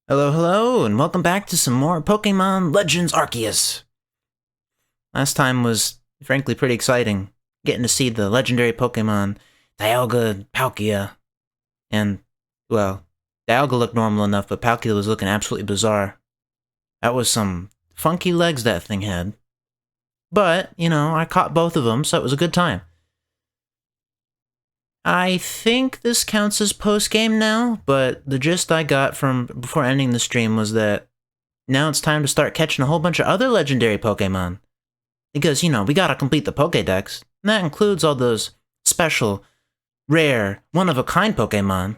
Hello, hello, and welcome back to some more Pokemon Legends Arceus. Last time was, frankly, pretty exciting, getting to see the legendary Pokemon Dialga and Palkia. And, well, Dialga looked normal enough, but Palkia was looking absolutely bizarre. That was some funky legs that thing had. But, you know, I caught both of them, so it was a good time. I think this counts as post-game now, but the gist I got from before ending the stream was that now it's time to start catching a whole bunch of other legendary Pokemon. Because, you know, we gotta complete the Pokédex, and that includes all those special, rare, one-of-a-kind Pokemon.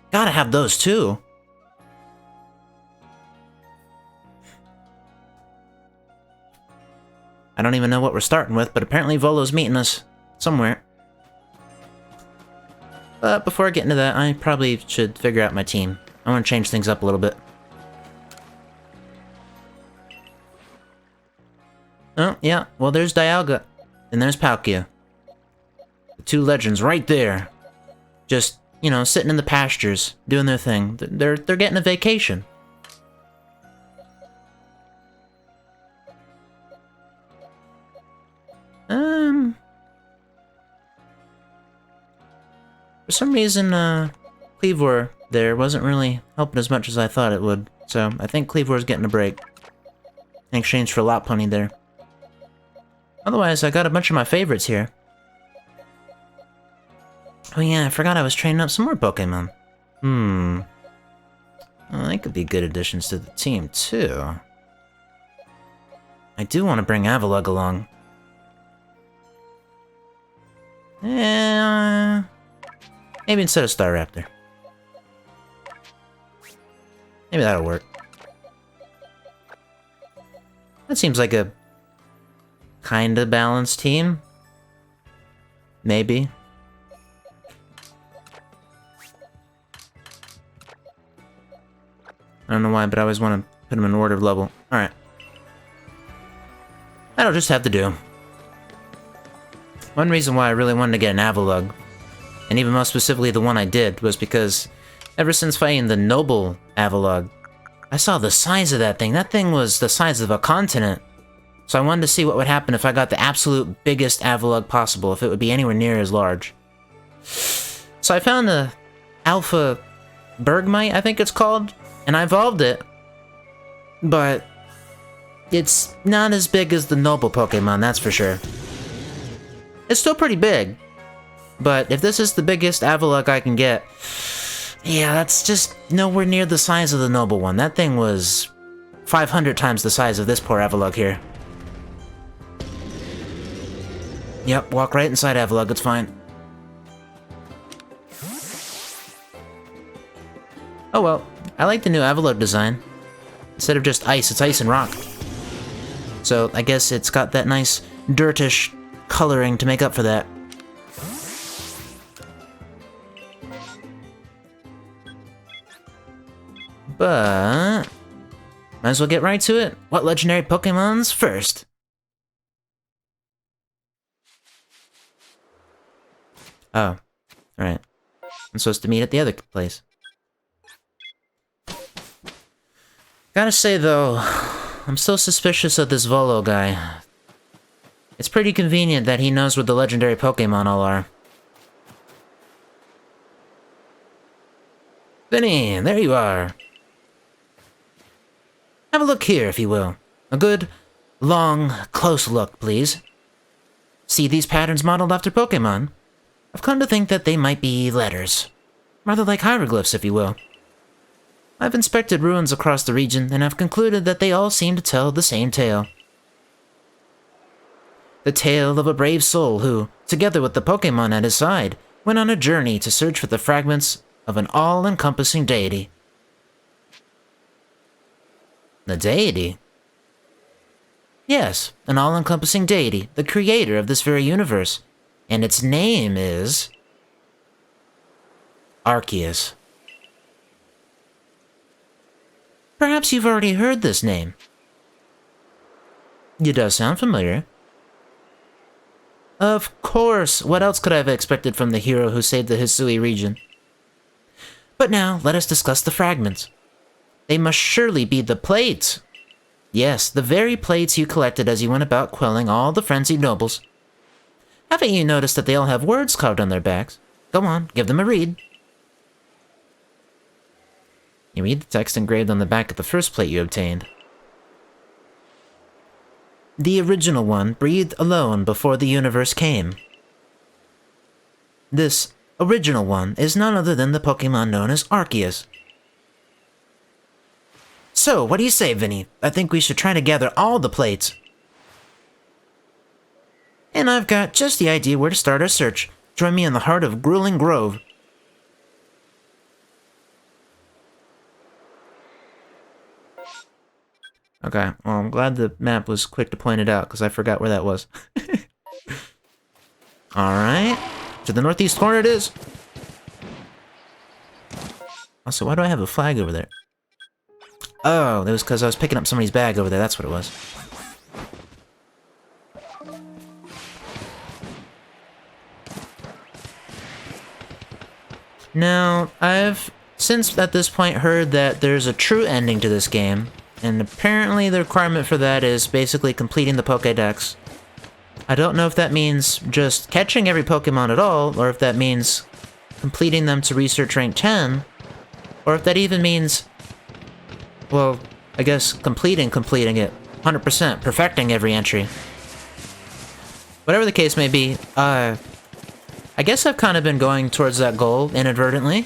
Gotta have those too. I don't even know what we're starting with, but apparently Volo's meeting us somewhere. But before I get into that, I probably should figure out my team. I want to change things up a little bit. Oh, yeah, well there's Dialga, and there's Palkia. The two legends right there. Just, you know, sitting in the pastures, doing their thing. They're getting a vacation. For some reason, Cleavor there wasn't really helping as much as I thought it would, so I think Cleavor's getting a break. In exchange for Lopunny there. Otherwise, I got a bunch of my favorites here. Oh yeah, I forgot I was training up some more Pokemon. Well, they could be good additions to the team, too. I do want to bring Avalugg along. Maybe instead of Staraptor. Maybe that'll work. That seems like a kinda balanced team. Maybe. I don't know why, but I always want to put them in order of level. Alright. That'll just have to do. One reason why I really wanted to get an Avalugg, and even most specifically the one I did, was because ever since fighting the Noble Avalugg, I saw the size of that thing. That thing was the size of a continent. So I wanted to see what would happen if I got the absolute biggest Avalugg possible, if it would be anywhere near as large. So I found the Alpha Bergmite, I think it's called, and I evolved it. But it's not as big as the Noble Pokemon, that's for sure. It's still pretty big. But if this is the biggest Avalugg I can get, yeah, that's just nowhere near the size of the Noble one. That thing was 500 times the size of this poor Avalugg here. Yep, walk right inside Avalugg, it's fine. Oh well, I like the new Avalugg design. Instead of just ice, it's ice and rock. So I guess it's got that nice dirtish coloring to make up for that. But might as well get right to it. What legendary Pokemon's first? Oh, right. I'm supposed to meet at the other place. Gotta say though, I'm still suspicious of this Volo guy. It's pretty convenient that he knows where the legendary Pokemon all are. Vinny, there you are. Have a look here, if you will. A good, long, close look, please. See these patterns modeled after Pokemon? I've come to think that they might be letters. Rather like hieroglyphs, if you will. I've inspected ruins across the region, and have concluded that they all seem to tell the same tale. The tale of a brave soul who, together with the Pokemon at his side, went on a journey to search for the fragments of an all-encompassing deity. The deity? Yes, an all-encompassing deity, the creator of this very universe. And its name is Arceus. Perhaps you've already heard this name. It does sound familiar. Of course, what else could I have expected from the hero who saved the Hisui region? But now, let us discuss the fragments. They must surely be the plates. Yes, the very plates you collected as you went about quelling all the frenzied nobles. Haven't you noticed that they all have words carved on their backs? Go on, give them a read. You read the text engraved on the back of the first plate you obtained. The original one breathed alone before the universe came. This original one is none other than the Pokémon known as Arceus. So, what do you say, Vinny? I think we should try to gather all the plates. And I've got just the idea where to start our search. Join me in the heart of Grueling Grove. Okay, well, I'm glad the map was quick to point it out, because I forgot where that was. Alright, to the northeast corner it is. Also, why do I have a flag over there? Oh, it was because I was picking up somebody's bag over there, that's what it was. Now, I've since at this point heard that there's a true ending to this game, and apparently the requirement for that is basically completing the Pokédex. I don't know if that means just catching every Pokémon at all, or if that means completing them to research rank 10, or if that even means, well, I guess completing it, 100%, perfecting every entry. Whatever the case may be, I guess I've kind of been going towards that goal inadvertently.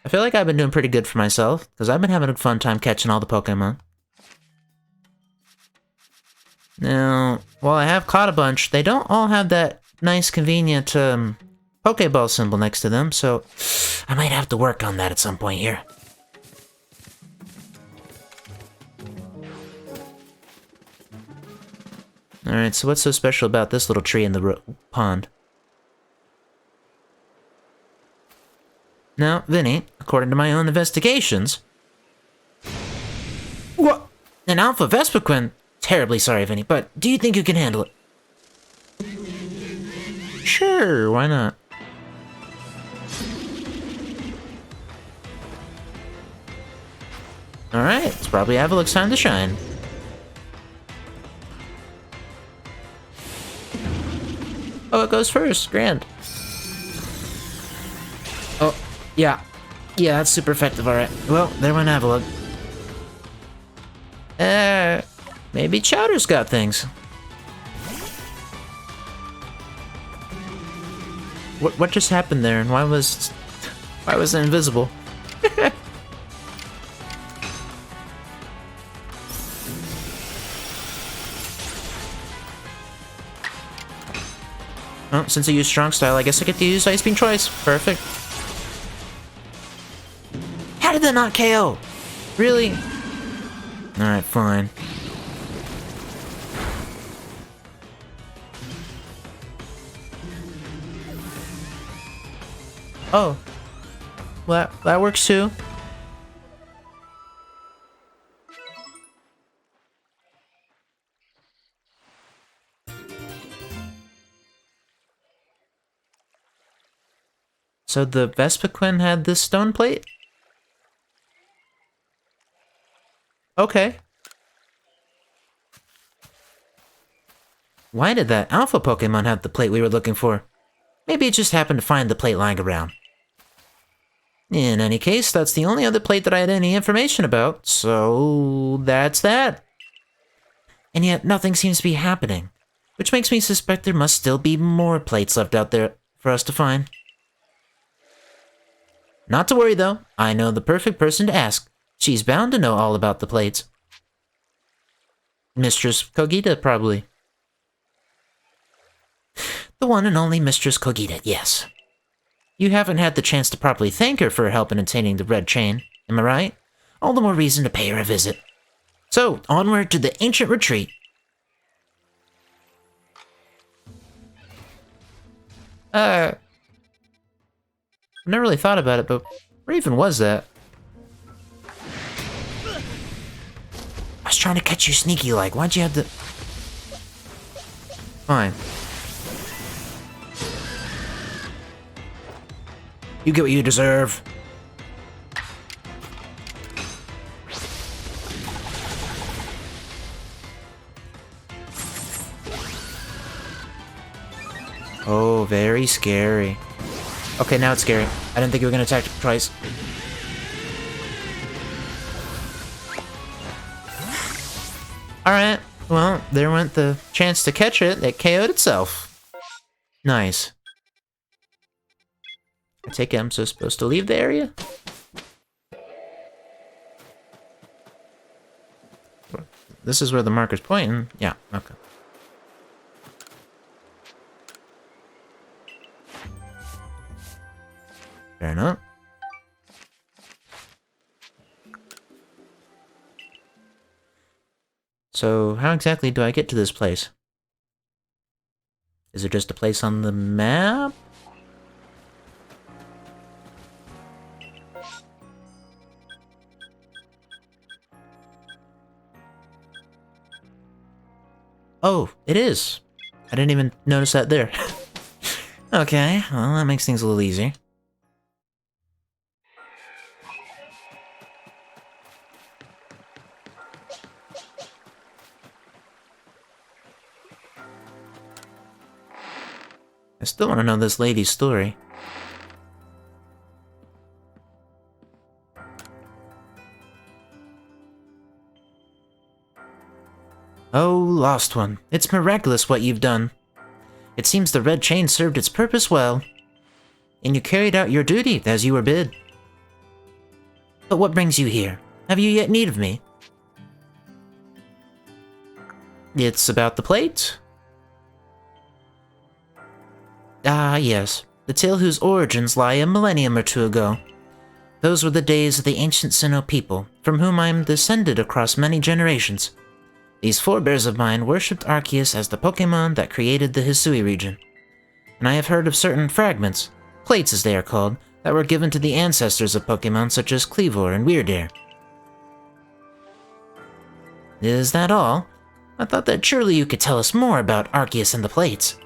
I feel like I've been doing pretty good for myself, because I've been having a fun time catching all the Pokemon. Now, while I have caught a bunch, they don't all have that nice, convenient Pokeball symbol next to them, so I might have to work on that at some point here. Alright, so what's so special about this little tree in the pond? Now, Vinny, according to my own investigations... What? An Alpha Vespiquen? Terribly sorry, Vinny, but do you think you can handle it? Sure, why not? Alright, it's probably Avalok's time to shine. Oh, it goes first. Grand. Oh, yeah. Yeah, that's super effective, alright. Well, there went Avalok. Maybe Chowder's got things. What just happened there, and why was it invisible? Oh, since I used Strong Style, I guess I get to use Ice Beam twice. Perfect. How did that not KO? Really? Alright, fine. Oh. Well, that works too. So the Vespiquen had this stone plate? Okay. Why did that Alpha Pokemon have the plate we were looking for? Maybe it just happened to find the plate lying around. In any case, that's the only other plate that I had any information about, so that's that. And yet, nothing seems to be happening, which makes me suspect there must still be more plates left out there for us to find. Not to worry, though. I know the perfect person to ask. She's bound to know all about the plates. Mistress Kogita, probably. The one and only Mistress Kogita, yes. You haven't had the chance to properly thank her for her help in obtaining the red chain, am I right? All the more reason to pay her a visit. So, onward to the ancient retreat. I've never really thought about it, but where even was that? I was trying to catch you sneaky-like. Why'd you have to... Fine. You get what you deserve. Oh, very scary. Okay, now it's scary. I didn't think you were gonna attack twice. Alright, well, there went the chance to catch it. It KO'd itself. Nice. I take it I'm supposed to leave the area? This is where the marker's pointing. Yeah, okay. Fair enough. So, how exactly do I get to this place? Is it just a place on the map? Oh, it is. I didn't even notice that there. Okay, well, that makes things a little easier. I still want to know this lady's story. Oh, lost one. It's miraculous what you've done. It seems the red chain served its purpose well, and you carried out your duty as you were bid. But what brings you here? Have you yet need of me? It's about the plate? Ah, yes. The tale whose origins lie a millennium or two ago. Those were the days of the ancient Sinnoh people, from whom I am descended across many generations. These forebears of mine worshipped Arceus as the Pokémon that created the Hisui region. And I have heard of certain fragments, plates as they are called, that were given to the ancestors of Pokémon such as Cleavor and Weirdair. Is that all? I thought that surely you could tell us more about Arceus and the plates.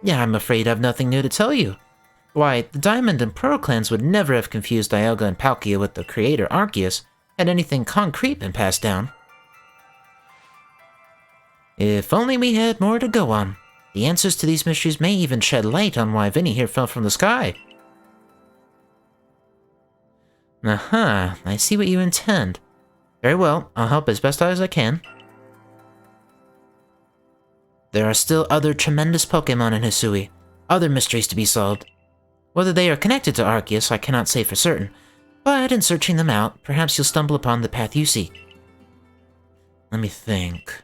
Yeah, I'm afraid I've nothing new to tell you. Why, the Diamond and Pearl clans would never have confused Dialga and Palkia with the creator Arceus had anything concrete been passed down. If only we had more to go on. The answers to these mysteries may even shed light on why Vinny here fell from the sky. Aha, I see what you intend. Very well, I'll help as best as I can. There are still other tremendous Pokémon in Hisui, other mysteries to be solved. Whether they are connected to Arceus, I cannot say for certain, but in searching them out, perhaps you'll stumble upon the path you seek. Let me think.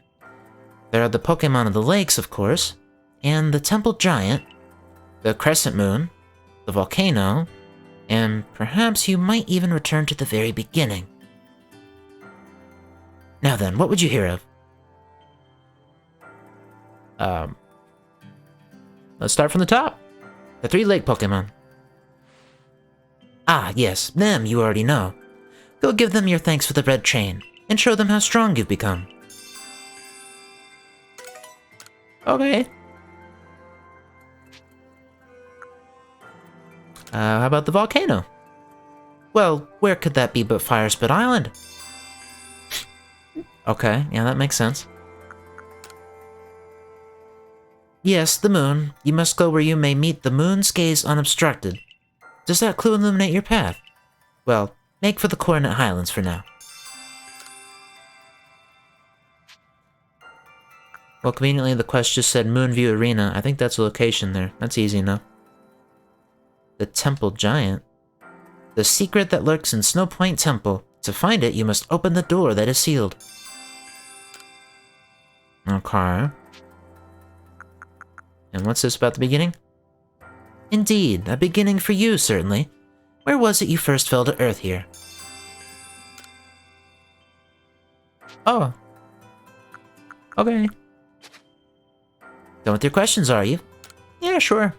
There are the Pokémon of the lakes, of course, and the Temple Giant, the Crescent Moon, the volcano, and perhaps you might even return to the very beginning. Now then, what would you hear of? Let's start from the top. The 3 lake Pokémon. Ah, yes, them you already know. Go give them your thanks for the red chain, and show them how strong you've become. Okay. How about the volcano? Well, where could that be but Firespit Island? Okay, yeah, that makes sense. Yes, the moon. You must go where you may meet the moon's gaze unobstructed. Does that clue illuminate your path? Well, make for the Coronet Highlands for now. Well, conveniently the quest just said Moonview Arena. I think that's a location there. That's easy enough. The Temple Giant. The secret that lurks in Snow Point Temple. To find it, you must open the door that is sealed. Okay. And what's this about the beginning? Indeed, a beginning for you, certainly. Where was it you first fell to Earth here? Oh. Okay. Done with your questions, are you? Yeah, sure.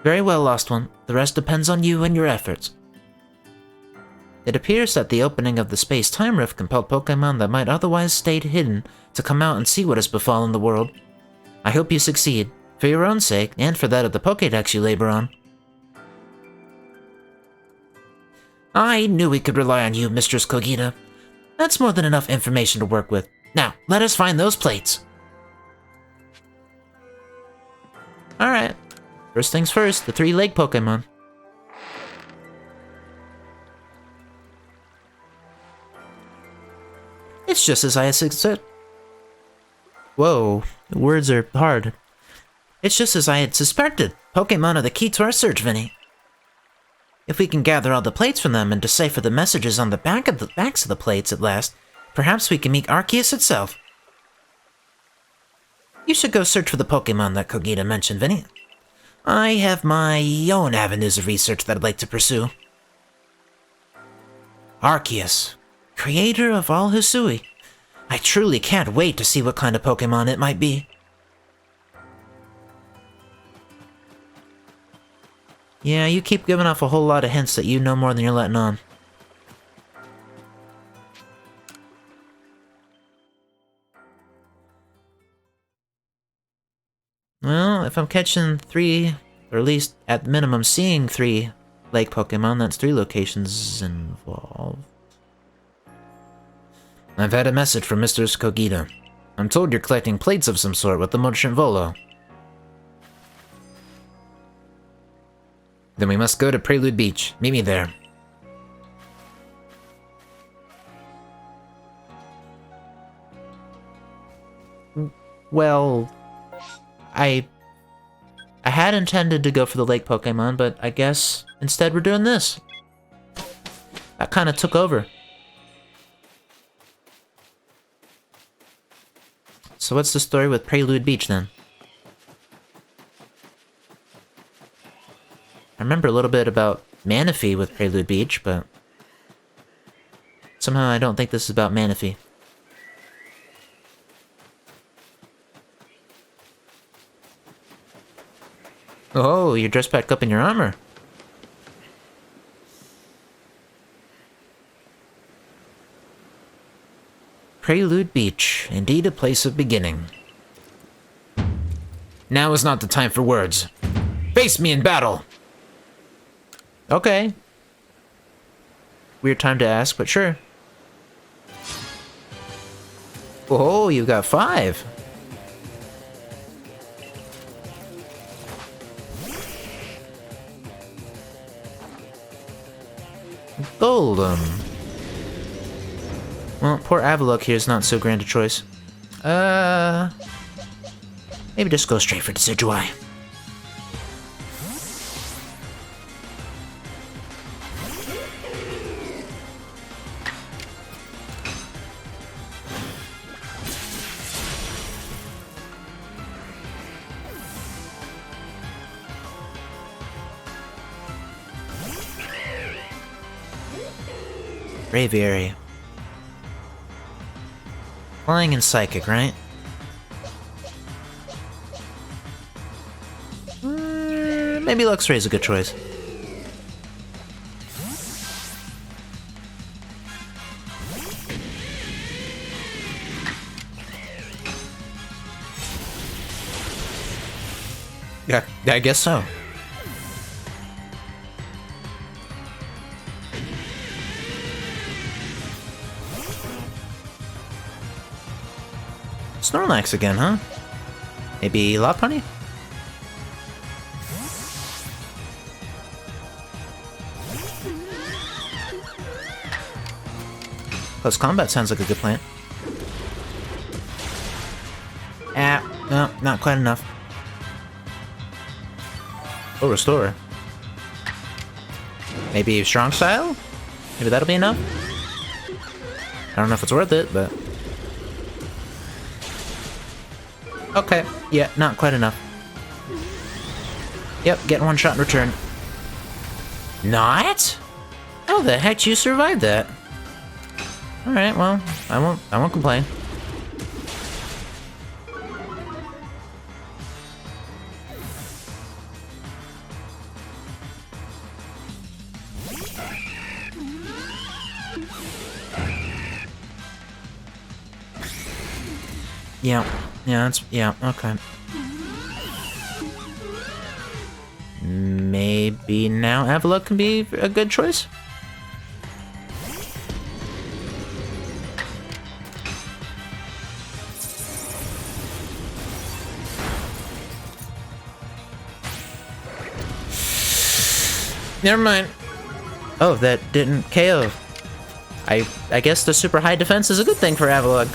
Very well, Lost One. The rest depends on you and your efforts. It appears that the opening of the space-time rift compelled Pokémon that might otherwise stay hidden to come out and see what has befallen the world. I hope you succeed, for your own sake, and for that of the Pokédex you labor on. I knew we could rely on you, Mistress Kogita. That's more than enough information to work with. Now, let us find those plates. Alright. First things first, the 3 lake Pokemon. It's just as I said. Whoa, the words are hard. It's just as I had suspected. Pokemon are the key to our search, Vinny. If we can gather all the plates from them and decipher the messages on the backs of the plates at last, perhaps we can meet Arceus itself. You should go search for the Pokemon that Kogita mentioned, Vinny. I have my own avenues of research that I'd like to pursue. Arceus, creator of all Hisui. I truly can't wait to see what kind of Pokemon it might be. Yeah, you keep giving off a whole lot of hints that you know more than you're letting on. Well, if I'm catching 3, or at least at minimum seeing 3 lake Pokemon, that's 3 locations involved. I've had a message from Mr. Kogita. I'm told you're collecting plates of some sort with the merchant Volo. Then we must go to Prelude Beach. Meet me there. Well, I had intended to go for the lake Pokemon, but I guess instead we're doing this. That kind of took over. So what's the story with Prelude Beach then? I remember a little bit about Manaphy with Prelude Beach, but somehow I don't think this is about Manaphy. Oh, you're dressed back up in your armor. Prelude Beach, indeed a place of beginning. Now is not the time for words. Face me in battle! Okay. Weird time to ask, but sure. Oh, you got 5. Golem. Well, poor Avalok here is not so grand a choice. Maybe just go straight for Decidueye. Braviary. Flying and Psychic, right? Maybe Luxray is a good choice. Yeah, I guess so. Snorlax again, huh? Maybe Lopunny? Close combat sounds like a good plan. No, not quite enough. Oh, Restore. Maybe Strong Style? Maybe that'll be enough? I don't know if it's worth it, but... Okay, yeah, not quite enough. Yep, getting 1 shot in return. Not? How the heck you survived that? Alright, well, I won't complain. Yeah, okay. Maybe now Avalok can be a good choice? Never mind. Oh, that didn't KO. I guess the super high defense is a good thing for Avalugg.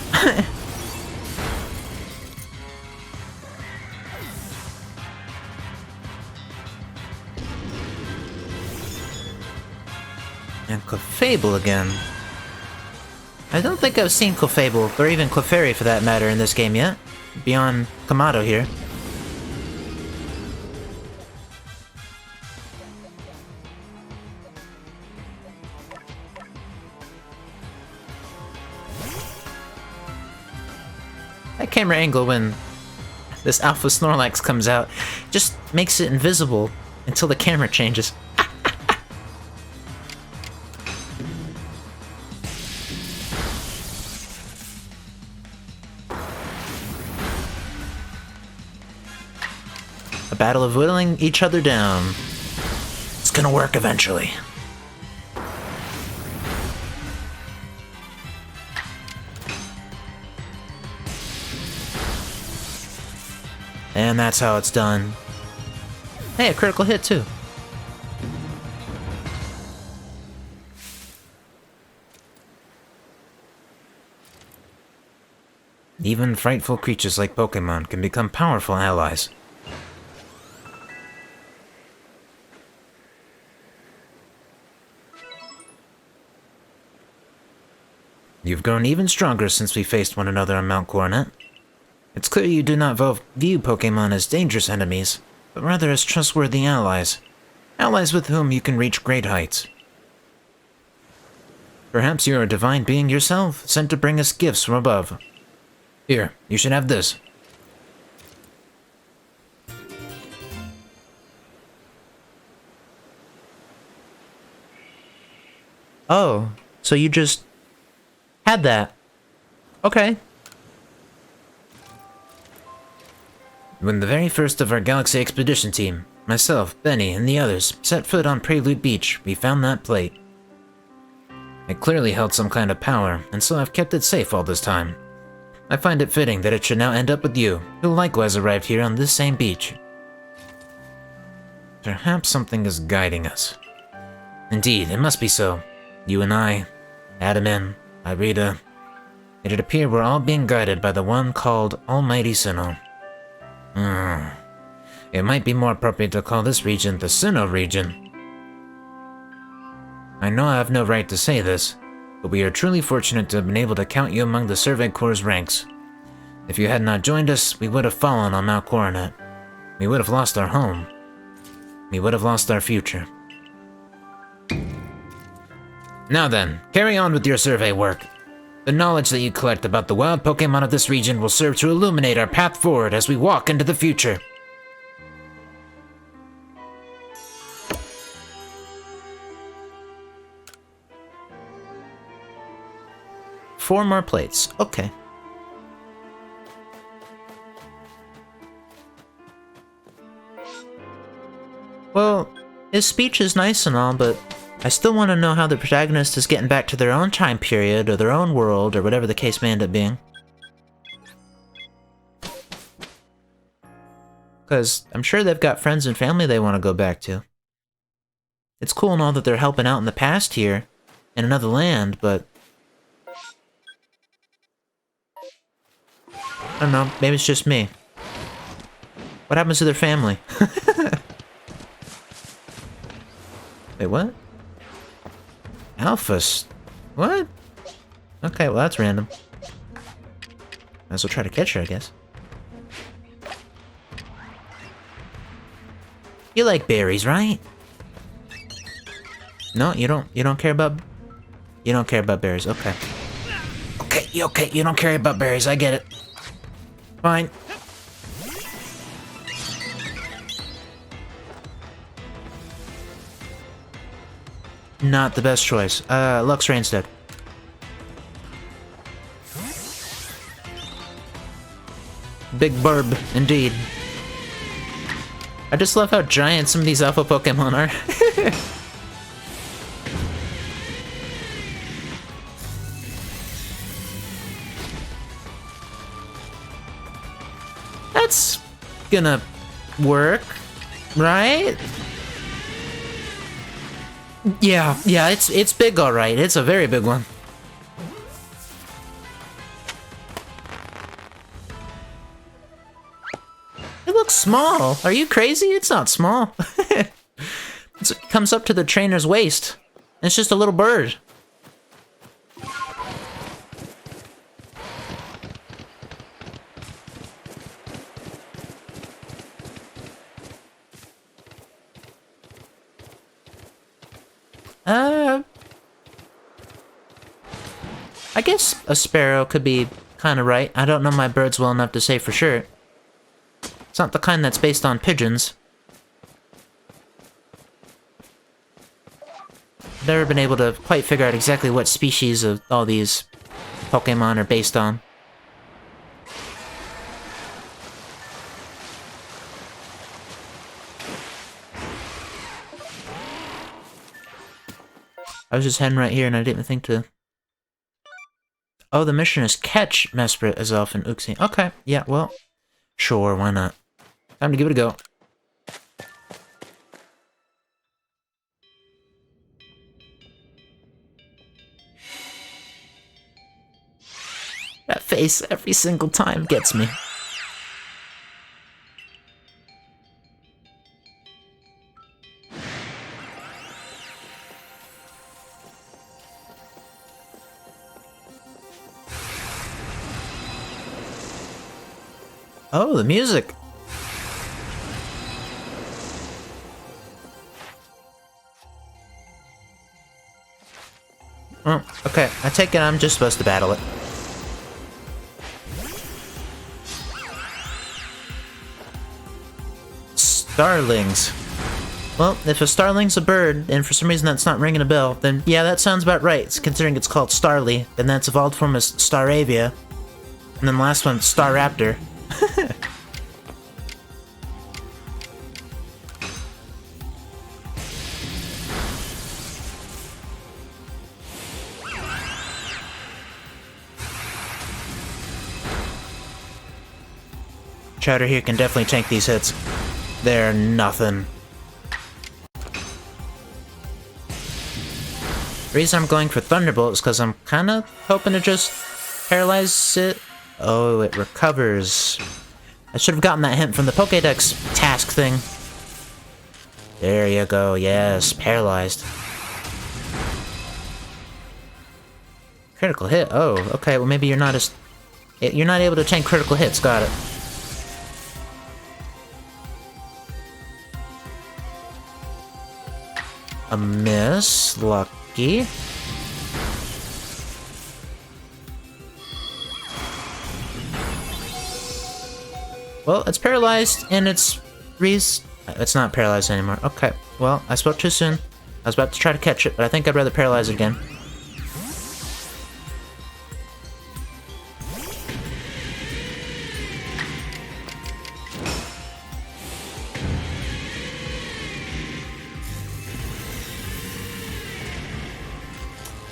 And Clefable again. I don't think I've seen Clefable, or even Clefairy for that matter, in this game yet. Beyond Kamado here. That camera angle when this Alpha Snorlax comes out just makes it invisible until the camera changes. A battle of whittling each other down. It's gonna work eventually. And that's how it's done. Hey, a critical hit too. Even frightful creatures like Pokémon can become powerful allies. You've grown even stronger since we faced one another on Mount Coronet. It's clear you do not view Pokémon as dangerous enemies, but rather as trustworthy allies. Allies with whom you can reach great heights. Perhaps you're a divine being yourself, sent to bring us gifts from above. Here, you should have this. Oh, so you just had that. Okay. When the very first of our Galaxy Expedition team, myself, Benny, and the others, set foot on Prelude Beach, we found that plate. It clearly held some kind of power, and so I've kept it safe all this time. I find it fitting that it should now end up with you, who likewise arrived here on this same beach. Perhaps something is guiding us. Indeed, it must be so. You and I, Adamin, Irida. It'd appear we're all being guided by the one called Almighty Sinnoh. It might be more appropriate to call this region the Sinnoh region. I know I have no right to say this, but we are truly fortunate to have been able to count you among the Survey Corps' ranks. If you had not joined us, we would have fallen on Mount Coronet. We would have lost our home. We would have lost our future. Now then, carry on with your survey work. The knowledge that you collect about the wild Pokémon of this region will serve to illuminate our path forward as we walk into the future. Four more plates. Okay. Well, his speech is nice and all, but I still want to know how the protagonist is getting back to their own time period, or their own world, or whatever the case may end up being. Because I'm sure they've got friends and family they want to go back to. It's cool and all that they're helping out in the past here, in another land, but I don't know, maybe it's just me. What happens to their family? Wait, what? Alphas? What? Okay, well that's random. Might as well try to catch her, I guess. You like berries, right? No, you don't care about... You don't care about berries, okay. Okay, you don't care about berries, I get it. Fine. Not the best choice. Luxray instead. Big burb, indeed. I just love how giant some of these alpha Pokemon are. That's gonna work, right? Yeah, it's big, alright. It's a very big one. It looks small. Are you crazy? It's not small. It comes up to the trainer's waist. It's just a little bird. I guess a sparrow could be kind of right. I don't know my birds well enough to say for sure. It's not the kind that's based on pigeons. I've never been able to quite figure out exactly what species of all these Pokémon are based on. I was just heading right here and I didn't think to... Oh, the mission is catch Mesprit as Elf and Uxie. Okay, yeah, well, sure, why not? Time to give it a go. That face every single time gets me. Oh, the music! Oh, okay. I take it I'm just supposed to battle it. Starlings. Well, if a starling's a bird, and for some reason that's not ringing a bell, then yeah, that sounds about right. Considering it's called Starly, and that's evolved from as Staravia. And then the last one, Staraptor. Chowder here can definitely tank these hits. They're nothing. The reason I'm going for Thunderbolt is because I'm kind of hoping to just paralyze it. Oh, it recovers. I should have gotten that hint from the Pokédex task thing. There you go, yes, paralyzed. Critical hit, oh, okay, well maybe you're not as... You're not able to tank critical hits, got it. A miss, lucky. Well, it's paralyzed, and it's it's not paralyzed anymore. Okay, well, I spoke too soon. I was about to try to catch it, but I think I'd rather paralyze it again.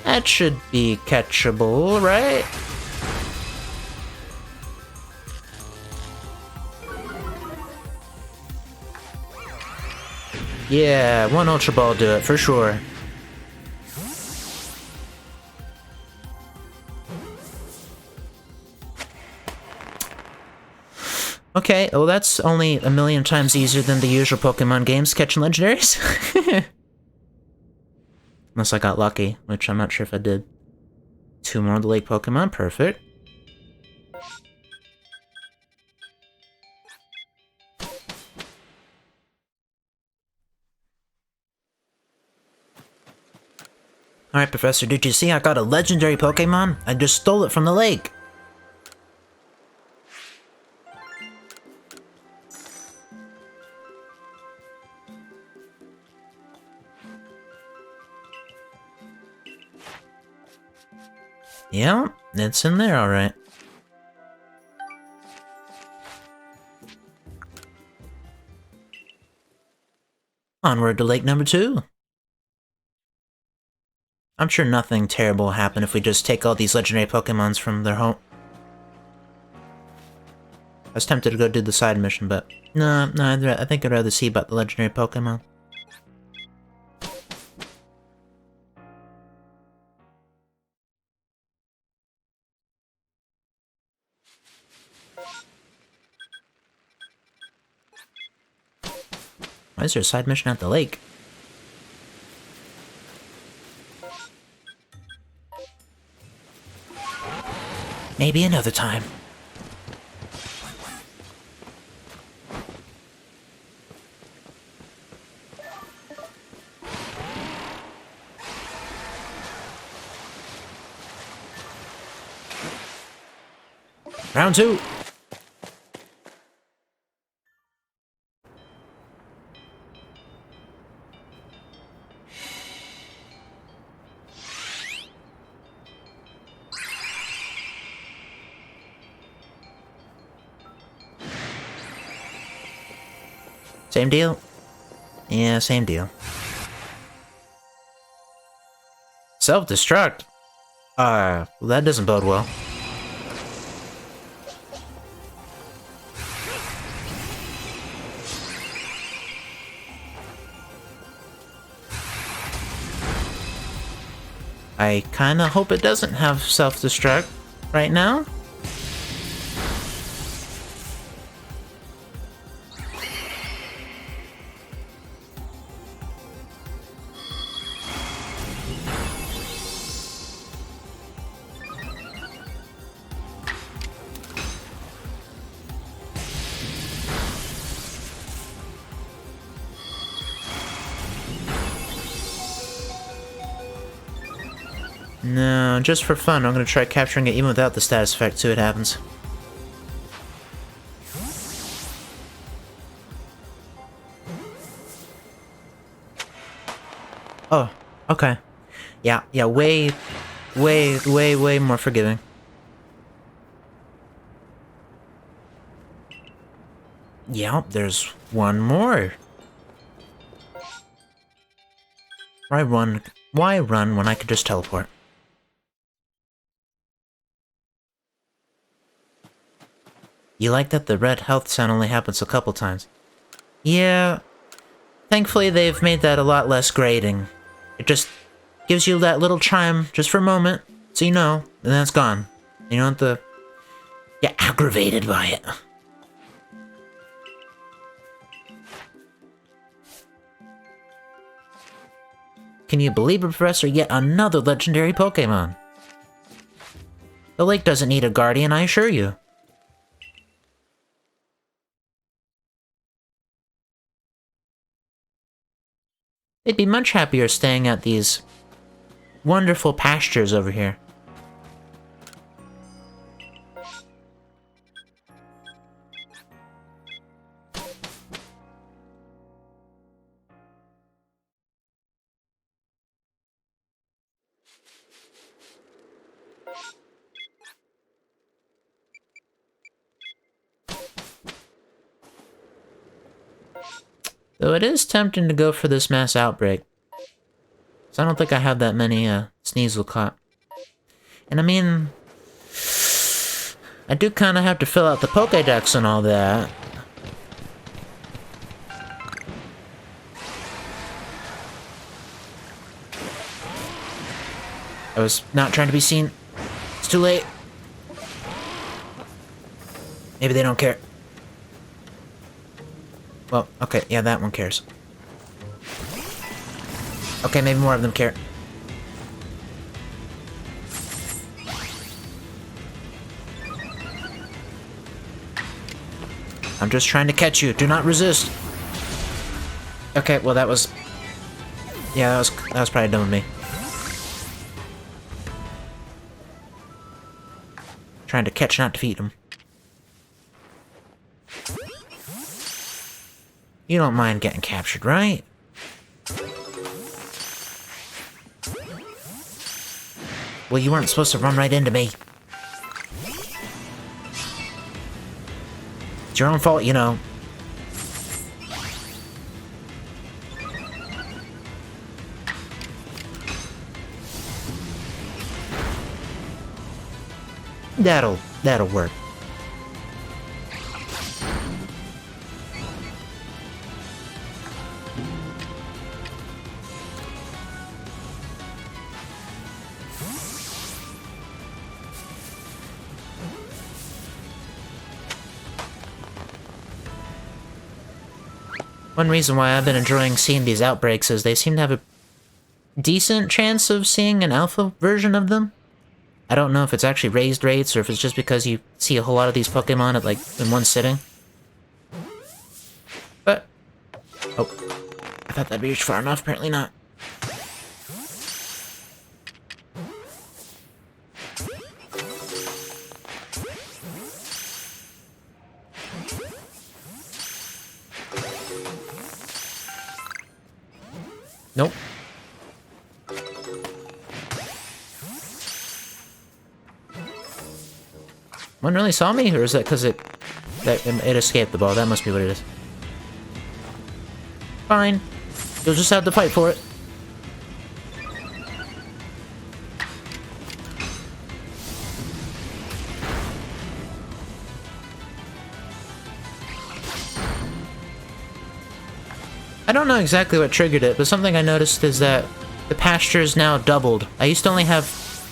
That should be catchable, right? Yeah, one Ultra Ball do it, for sure. Okay, well that's only a million times easier than the usual Pokemon games catching legendaries. Unless I got lucky, which I'm not sure if I did. 2 more of the lake Pokemon, perfect. Alright, Professor, did you see I got a legendary Pokemon? I just stole it from the lake. Yeah, it's in there, alright. Onward to lake number 2. I'm sure nothing terrible will happen if we just take all these legendary Pokemons from their home. I was tempted to go do the side mission, but no, I think I'd rather see about the legendary Pokemon. Why is there a side mission at the lake? Maybe another time. Round 2. Same deal? Yeah, same deal. Self-destruct? Well, that doesn't bode well. I kinda hope it doesn't have self-destruct right now. No, just for fun, I'm gonna try capturing it even without the status effect, see what happens. Oh, okay. Yeah, way more forgiving. Yeah, there's one more. Why run when I could just teleport? You like that the red health sound only happens a couple times? Yeah, thankfully they've made that a lot less grating. It just gives you that little chime just for a moment, so you know, and then it's gone. You don't have to get aggravated by it. Can you believe it, Professor? Yet another legendary Pokémon. The lake doesn't need a guardian, I assure you. They'd be much happier staying at these wonderful pastures over here. Though it is tempting to go for this mass outbreak. So I don't think I have that many Sneasel caught. And I mean, I do kind of have to fill out the Pokédex and all that. I was not trying to be seen. It's too late. Maybe they don't care. Well, okay, yeah, that one cares. Okay, maybe more of them care. I'm just trying to catch you. Do not resist. Okay, well that was... Yeah, that was probably done with me. Trying to catch, not defeat him. You don't mind getting captured, right? Well, you weren't supposed to run right into me. It's your own fault, you know. That'll work. One reason why I've been enjoying seeing these outbreaks is they seem to have a decent chance of seeing an alpha version of them. I don't know if it's actually raised rates or if it's just because you see a whole lot of these Pokemon at, like, in one sitting. But... oh. I thought that'd be reached far enough, apparently not. Nope. One really saw me, or is that because it escaped the ball? That must be what it is. Fine. You'll just have to fight for it. I don't know exactly what triggered it, but something I noticed is that the pasture is now doubled. I used to only have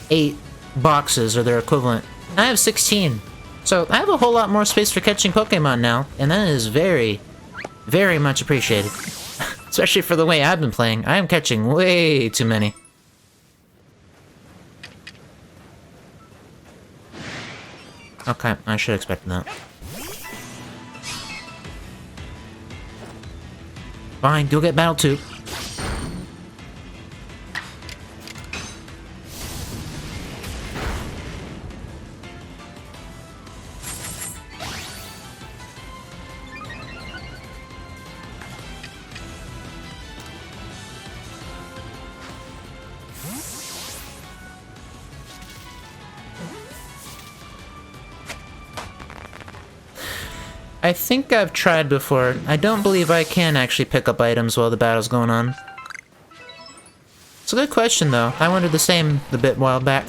8 boxes, or their equivalent. I have 16. So I have a whole lot more space for catching Pokemon now, and that is very, very much appreciated. Especially for the way I've been playing. I am catching way too many. Okay, I should expect that. Fine, go get Battle 2. I think I've tried before. I don't believe I can actually pick up items while the battle's going on. It's a good question, though. I wondered the same a bit while back.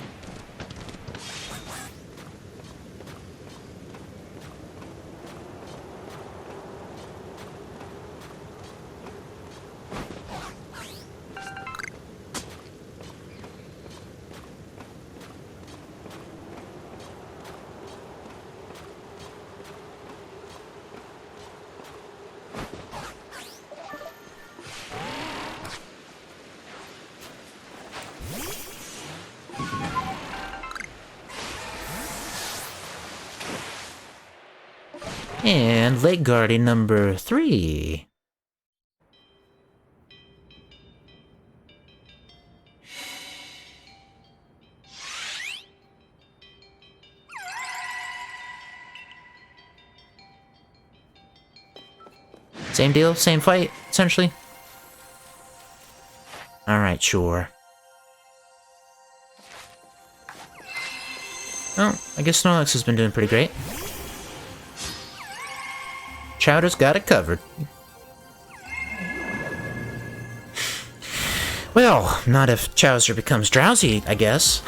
And Lake Guardian number 3. Same deal, same fight, essentially. Alright, sure. Oh, I guess Snorlax has been doing pretty great. Chowder's got it covered. Well, not if Chowder becomes drowsy, I guess.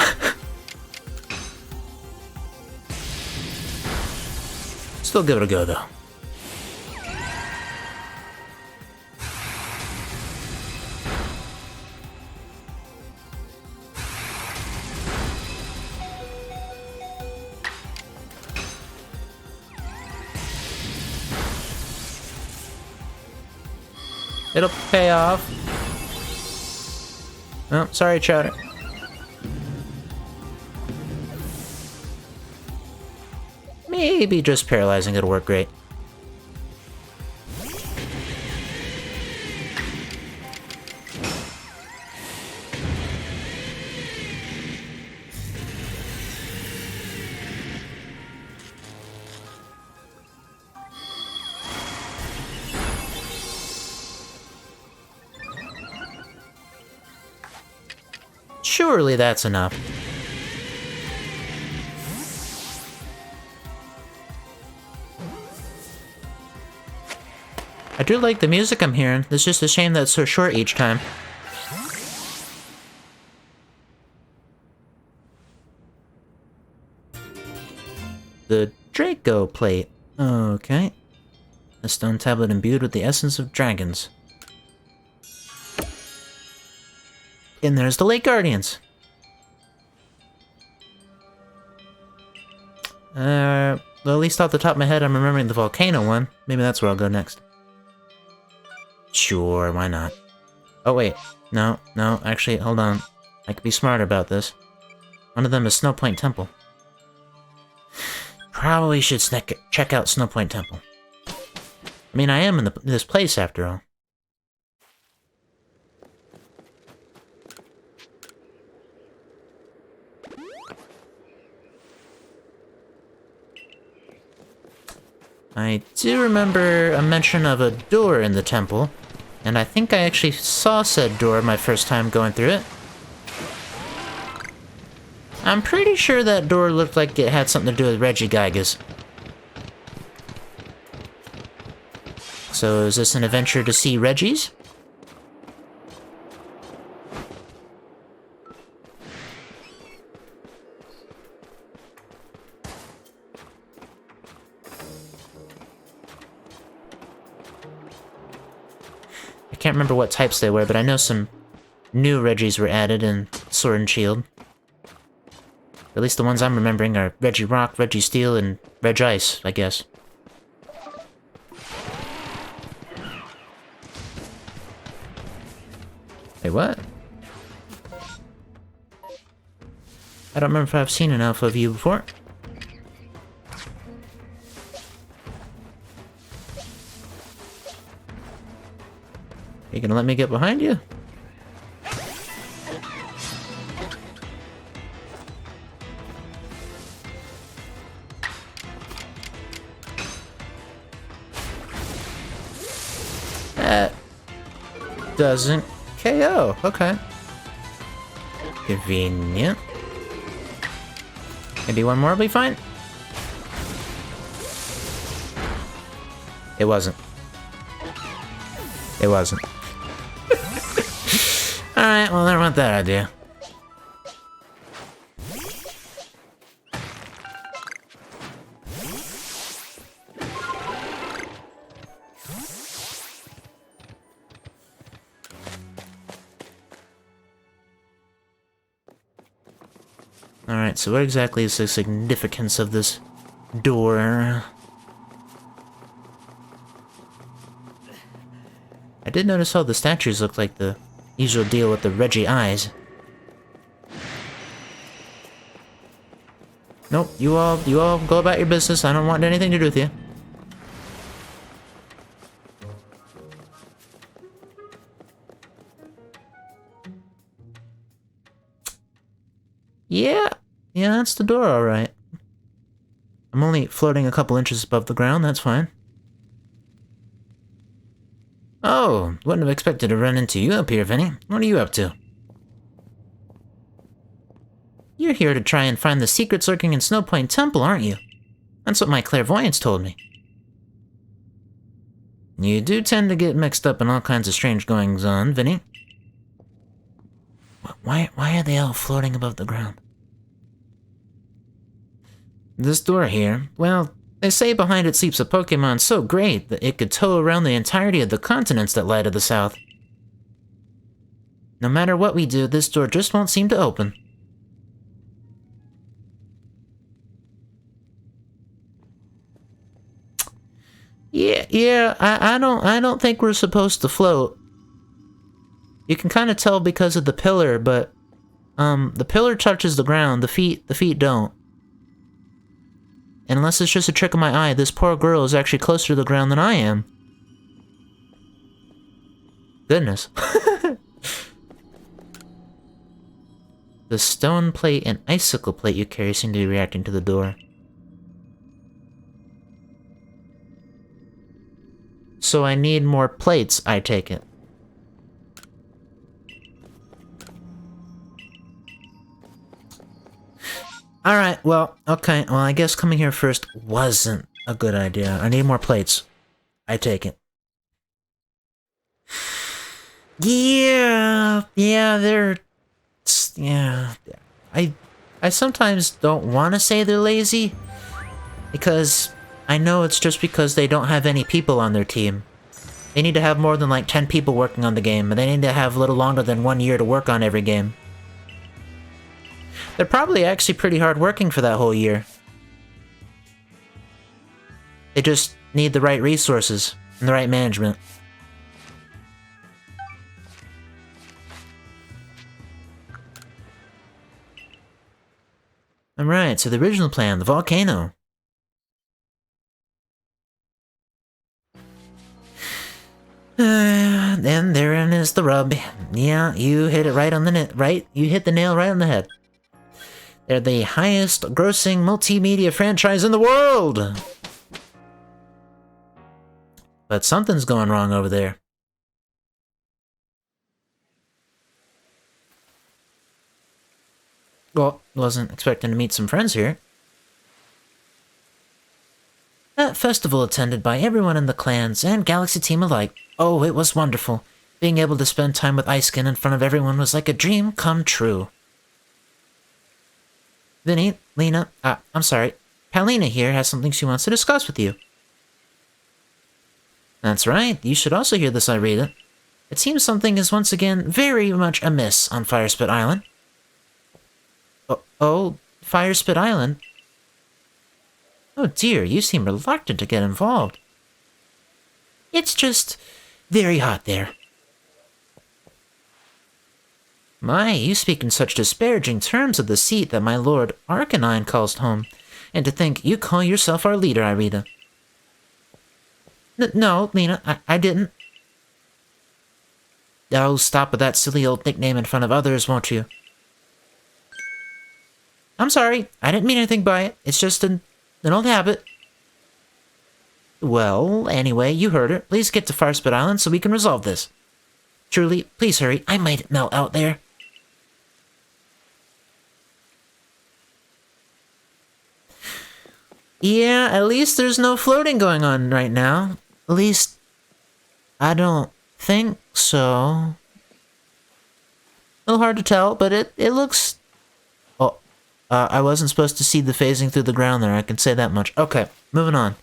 Still give it a go, though. It'll pay off. Oh, sorry, Chowder. Maybe just paralyzing it'll work great. Surely that's enough. I do like the music I'm hearing. It's just a shame that it's so short each time. The Draco plate. Okay. A stone tablet imbued with the essence of dragons. And there's the Lake Guardians. Well, at least off the top of my head, I'm remembering the volcano one. Maybe that's where I'll go next. Sure, why not? Oh wait, no, actually, hold on. I could be smarter about this. One of them is Snowpoint Temple. Probably should check out Snowpoint Temple. I mean, I am in this place after all. I do remember a mention of a door in the temple, and I think I actually saw said door my first time going through it. I'm pretty sure that door looked like it had something to do with Regigigas. So is this an adventure to see Regis? I can't remember what types they were, but I know some new Regis were added in Sword and Shield. At least the ones I'm remembering are Regirock, Registeel, and Regice, I guess. Wait, what? I don't remember if I've seen an alpha of you before. You gonna let me get behind you? That doesn't KO. Okay. Convenient. Maybe one more will be fine. It wasn't. It wasn't. Alright, well, never mind that idea. Alright, so what exactly is the significance of this door? I did notice how the statues look like the usual deal with the Reggie eyes. Nope, you all go about your business. I don't want anything to do with you. Yeah, that's the door, alright. I'm only floating a couple inches above the ground, that's fine. Oh, wouldn't have expected to run into you up here, Vinny. What are you up to? You're here to try and find the secrets lurking in Snowpoint Temple, aren't you? That's what my clairvoyance told me. You do tend to get mixed up in all kinds of strange goings-on, Vinny. Why are they all floating above the ground? This door here, well, they say behind it sleeps a Pokémon so great that it could tow around the entirety of the continents that lie to the south. No matter what we do, this door just won't seem to open. Yeah, I don't think we're supposed to float. You can kind of tell because of the pillar, but the pillar touches the ground, the feet don't. And unless it's just a trick of my eye, this poor girl is actually closer to the ground than I am. Goodness. The stone plate and icicle plate you carry seem to be reacting to the door. So I need more plates, I take it. Alright, well, okay. Well, I guess coming here first wasn't a good idea. I need more plates. I take it. Yeah, they're... Yeah. I sometimes don't want to say they're lazy, because I know it's just because they don't have any people on their team. They need to have more than like 10 people working on the game, and they need to have a little longer than 1 year to work on every game. They're probably actually pretty hard working for that whole year. They just need the right resources and the right management. Alright, so the original plan, the volcano. And therein is the rub. Yeah, you hit it right on the you hit the nail right on the head. They're the highest grossing multimedia franchise in the world! But something's going wrong over there. Well, wasn't expecting to meet some friends here. That festival attended by everyone in the clans and Galaxy team alike. Oh, it was wonderful. Being able to spend time with Iceskin in front of everyone was like a dream come true. Vinny, Lena, I'm sorry. Paulina here has something she wants to discuss with you. That's right, you should also hear this, Irita. It seems something is once again very much amiss on Firespit Island. Oh, Firespit Island? Oh dear, you seem reluctant to get involved. It's just very hot there. My, you speak in such disparaging terms of the seat that my lord Arcanine calls home. And to think you call yourself our leader, Irita. No, Lena, I didn't. Oh, stop with that silly old nickname in front of others, won't you? I'm sorry, I didn't mean anything by it. It's just an old habit. Well, anyway, you heard her. Please get to Firespit Island so we can resolve this. Truly, please hurry. I might melt out there. Yeah, at least there's no floating going on right now. At least, I don't think so. A little hard to tell, but it looks... Oh, I wasn't supposed to see the phasing through the ground there, I can say that much. Okay, moving on.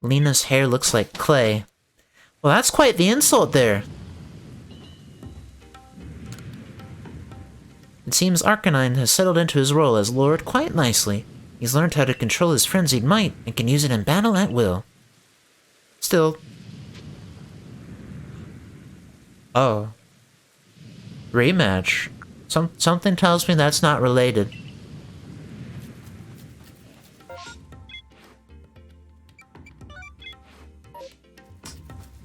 Lena's hair looks like clay. Well, that's quite the insult there. It seems Arcanine has settled into his role as Lord quite nicely. He's learned how to control his frenzied might and can use it in battle at will. Still... Oh. Rematch. Something tells me that's not related.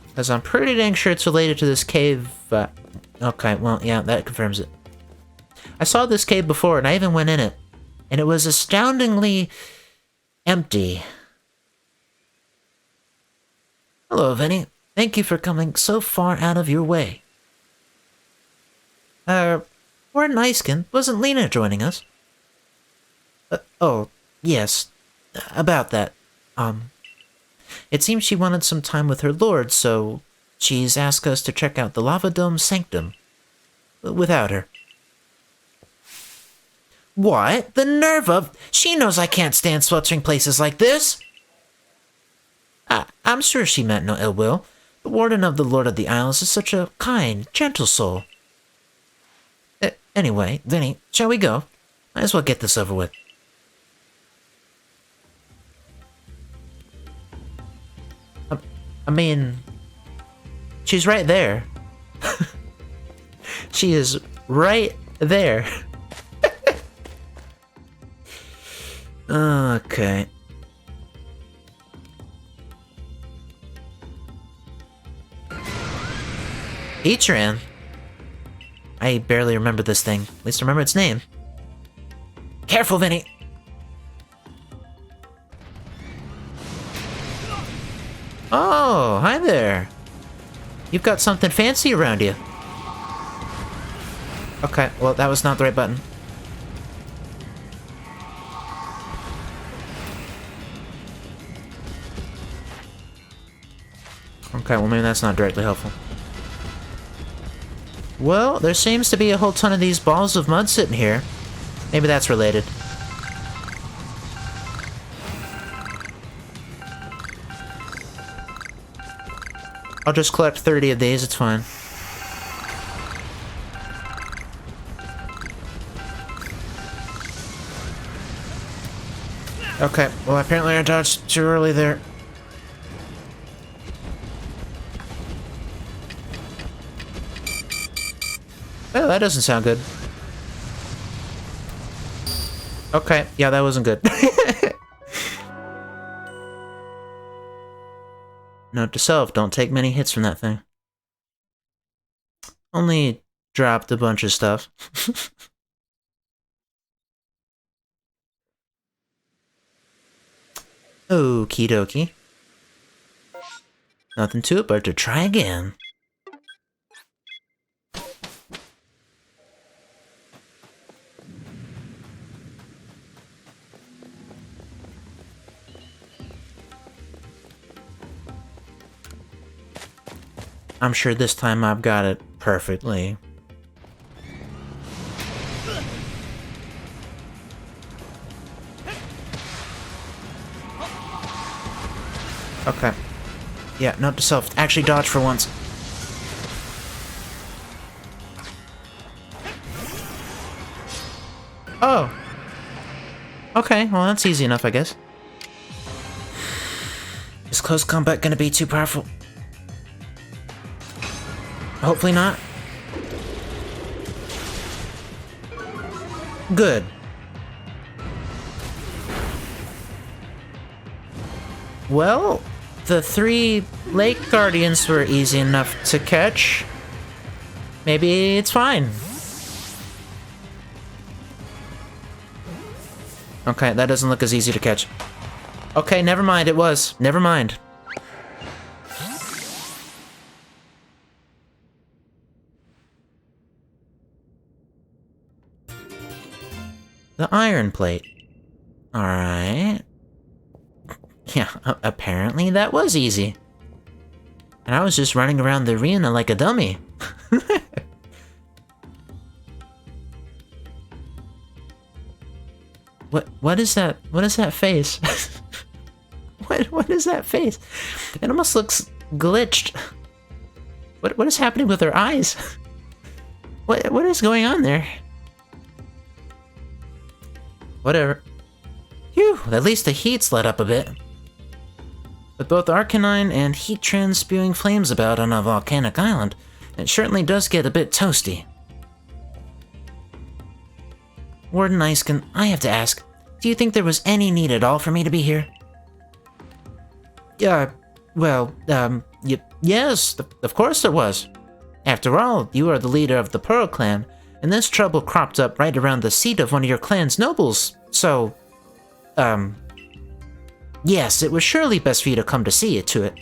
Because I'm pretty dang sure it's related to this cave, okay, well, yeah, that confirms it. I saw this cave before, and I even went in it. And it was astoundingly... empty. Hello, Vinny. Thank you for coming so far out of your way. We're in Iceskin. Wasn't Lena joining us? Oh, yes. About that. It seems she wanted some time with her lord, so she's asked us to check out the Lava Dome Sanctum. Without her. What? The nerve of... She knows I can't stand sweltering places like this! I'm sure she meant no ill will. The Warden of the Lord of the Isles is such a kind, gentle soul. Anyway, Vinny, shall we go? Might as well get this over with. I mean... She's right there. She is right there. Okay. Heatran. I barely remember this thing. At least remember its name. Careful, Vinny. Oh, hi there. You've got something fancy around you. Okay, well, that was not the right button. Okay, well, maybe that's not directly helpful. Well, there seems to be a whole ton of these balls of mud sitting here. Maybe that's related. I'll just collect 30 of these, it's fine. Okay, well, apparently I dodged too early there. Oh, that doesn't sound good. Okay, yeah, that wasn't good. Note to self, don't take many hits from that thing. Only dropped a bunch of stuff. Okie dokie. Nothing to it but to try again. I'm sure this time I've got it perfectly. Okay. Yeah, note to self, actually dodge for once. Oh. Okay, well that's easy enough, I guess. Is close combat gonna be too powerful? Hopefully not. Good. Well, the 3 Lake Guardians were easy enough to catch. Maybe it's fine. Okay, that doesn't look as easy to catch. Okay, never mind, it was. Never mind. The iron plate. Alright. Yeah, apparently that was easy. And I was just running around the arena like a dummy. What is that? What is that face? What is that face? It almost looks glitched. What is happening with her eyes? What is going on there? Whatever. Phew, at least the heat's let up a bit. With both Arcanine and Heatran spewing flames about on a volcanic island, it certainly does get a bit toasty. Warden Iceken, I have to ask, do you think there was any need at all for me to be here? Well, yes, of course there was. After all, you are the leader of the Pearl Clan, and this trouble cropped up right around the seat of one of your clan's nobles, so, yes, it was surely best for you to come to see it to it.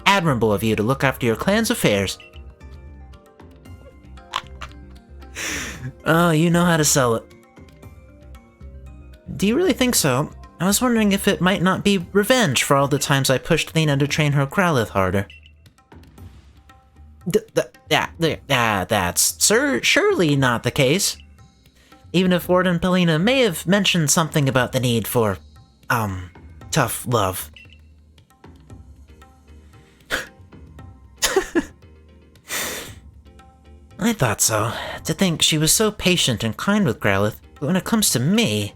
Admirable of you to look after your clan's affairs. Oh, you know how to sell it. Do you really think so? I was wondering if it might not be revenge for all the times I pushed Lena to train her Growlithe harder. That's surely not the case. Even if Warden Polina may have mentioned something about the need for, tough love. I thought so. To think she was so patient and kind with Growlithe, but when it comes to me...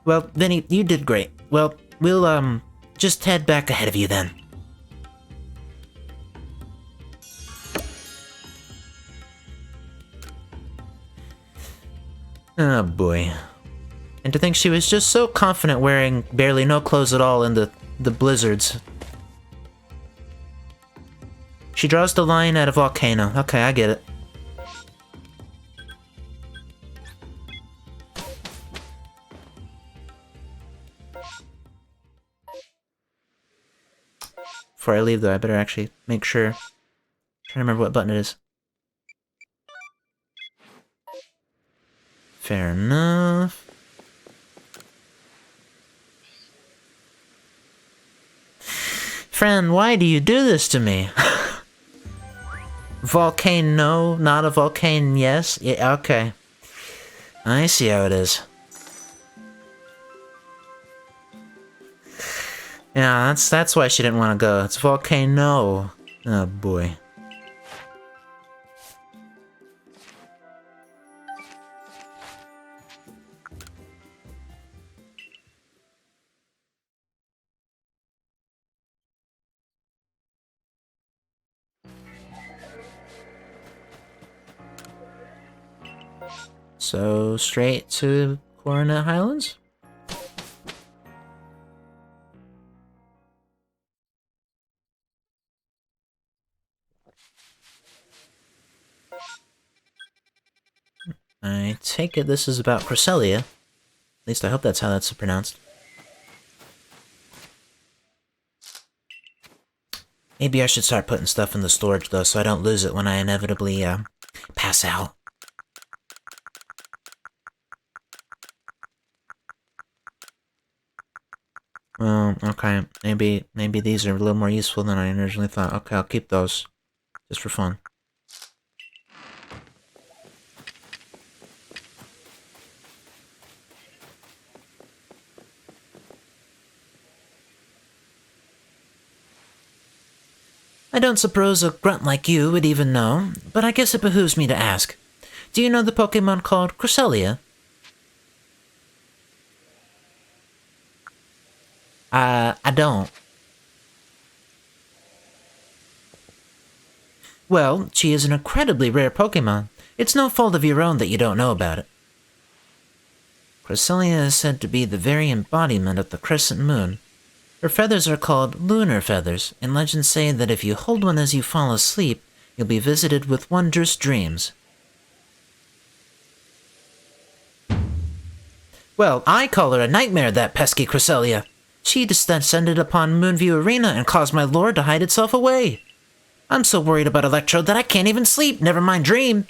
Well, Vinny, you did great. Well, we'll, just head back ahead of you then. Oh boy. And to think she was just so confident wearing barely no clothes at all in the blizzards. She draws the line at a volcano. Okay, I get it. Before I leave though, I better actually make sure. I'm trying to remember what button it is. Fair enough. Friend, why do you do this to me? Volcano, not a volcano, yes? Yeah, okay. I see how it is. Yeah, that's why she didn't want to go. It's volcano. Oh boy. So, straight to Coronet Highlands? I take it this is about Cresselia. At least I hope that's how that's pronounced. Maybe I should start putting stuff in the storage, though, so I don't lose it when I inevitably, pass out. Well, okay. Maybe these are a little more useful than I originally thought. Okay, I'll keep those. Just for fun. I don't suppose a grunt like you would even know, but I guess it behooves me to ask. Do you know the Pokémon called Cresselia? I don't. Well, she is an incredibly rare Pokémon. It's no fault of your own that you don't know about it. Cresselia is said to be the very embodiment of the crescent moon. Her feathers are called lunar feathers, and legends say that if you hold one as you fall asleep, you'll be visited with wondrous dreams. Well, I call her a nightmare, that pesky Cresselia. She descended upon Moonview Arena and caused my lord to hide itself away. I'm so worried about Electrode that I can't even sleep, never mind dream.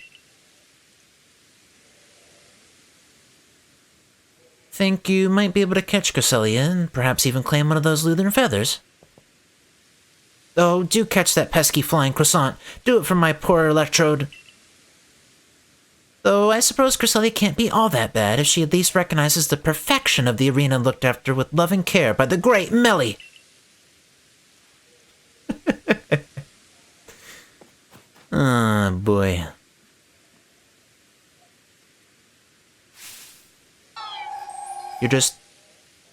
Think you might be able to catch Cresselia and perhaps even claim one of those lunar feathers? Oh, do catch that pesky flying croissant. Do it for my poor Electrode. Though I suppose Cresselia can't be all that bad if she at least recognizes the perfection of the arena looked after with loving care by the great Melly. Ah, boy. You're just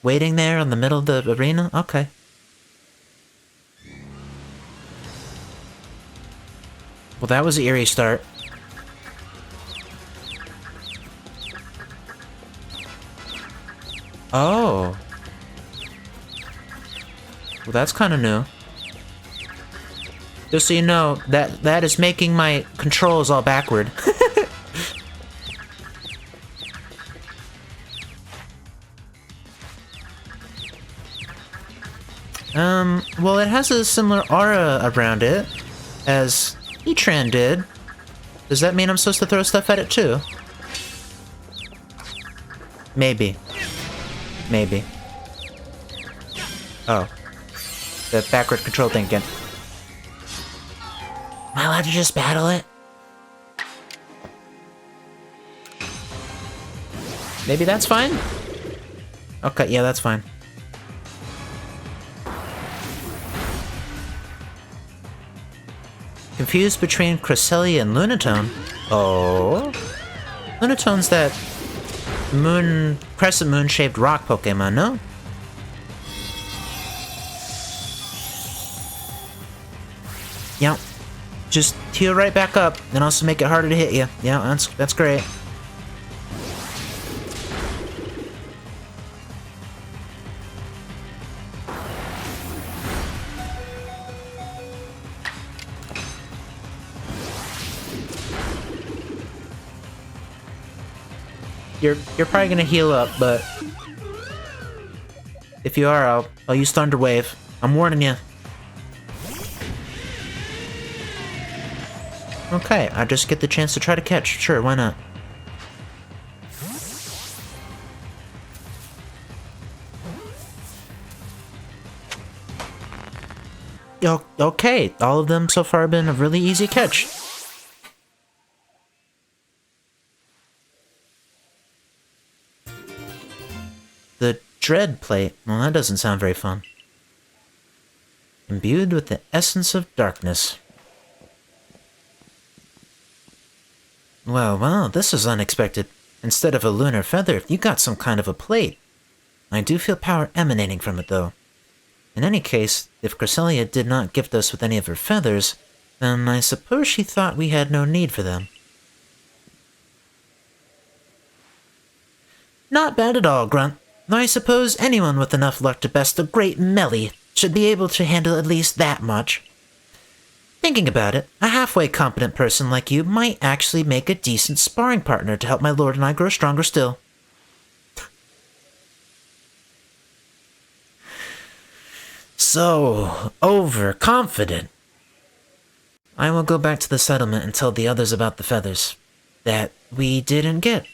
waiting there in the middle of the arena? Okay. Well, that was an eerie start. Oh. Well, that's kind of new. Just so you know, that is making my controls all backward. Well, it has a similar aura around it as Etran did. Does that mean I'm supposed to throw stuff at it too? Maybe. Maybe. Oh. The backward control thing again. Am I allowed to just battle it? Maybe that's fine? Okay, yeah, that's fine. Confused between Cresselia and Lunatone. Oh. Lunatone's that crescent moon-shaped rock Pokemon, no? Yeah. Just heal right back up, and also make it harder to hit you. Yeah, that's great. You're probably gonna heal up, but if you are, I'll use Thunder Wave. I'm warning you. Okay, I just get the chance to try to catch. Sure, why not? Okay, all of them so far have been a really easy catch. The Dread Plate. Well, that doesn't sound very fun. Imbued with the essence of darkness. Well, this is unexpected. Instead of a lunar feather, you got some kind of a plate. I do feel power emanating from it, though. In any case, if Cresselia did not gift us with any of her feathers, then I suppose she thought we had no need for them. Not bad at all, Grunt. Though I suppose anyone with enough luck to best the great Melly should be able to handle at least that much. Thinking about it, a halfway competent person like you might actually make a decent sparring partner to help my lord and I grow stronger still. So, overconfident. I will go back to the settlement and tell the others about the feathers. That we didn't get.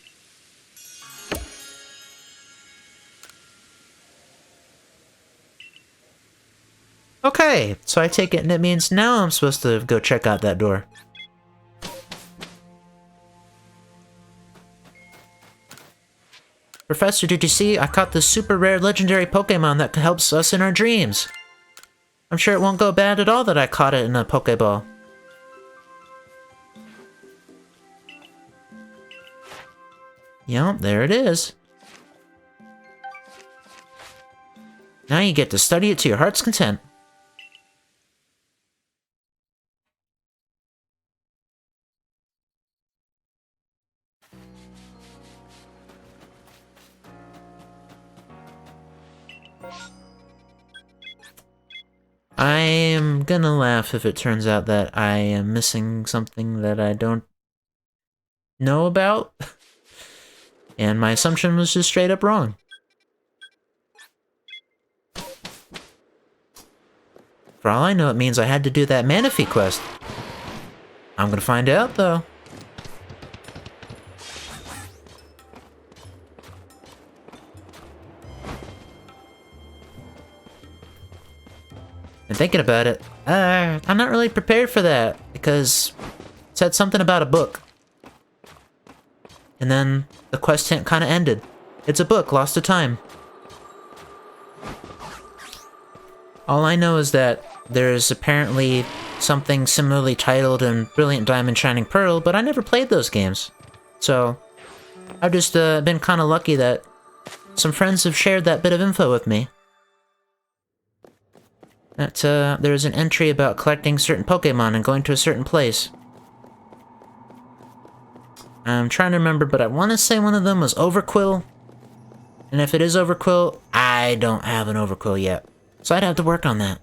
Okay, so I take it and it means now I'm supposed to go check out that door. Professor, did you see? I caught this super rare legendary Pokemon that helps us in our dreams. I'm sure it won't go bad at all that I caught it in a Pokeball. Yep, there it is. Now you get to study it to your heart's content. I am gonna laugh if it turns out that I am missing something that I don't know about. And my assumption was just straight up wrong. For all I know, it means I had to do that Manaphy quest. I'm gonna find out, though. And thinking about it, I'm not really prepared for that, because it said something about a book. And then the quest hint kind of ended. It's a book, lost to time. All I know is that there's apparently something similarly titled in Brilliant Diamond Shining Pearl, but I never played those games. So, I've just been kind of lucky that some friends have shared that bit of info with me. That there's an entry about collecting certain Pokemon and going to a certain place. I'm trying to remember, but I want to say one of them was Overquill. And if it is Overquill, I don't have an Overquill yet. So I'd have to work on that.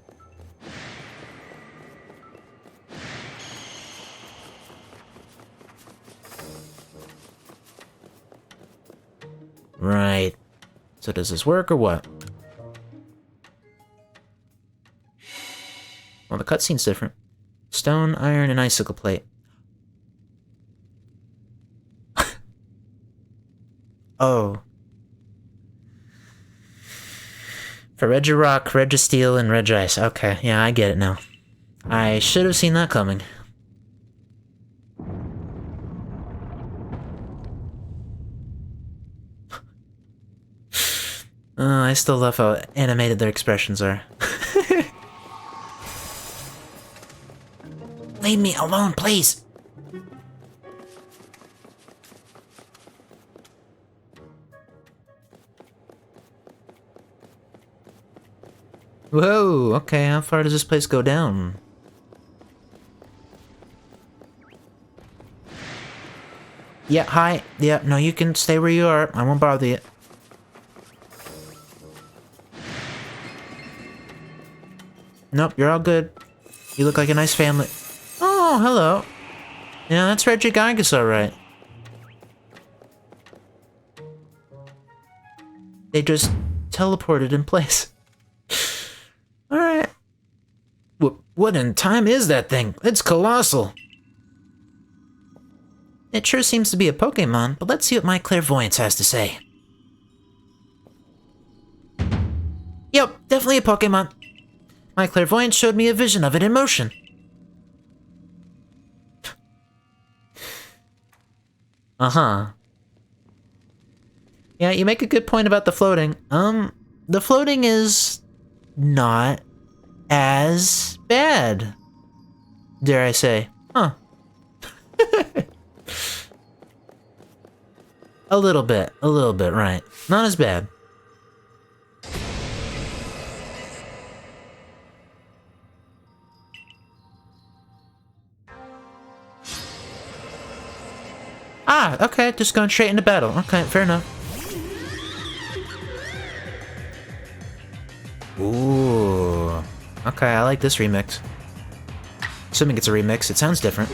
Right. So does this work or what? Well, the cutscene's different. Stone, iron, and icicle plate. Oh. For Regirock, Registeel, and Regice. Okay, yeah, I get it now. I should have seen that coming. I still love how animated their expressions are. Leave me alone, please! Whoa, okay, how far does this place go down? Yeah, hi. Yeah, no, you can stay where you are. I won't bother you. Nope, you're all good. You look like a nice family. Oh, hello. Yeah, that's Regigigas, alright. They just teleported in place. Alright. What in time is that thing? It's colossal. It sure seems to be a Pokemon, but let's see what my clairvoyance has to say. Yep, definitely a Pokemon. My clairvoyance showed me a vision of it in motion. Uh-huh. Yeah, you make a good point about the floating. The floating is not as bad, dare I say. Huh. A little bit, right. Not as bad. Ah, okay, just going straight into battle. Okay, fair enough. Okay, I like this remix. Assuming it's a remix, it sounds different.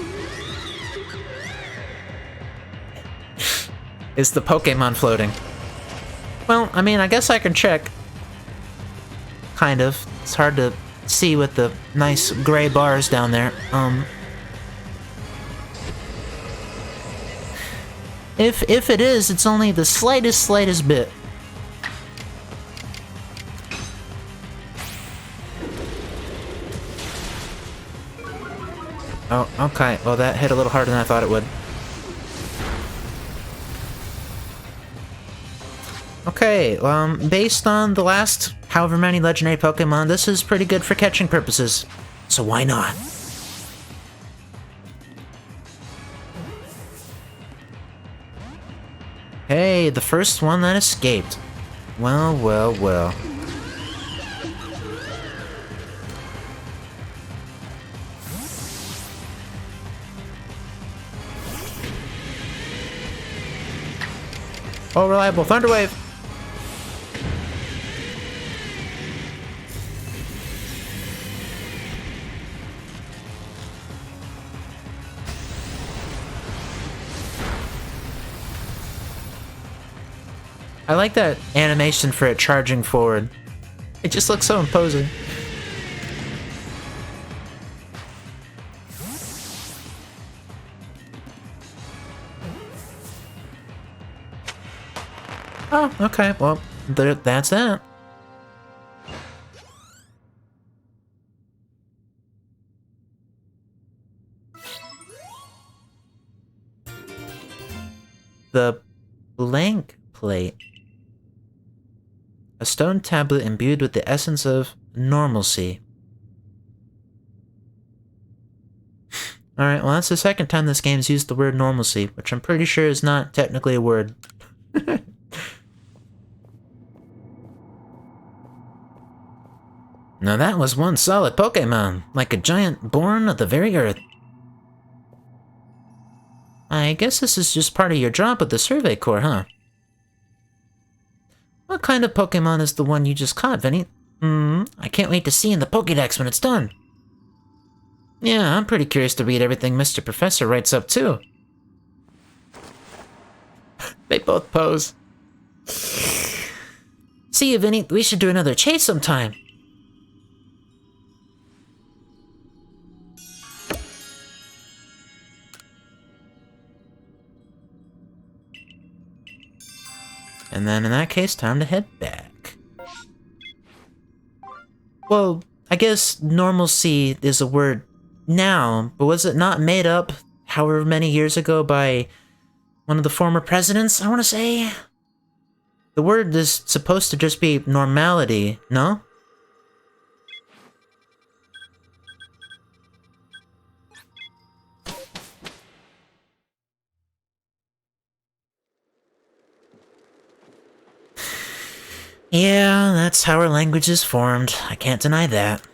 Is the Pokémon floating? Well, I mean, I guess I can check. Kind of. It's hard to see with the nice gray bars down there. If it is, it's only the slightest bit. Oh, okay. Well, that hit a little harder than I thought it would. Okay, based on the last however many legendary Pokemon, this is pretty good for catching purposes. So why not? Hey, the first one that escaped. Well, well, well. Oh, reliable Thunder Wave. I like that animation for it charging forward. It just looks so imposing. Oh, okay, well, that's that. The blank plate. A stone tablet imbued with the essence of normalcy. Alright, well that's the second time this game's used the word normalcy, which I'm pretty sure is not technically a word. Now that was one solid Pokémon, like a giant born of the very earth. I guess this is just part of your job with the Survey Corps, huh? What kind of Pokémon is the one you just caught, Vinny? I can't wait to see in the Pokédex when it's done. Yeah, I'm pretty curious to read everything Mr. Professor writes up, too. They both pose. See you, Vinny. We should do another chase sometime. And then in that case, time to head back. Well, I guess normalcy is a word now, but was it not made up however many years ago by one of the former presidents, I want to say? The word is supposed to just be normality, no? Yeah, that's how our language is formed. I can't deny that.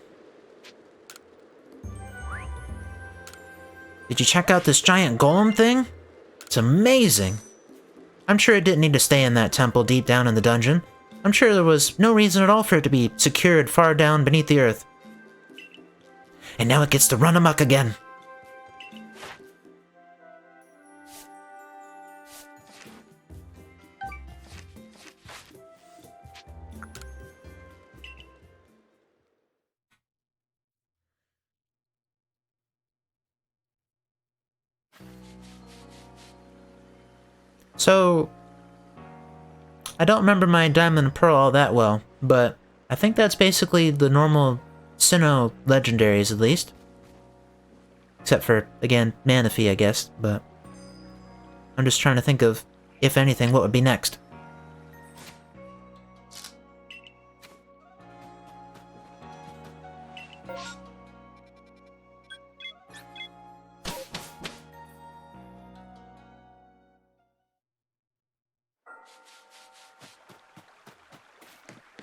Did you check out this giant golem thing? It's amazing. I'm sure it didn't need to stay in that temple deep down in the dungeon. I'm sure there was no reason at all for it to be secured far down beneath the earth. And now it gets to run amok again. So, I don't remember my Diamond and Pearl all that well, but I think that's basically the normal Sinnoh legendaries, at least. Except for, again, Manaphy, I guess, but I'm just trying to think of, if anything, what would be next.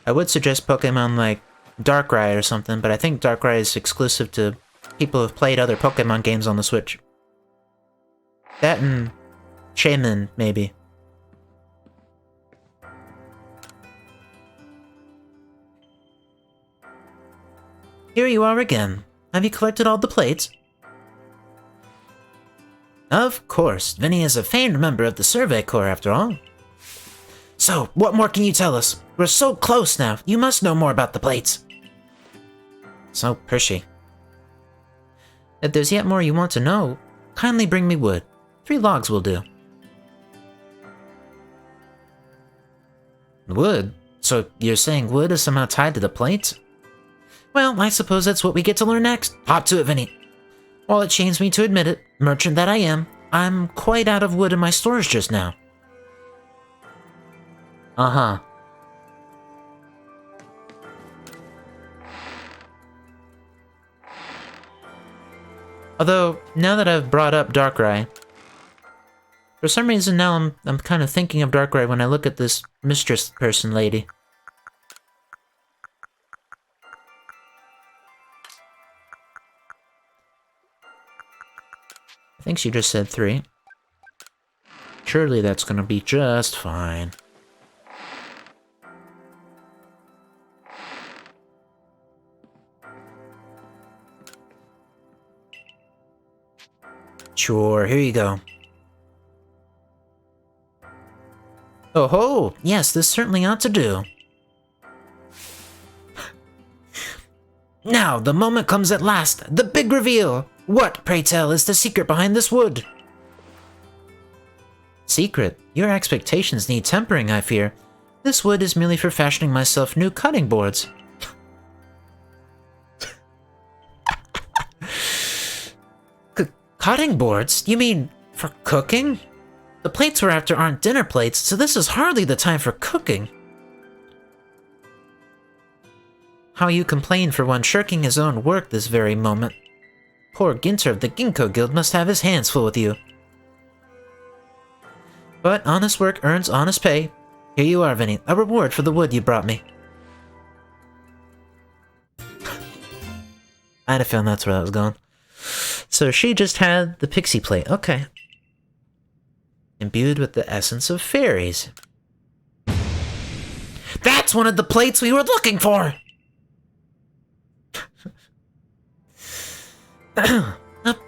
I would suggest Pokemon like Darkrai or something, but I think Darkrai is exclusive to people who have played other Pokemon games on the Switch. That and Shaman, maybe. here you are again. Have you collected all the plates? Of course, Vinny is a famed member of the Survey Corps after all. So, what more can you tell us? We're so close now, you must know more about the plates. So pushy. If there's yet more you want to know, kindly bring me wood. 3 logs will do. Wood? So you're saying wood is somehow tied to the plates? Well, I suppose that's what we get to learn next. Hop to it, Vinny. While it shames me to admit it, merchant that I am, I'm quite out of wood in my stores just now. Uh-huh. Although, now that I've brought up Darkrai, for some reason now I'm kind of thinking of Darkrai when I look at this mistress person lady. I think she just said 3. Surely that's gonna be just fine. Sure, here you go. Oh ho! Yes, this certainly ought to do. Now, the moment comes at last! The big reveal! What, pray tell, is the secret behind this wood? Secret? Your expectations need tempering, I fear. This wood is merely for fashioning myself new cutting boards. Cutting boards? You mean for cooking? The plates we're after aren't dinner plates, so this is hardly the time for cooking. How you complain for one shirking his own work this very moment. Poor Ginter of the Ginkgo Guild must have his hands full with you. But honest work earns honest pay. Here you are, Vinny, a reward for the wood you brought me. I'd have found that's where that was going. So she just had the pixie plate, okay. Imbued with the essence of fairies. That's one of the plates we were looking for!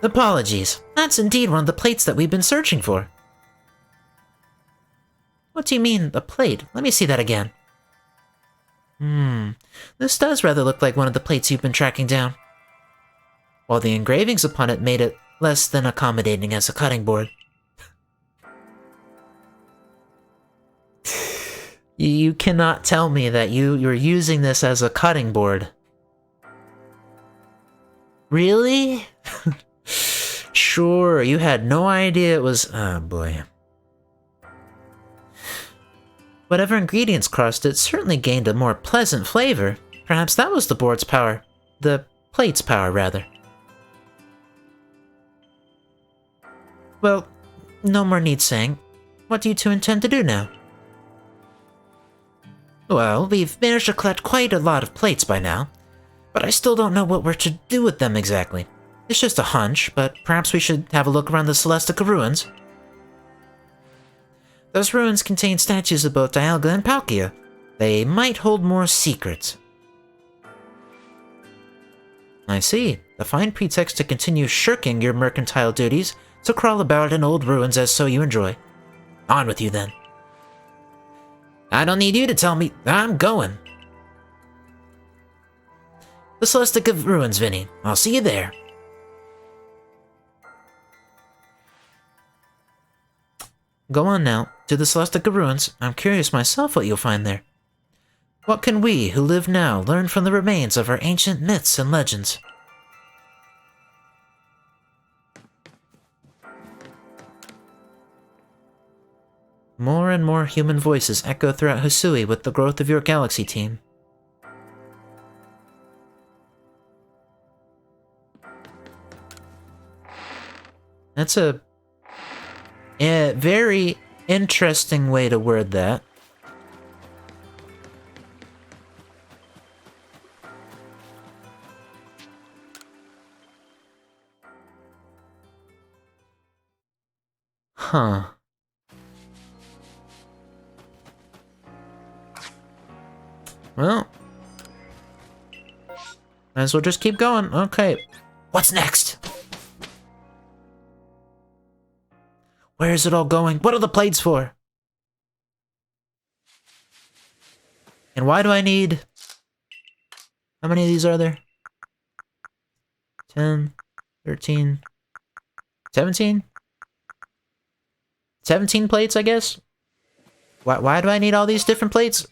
Apologies. That's indeed one of the plates that we've been searching for. What do you mean, a plate? Let me see that again. This does rather look like one of the plates you've been tracking down. While the engravings upon it made it less than accommodating as a cutting board. You cannot tell me that you're using this as a cutting board. Really? Sure, you had no idea it was... Oh boy. Whatever ingredients crossed it certainly gained a more pleasant flavor. Perhaps that was the board's power. The plate's power, rather. Well, no more need saying. What do you two intend to do now? Well, we've managed to collect quite a lot of plates by now, but I still don't know what we're to do with them exactly. It's just a hunch, but perhaps we should have a look around the Celestica ruins. Those ruins contain statues of both Dialga and Palkia. They might hold more secrets. I see. A fine pretext to continue shirking your mercantile duties, to crawl about in old ruins as so you enjoy. On with you, then. I don't need you to tell me. I'm going. The Celestica ruins, Vinny. I'll see you there. Go on now, to the Celestica ruins. I'm curious myself what you'll find there. What can we, who live now, learn from the remains of our ancient myths and legends? More and more human voices echo throughout Hisui with the growth of your galaxy team. That's a very interesting way to word that. Huh. Well, Might as well just keep going. Okay. What's next? Where is it all going? What are the plates for? And why do I need... How many of these are there? 10, 13, 17? 17 plates, I guess? Why do I need all these different plates?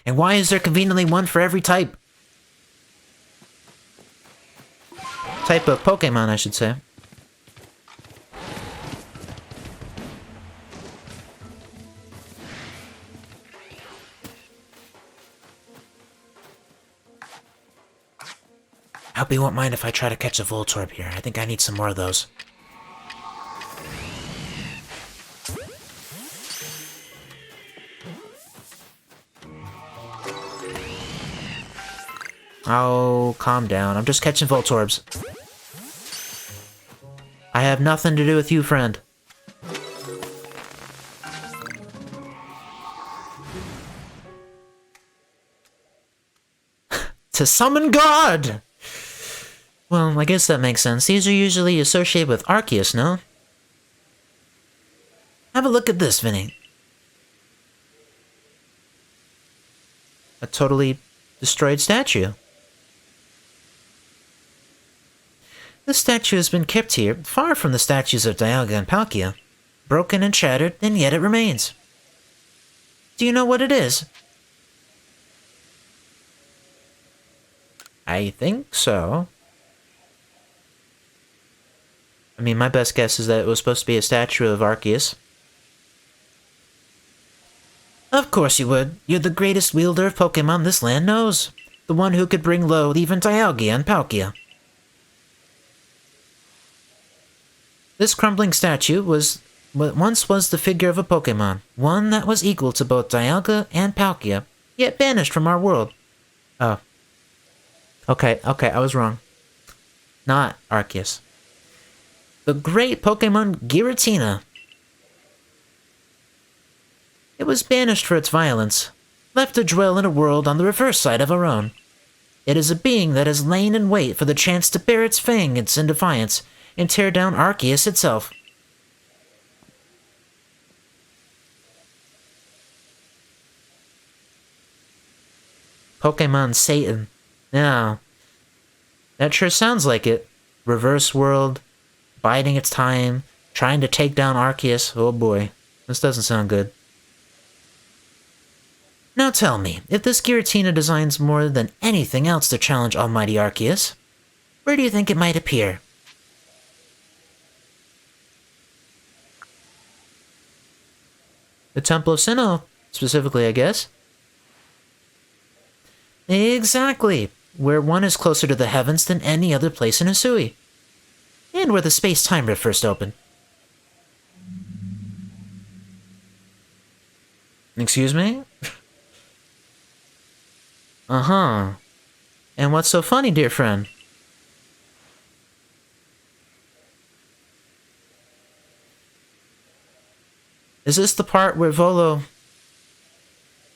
And why is there conveniently one for every type? Type of Pokemon, I should say. I hope you won't mind if I try to catch a Voltorb here. I think I need some more of those. Oh, calm down. I'm just catching Voltorbs. I have nothing to do with you, friend. To summon God! Well, I guess that makes sense. These are usually associated with Arceus, no? Have a look at this, Vinny. A totally destroyed statue. This statue has been kept here, far from the statues of Dialga and Palkia. Broken and shattered, and yet it remains. Do you know what it is? I think so. I mean, my best guess is that it was supposed to be a statue of Arceus. Of course you would. You're the greatest wielder of Pokemon this land knows. The one who could bring low even Dialga and Palkia. This crumbling statue once was the figure of a Pokemon, one that was equal to both Dialga and Palkia, yet banished from our world. Oh. Okay, I was wrong. Not Arceus. The great Pokemon Giratina. It was banished for its violence, left to dwell in a world on the reverse side of our own. It is a being that has lain in wait for the chance to bare its fangs in defiance and tear down Arceus itself. Pokemon Satan. Now, that sure sounds like it. Reverse world, biding its time, trying to take down Arceus. Oh boy, this doesn't sound good. Now tell me, if this Giratina designs more than anything else to challenge Almighty Arceus, where do you think it might appear? The Temple of Sinnoh, specifically, I guess. Exactly, where one is closer to the heavens than any other place in Hisui. And where the space-time rift first opened. Excuse me? Uh-huh. And what's so funny, dear friend? Is this the part where Volo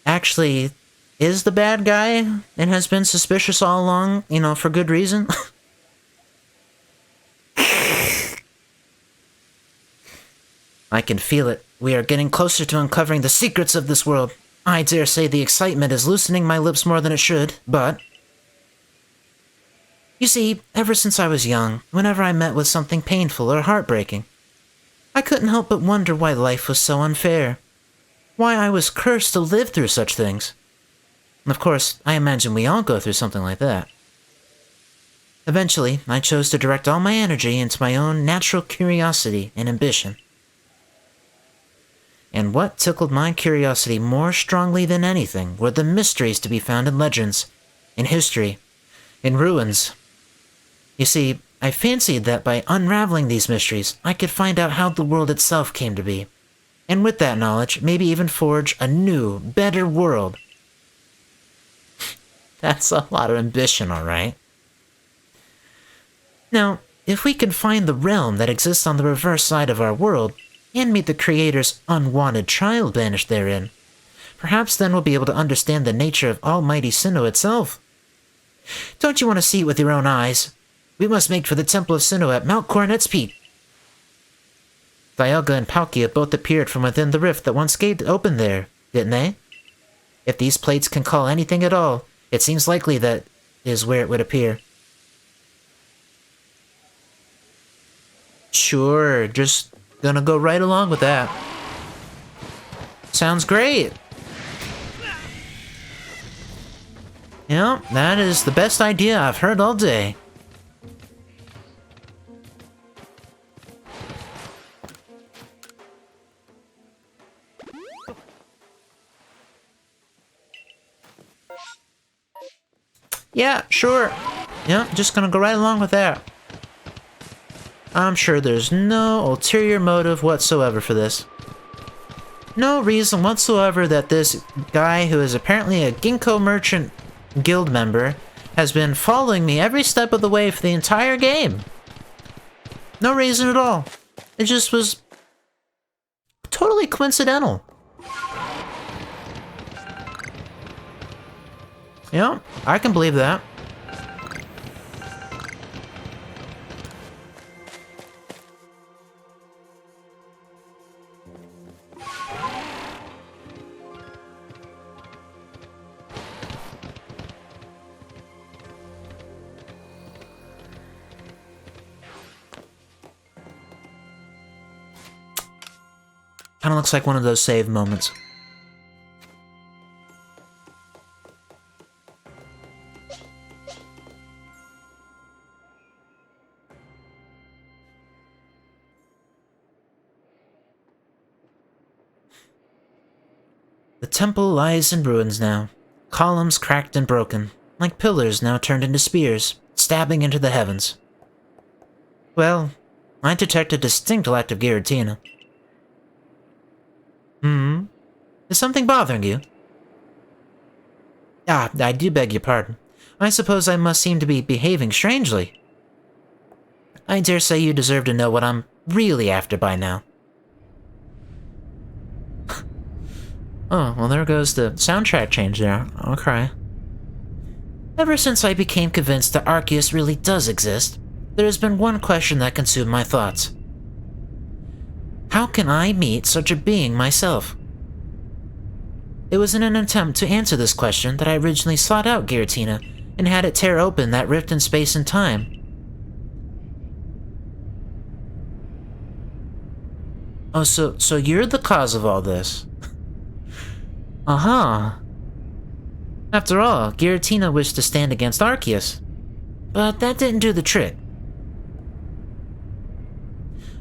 actually is the bad guy and has been suspicious all along, you know, for good reason? I can feel it. We are getting closer to uncovering the secrets of this world. I dare say the excitement is loosening my lips more than it should, but... You see, ever since I was young, whenever I met with something painful or heartbreaking, I couldn't help but wonder why life was so unfair. Why I was cursed to live through such things. Of course, I imagine we all go through something like that. Eventually, I chose to direct all my energy into my own natural curiosity and ambition. And what tickled my curiosity more strongly than anything were the mysteries to be found in legends, in history, in ruins. You see, I fancied that by unraveling these mysteries, I could find out how the world itself came to be, and with that knowledge, maybe even forge a new, better world. That's a lot of ambition, alright? Now, if we can find the realm that exists on the reverse side of our world, and meet the Creator's unwanted child banished therein, Perhaps then we'll be able to understand the nature of Almighty Sinnoh itself. Don't you want to see it with your own eyes? We must make for the Temple of Sinnoh at Mount Coronet's Peak. Dialga and Palkia both appeared from within the rift that once gaped open there, didn't they? If these plates can call anything at all, it seems likely that is where it would appear. Sure, just gonna go right along with that. Sounds great! Yeah, that is the best idea I've heard all day. Yeah, sure. Yeah, just gonna go right along with that. I'm sure there's no ulterior motive whatsoever for this. No reason whatsoever that this guy, who is apparently a Ginkgo merchant guild member, has been following me every step of the way for the entire game. No reason at all. It just was totally coincidental. Yeah, I can believe that. Kinda looks like one of those save moments. The temple lies in ruins now, columns cracked and broken, like pillars now turned into spears, stabbing into the heavens. Well, I detect a distinct lack of Giratina. Is something bothering you? Ah, I do beg your pardon. I suppose I must seem to be behaving strangely. I dare say you deserve to know what I'm really after by now. Oh, well there goes the soundtrack change there. Okay. Ever since I became convinced that Arceus really does exist, there has been one question that consumed my thoughts. How can I meet such a being myself? It was in an attempt to answer this question that I originally sought out Giratina and had it tear open that rift in space and time. Oh, so you're the cause of all this? Uh-huh. After all, Giratina wished to stand against Arceus, but that didn't do the trick.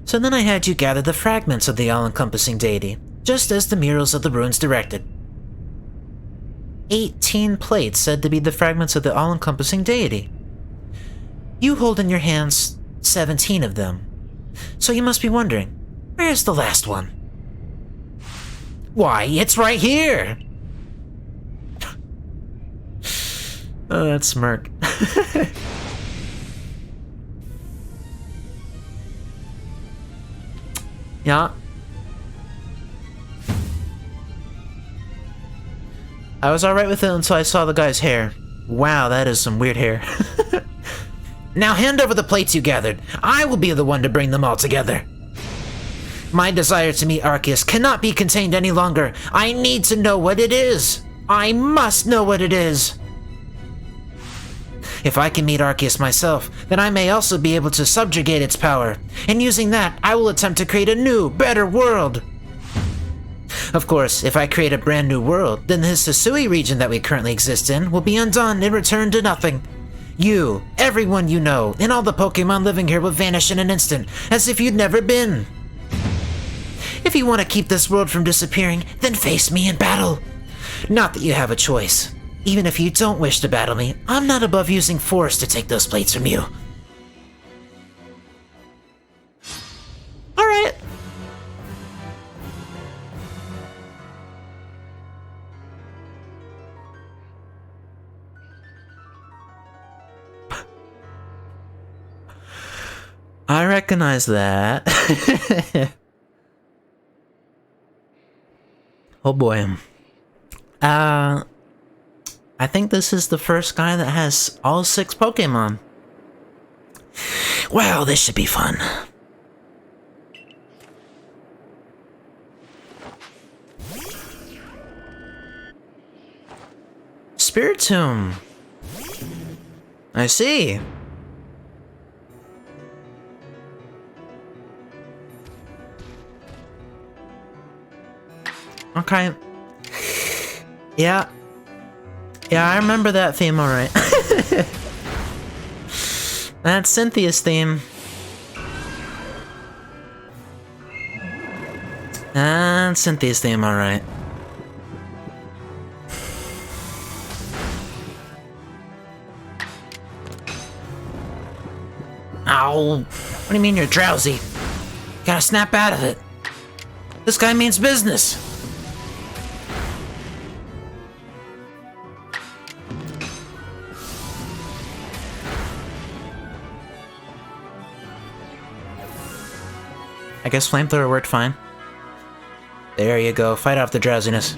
So then I had you gather the fragments of the all-encompassing deity, just as the murals of the ruins directed. 18 plates said to be the fragments of the all-encompassing deity. You hold in your hands 17 of them. So you must be wondering, where's the last one? Why, it's right here! Oh, that smirk. Yeah. I was alright with it until I saw the guy's hair. Wow, that is some weird hair. Now hand over the plates you gathered. I will be the one to bring them all together. My desire to meet Arceus cannot be contained any longer. I need to know what it is. I must know what it is. If I can meet Arceus myself, then I may also be able to subjugate its power, and using that, I will attempt to create a new, better world. Of course, if I create a brand new world, then this Hisui region that we currently exist in will be undone and returned to nothing. You, everyone you know, and all the Pokémon living here will vanish in an instant, as if you'd never been. If you want to keep this world from disappearing, then face me in battle. Not that you have a choice. Even if you don't wish to battle me, I'm not above using force to take those plates from you. Alright. I recognize that. Oh boy. I think this is the first guy that has all 6 Pokémon. Well, this should be fun. Spiritomb. I see. Okay. Yeah. Yeah, I remember that theme alright. That's Cynthia's theme. That's Cynthia's theme, alright. Ow! What do you mean you're drowsy? Gotta snap out of it. This guy means business. I guess flamethrower worked fine. There you go, fight off the drowsiness.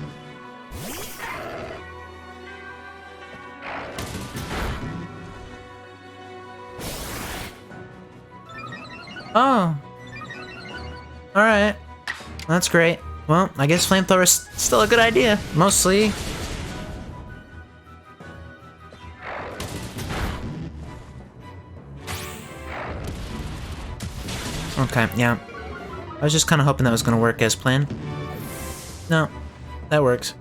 Oh. Alright. That's great. Well, I guess flamethrower is still a good idea. Mostly. Okay, yeah. I was just kind of hoping that was going to work as planned. No, that works.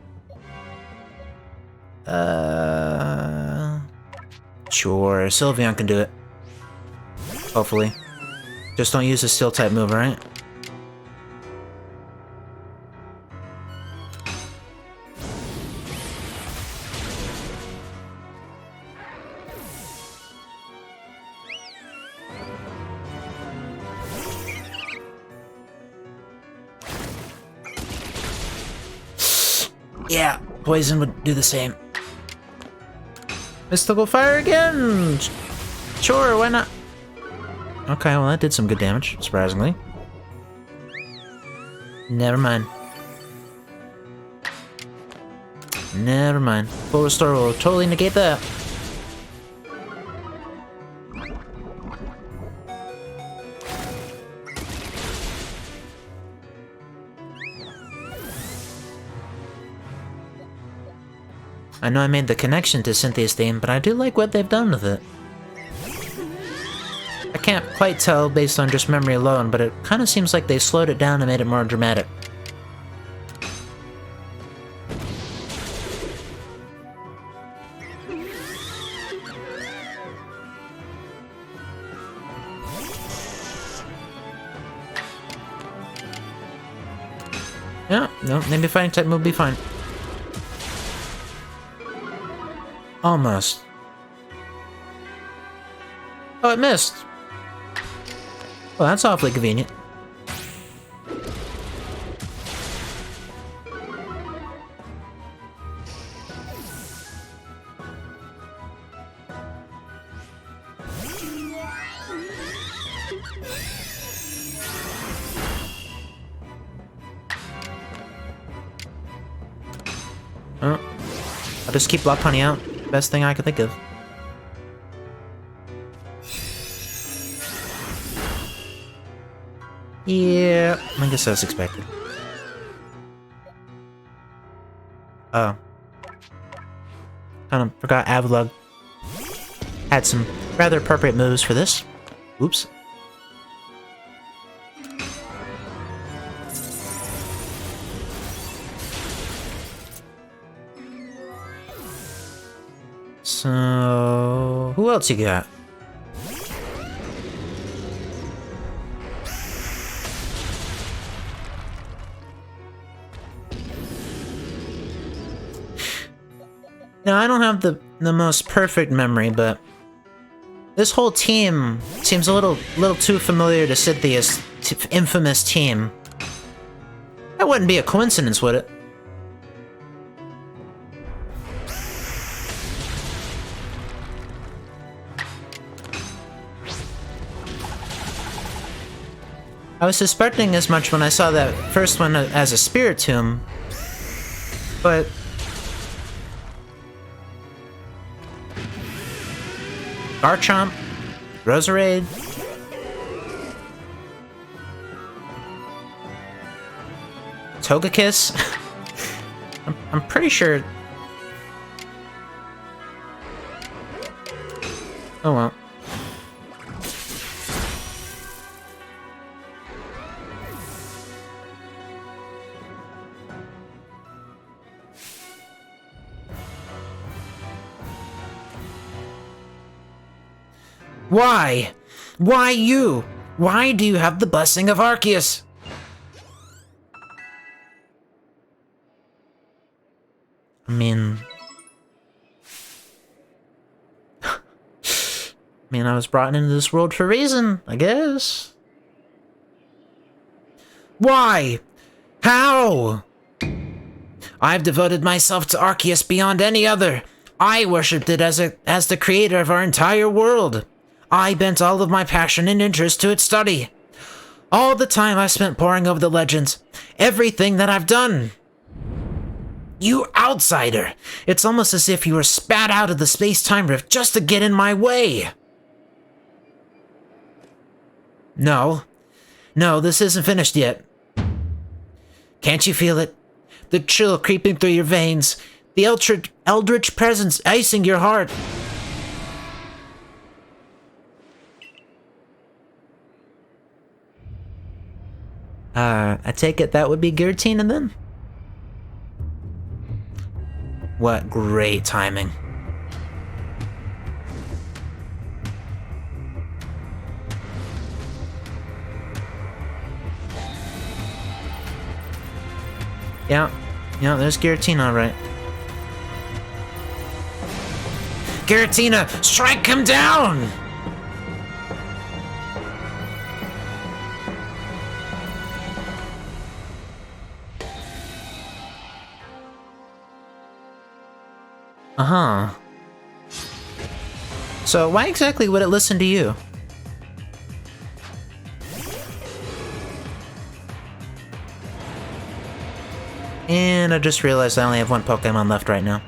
Sure, Sylveon can do it. Hopefully. Just don't use a steel type move, alright? Yeah, poison would do the same. Mystical fire again! Sure, why not? Okay, well that did some good damage, surprisingly. Never mind. Never mind. Full restore will totally negate that. I know I made the connection to Cynthia's theme, but I do like what they've done with it. I can't quite tell based on just memory alone, but it kind of seems like they slowed it down and made it more dramatic. Yeah, no, maybe fighting type move will be fine. Almost. Oh, it missed. Well, that's awfully convenient. Oh. I'll just keep Block Pony out. Best thing I could think of. Yeah, I guess that's expected. Oh. Kind of forgot Avalugg had some rather appropriate moves for this. Oops. So, who else you got? Now, I don't have the most perfect memory, but this whole team seems a little too familiar to Cynthia's infamous team. That wouldn't be a coincidence, would it? I was suspecting as much when I saw that first one as a Spiritomb, but Garchomp, Roserade. Togekiss? I'm pretty sure... Oh well. Why? Why you? Why do you have the blessing of Arceus? I mean... I was brought into this world for a reason, I guess. Why? How? I've devoted myself to Arceus beyond any other. I worshipped it as the creator of our entire world. I bent all of my passion and interest to its study. All the time I spent poring over the legends. Everything that I've done. You outsider! It's almost as if you were spat out of the space-time rift just to get in my way. No. No, this isn't finished yet. Can't you feel it? The chill creeping through your veins. The eldritch presence icing your heart. I take it that would be Giratina then? What great timing. Yeah, there's Giratina, right? Giratina, strike him down! Uh-huh. So why exactly would it listen to you? And I just realized I only have one Pokemon left right now.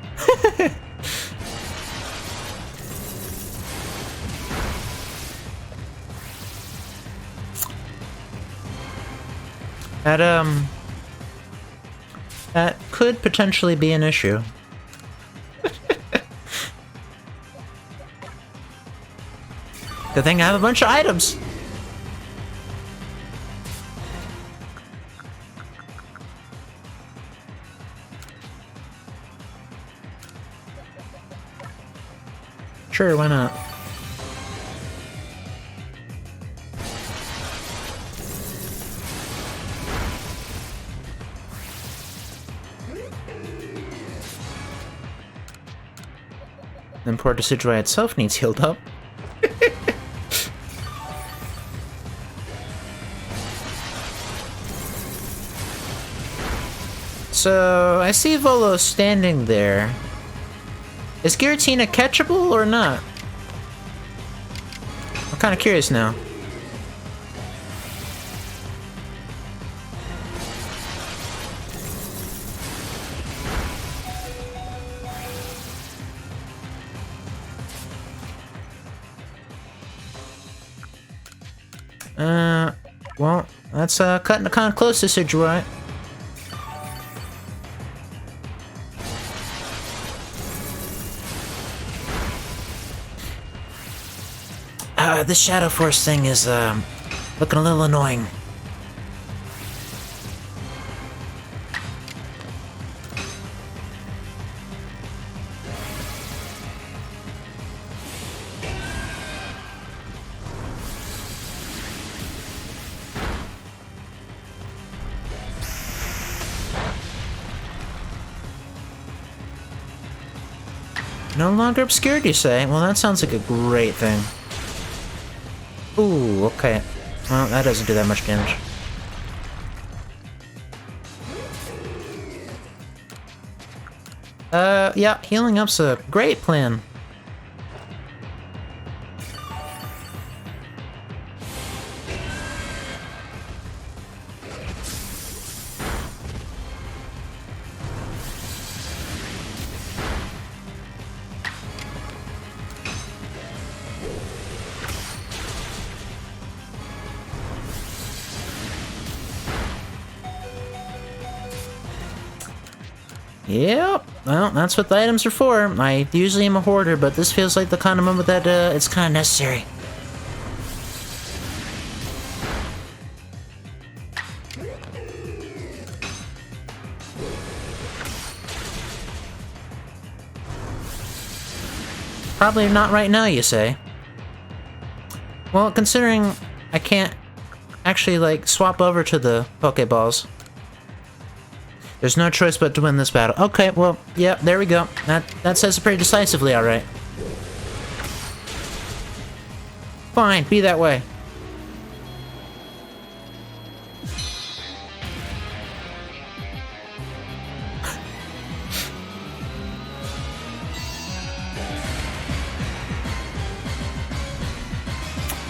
That could potentially be an issue. Good thing I have a bunch of items. Sure, why not? Then poor Decidueye itself needs healed up. So, I see Volo standing there. Is Giratina catchable or not? I'm kind of curious now. Well, that's cutting it kind of close to Decidueye. This Shadow Force thing is, looking a little annoying. No longer obscured, you say? Well, that sounds like a great thing. Ooh, okay. Well, that doesn't do that much damage. Yeah, healing up's a great plan. Yep, well, that's what the items are for. I usually am a hoarder, but this feels like the kind of moment that, it's kind of necessary. Probably not right now, you say? Well, considering I can't actually, like, swap over to the Pokeballs, there's no choice but to win this battle. Okay, well, yeah, there we go. That says it pretty decisively, alright. Fine, be that way.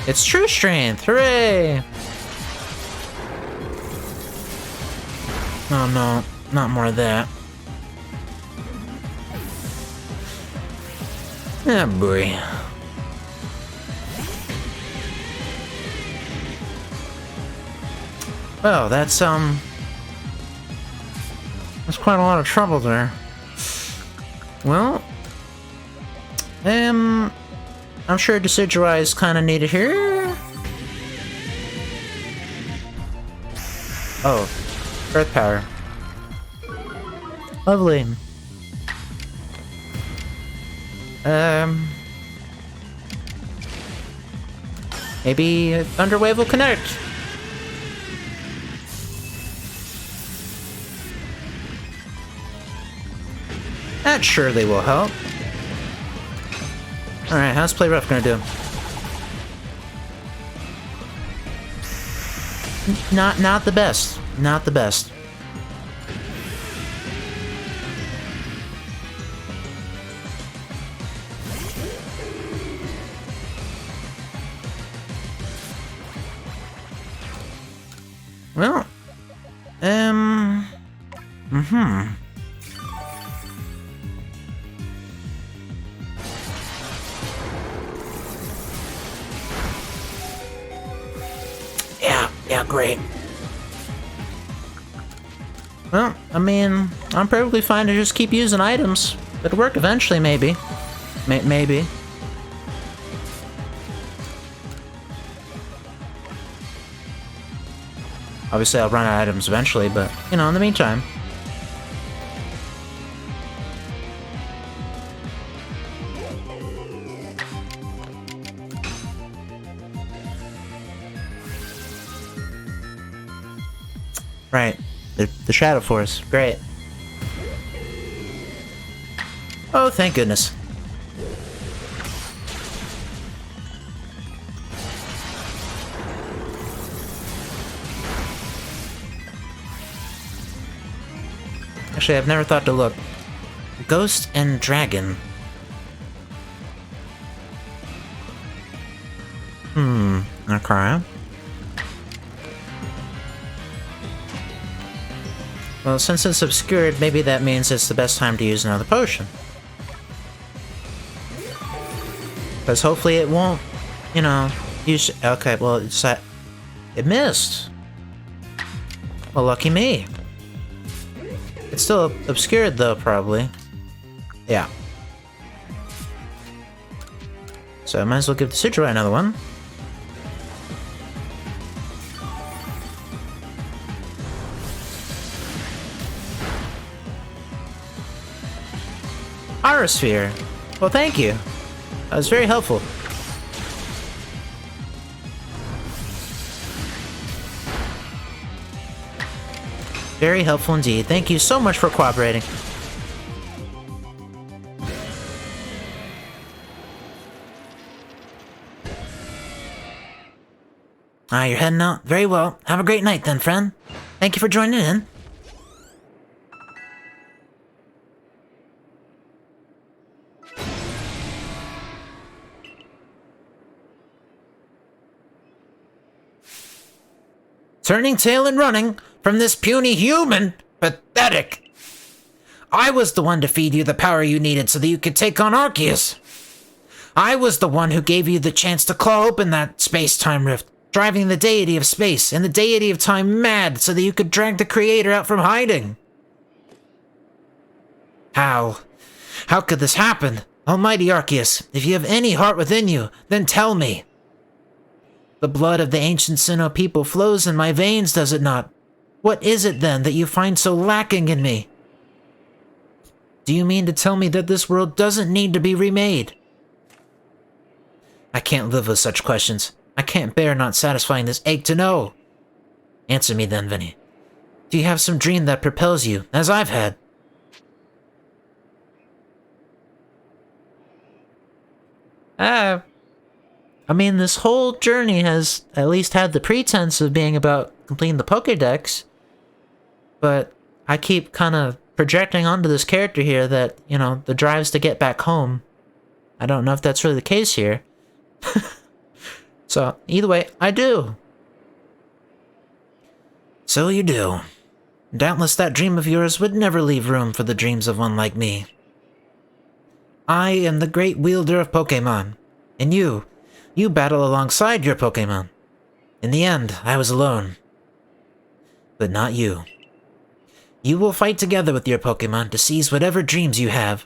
It's true strength! Hooray! Oh no, not more of that. Ah, boy. Well, that's quite a lot of trouble there. Well, I'm sure Decidueye is kind of needed here. Oh, Earth Power. Lovely. Maybe Thunderwave will connect. That surely will help. Alright, how's Play Rough gonna do? Not the best. Not the best. Well, Yeah, great. Well, I mean, I'm perfectly fine to just keep using items. It'll work eventually, maybe. Maybe. Obviously, I'll run out of items eventually, but, you know, in the meantime. Right. The Shadow Force. Great. Oh, thank goodness. Actually, I've never thought to look. Ghost and Dragon. Okay. Well, since it's obscured, maybe that means it's the best time to use another potion. Because hopefully it won't, you know, use... Okay, well, it's that... It missed! Well, lucky me. It's still obscured, though, probably. Yeah. So I might as well give the Decidueye another one. Aerosphere. Well, thank you. That was very helpful. Very helpful indeed. Thank you so much for cooperating. Ah, you're heading out? Very well. Have a great night then, friend. Thank you for joining in. Turning tail and running from this puny human? Pathetic. I was the one to feed you the power you needed so that you could take on Arceus. I was the one who gave you the chance to claw open that space-time rift, driving the deity of space and the deity of time mad so that you could drag the creator out from hiding. How? How could this happen? Almighty Arceus, if you have any heart within you, then tell me. The blood of the ancient Sinnoh people flows in my veins, does it not? What is it, then, that you find so lacking in me? Do you mean to tell me that this world doesn't need to be remade? I can't live with such questions. I can't bear not satisfying this ache to know. Answer me then, Vinny. Do you have some dream that propels you, as I've had? I mean, this whole journey has at least had the pretense of being about completing the Pokédex, but I keep kind of projecting onto this character here that, you know, the drive's to get back home. I don't know if that's really the case here. So, either way, I do. So you do. Doubtless that dream of yours would never leave room for the dreams of one like me. I am the great wielder of Pokémon, and you battle alongside your Pokémon. In the end, I was alone. But not you. You will fight together with your Pokémon to seize whatever dreams you have.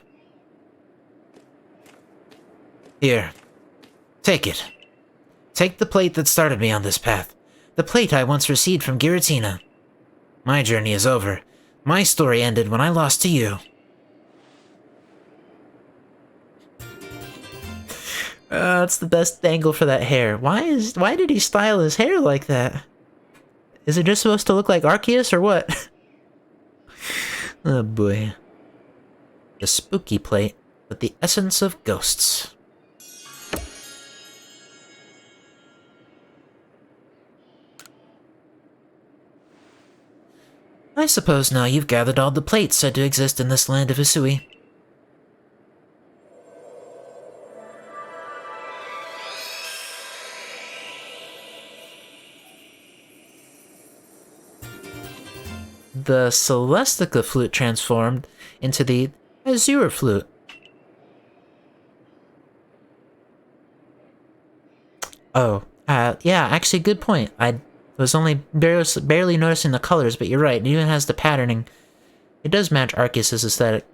Here. Take it. Take the plate that started me on this path. The plate I once received from Giratina. My journey is over. My story ended when I lost to you. That's the best angle for that hair. Why did he style his hair like that? Is it just supposed to look like Arceus or what? Oh boy. The spooky plate with the essence of ghosts. I suppose now you've gathered all the plates said to exist in this land of Hisui. The Celestica flute transformed into the Azure flute. Oh, yeah, actually, good point. I was only barely noticing the colors, but you're right, it even has the patterning. It does match Arceus' aesthetic.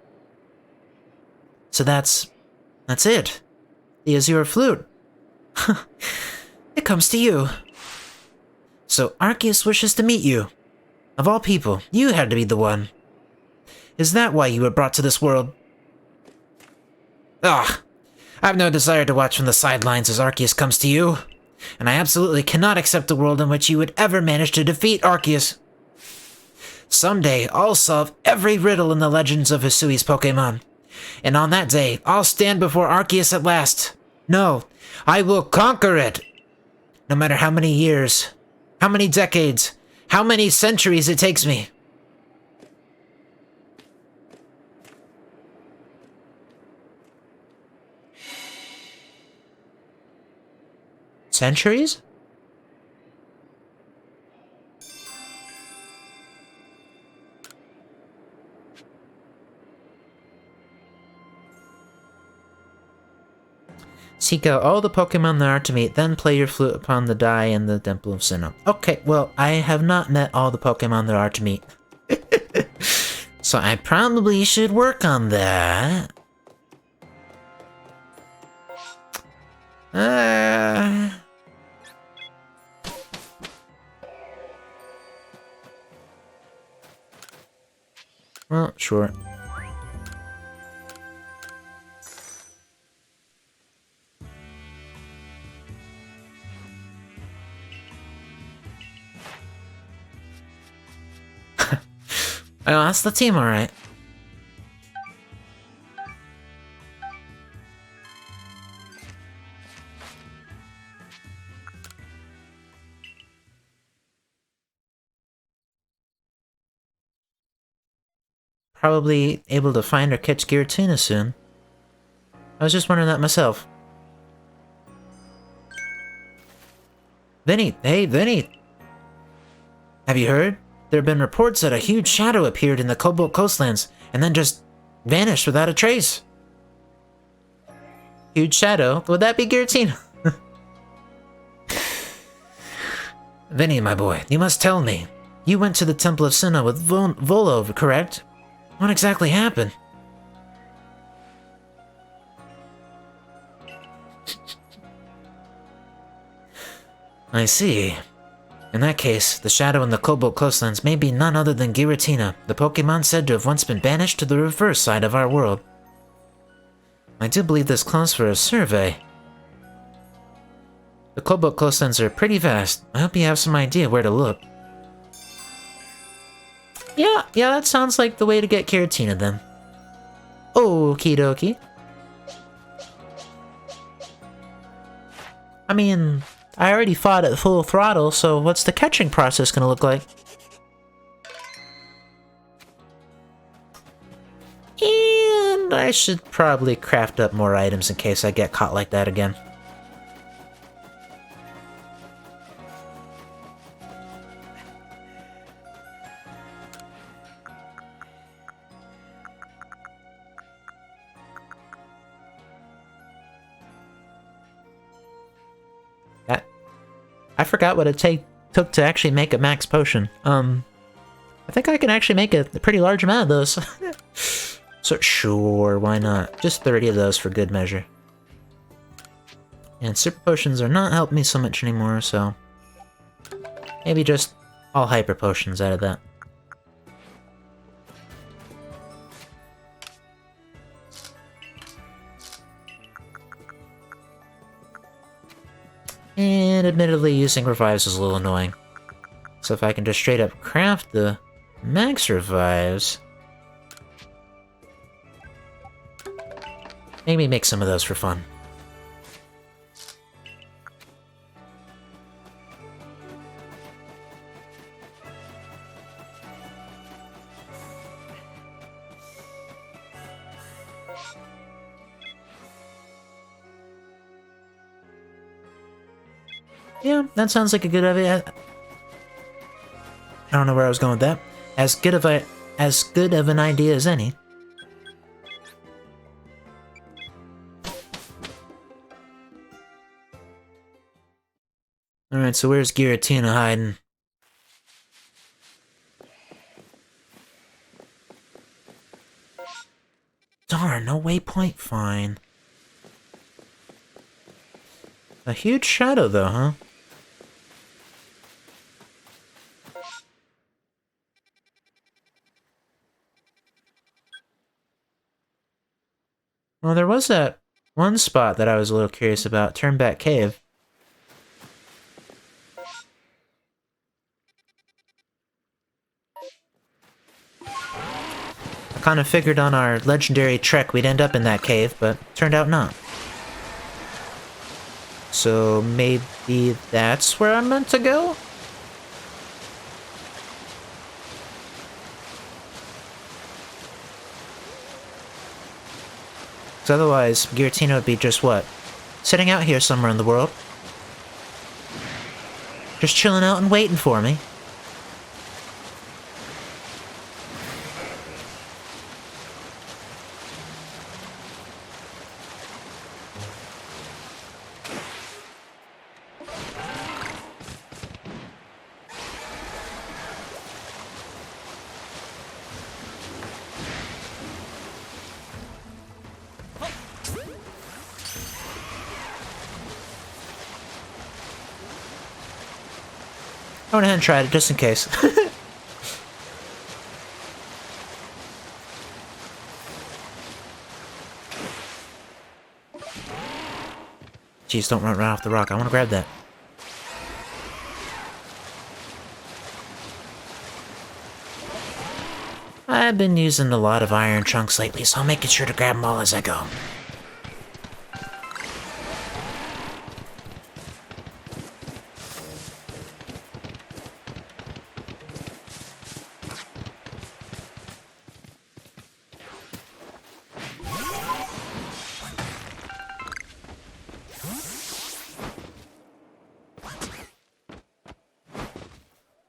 So that's it. The Azure flute. It comes to you. So Arceus wishes to meet you. Of all people, you had to be the one. Is that why you were brought to this world? Ugh! I've no desire to watch from the sidelines as Arceus comes to you. And I absolutely cannot accept a world in which you would ever manage to defeat Arceus. Someday, I'll solve every riddle in the legends of Hisui's Pokémon. And on that day, I'll stand before Arceus at last. No, I will conquer it! No matter how many years, how many decades, how many centuries it takes me. Centuries? Seek out all the Pokemon there are to meet, then play your flute upon the die in the Temple of Sinnoh. Okay, well, I have not met all the Pokemon there are to meet. So I probably should work on that. Well, sure. Oh, that's the team, alright. Probably able to find or catch Giratina soon. I was just wondering that myself. Vinny! Hey, Vinny! Have you heard? There have been reports that a huge shadow appeared in the Cobalt coastlands and then just vanished without a trace. Huge shadow? Would that be Giratina? Vinny, my boy, you must tell me. You went to the Temple of Sinnoh with Volo, correct? What exactly happened? I see. In that case, the shadow in the Cobalt Coastlands may be none other than Giratina, the Pokémon said to have once been banished to the reverse side of our world. I do believe this calls for a survey. The Cobalt Coastlands are pretty vast. I hope you have some idea where to look. Yeah, that sounds like the way to get Giratina then. Okie dokie. I mean, I already fought at full throttle, so what's the catching process gonna look like? And I should probably craft up more items in case I get caught like that again. I forgot what it took to actually make a max potion. I think I can actually make a pretty large amount of those. So sure, why not? Just 30 of those for good measure. And super potions are not helping me so much anymore, so maybe just all hyper potions out of that. And admittedly, using revives is a little annoying. So if I can just straight up craft the max revives, maybe make some of those for fun. Yeah, that sounds like a good idea. I don't know where I was going with that. As good of an idea as any. Alright, so where's Giratina hiding? Darn, no waypoint, fine. A huge shadow though, huh? Well, there was that one spot that I was a little curious about, Turnback Cave. I kind of figured on our legendary trek we'd end up in that cave, but turned out not. So maybe that's where I'm meant to go? Because otherwise, Giratina would be just what? Sitting out here somewhere in the world. Just chilling out and waiting for me. I went ahead and tried it, just in case. Jeez, don't run right off the rock. I want to grab that. I've been using a lot of iron chunks lately, so I'm making sure to grab them all as I go.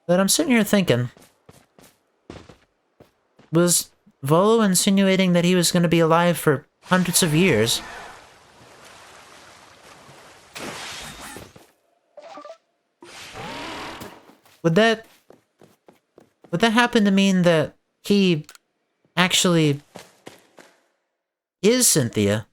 But I'm sitting here thinking, was Volo insinuating that he was going to be alive for hundreds of years? Would that happen to mean that he actually is Cynthia?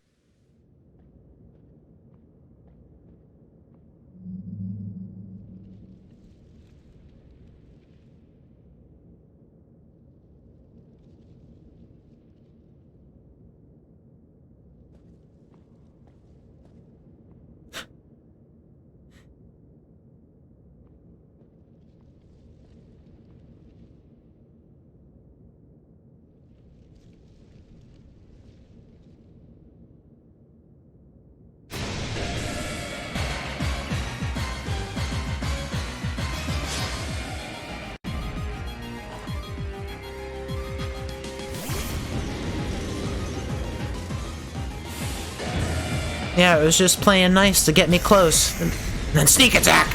Yeah, it was just playing nice to get me close. And then sneak attack!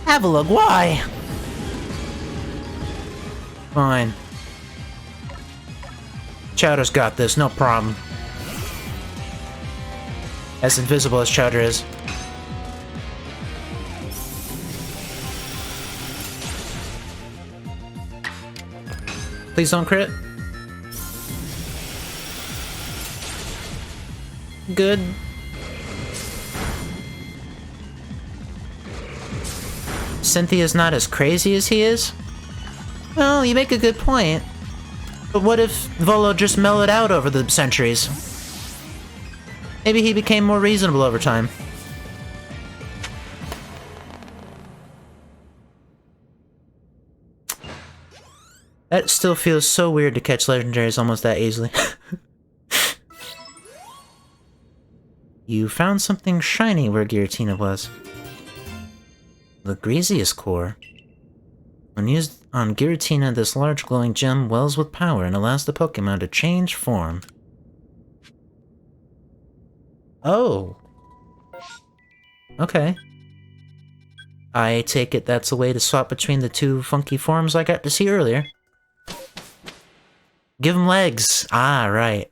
Avalugg, why? Fine. Chowder's got this, no problem. As invisible as Chowder is. Please don't crit. Good. Cynthia's not as crazy as he is? Well, you make a good point. But what if Volo just mellowed out over the centuries? Maybe he became more reasonable over time. That still feels so weird to catch legendaries almost that easily. You found something shiny where Giratina was. The Greasiest core. When used on Giratina, this large glowing gem wells with power and allows the Pokémon to change form. Oh. Okay. I take it that's a way to swap between the two funky forms I got to see earlier. Give him legs. Ah, right.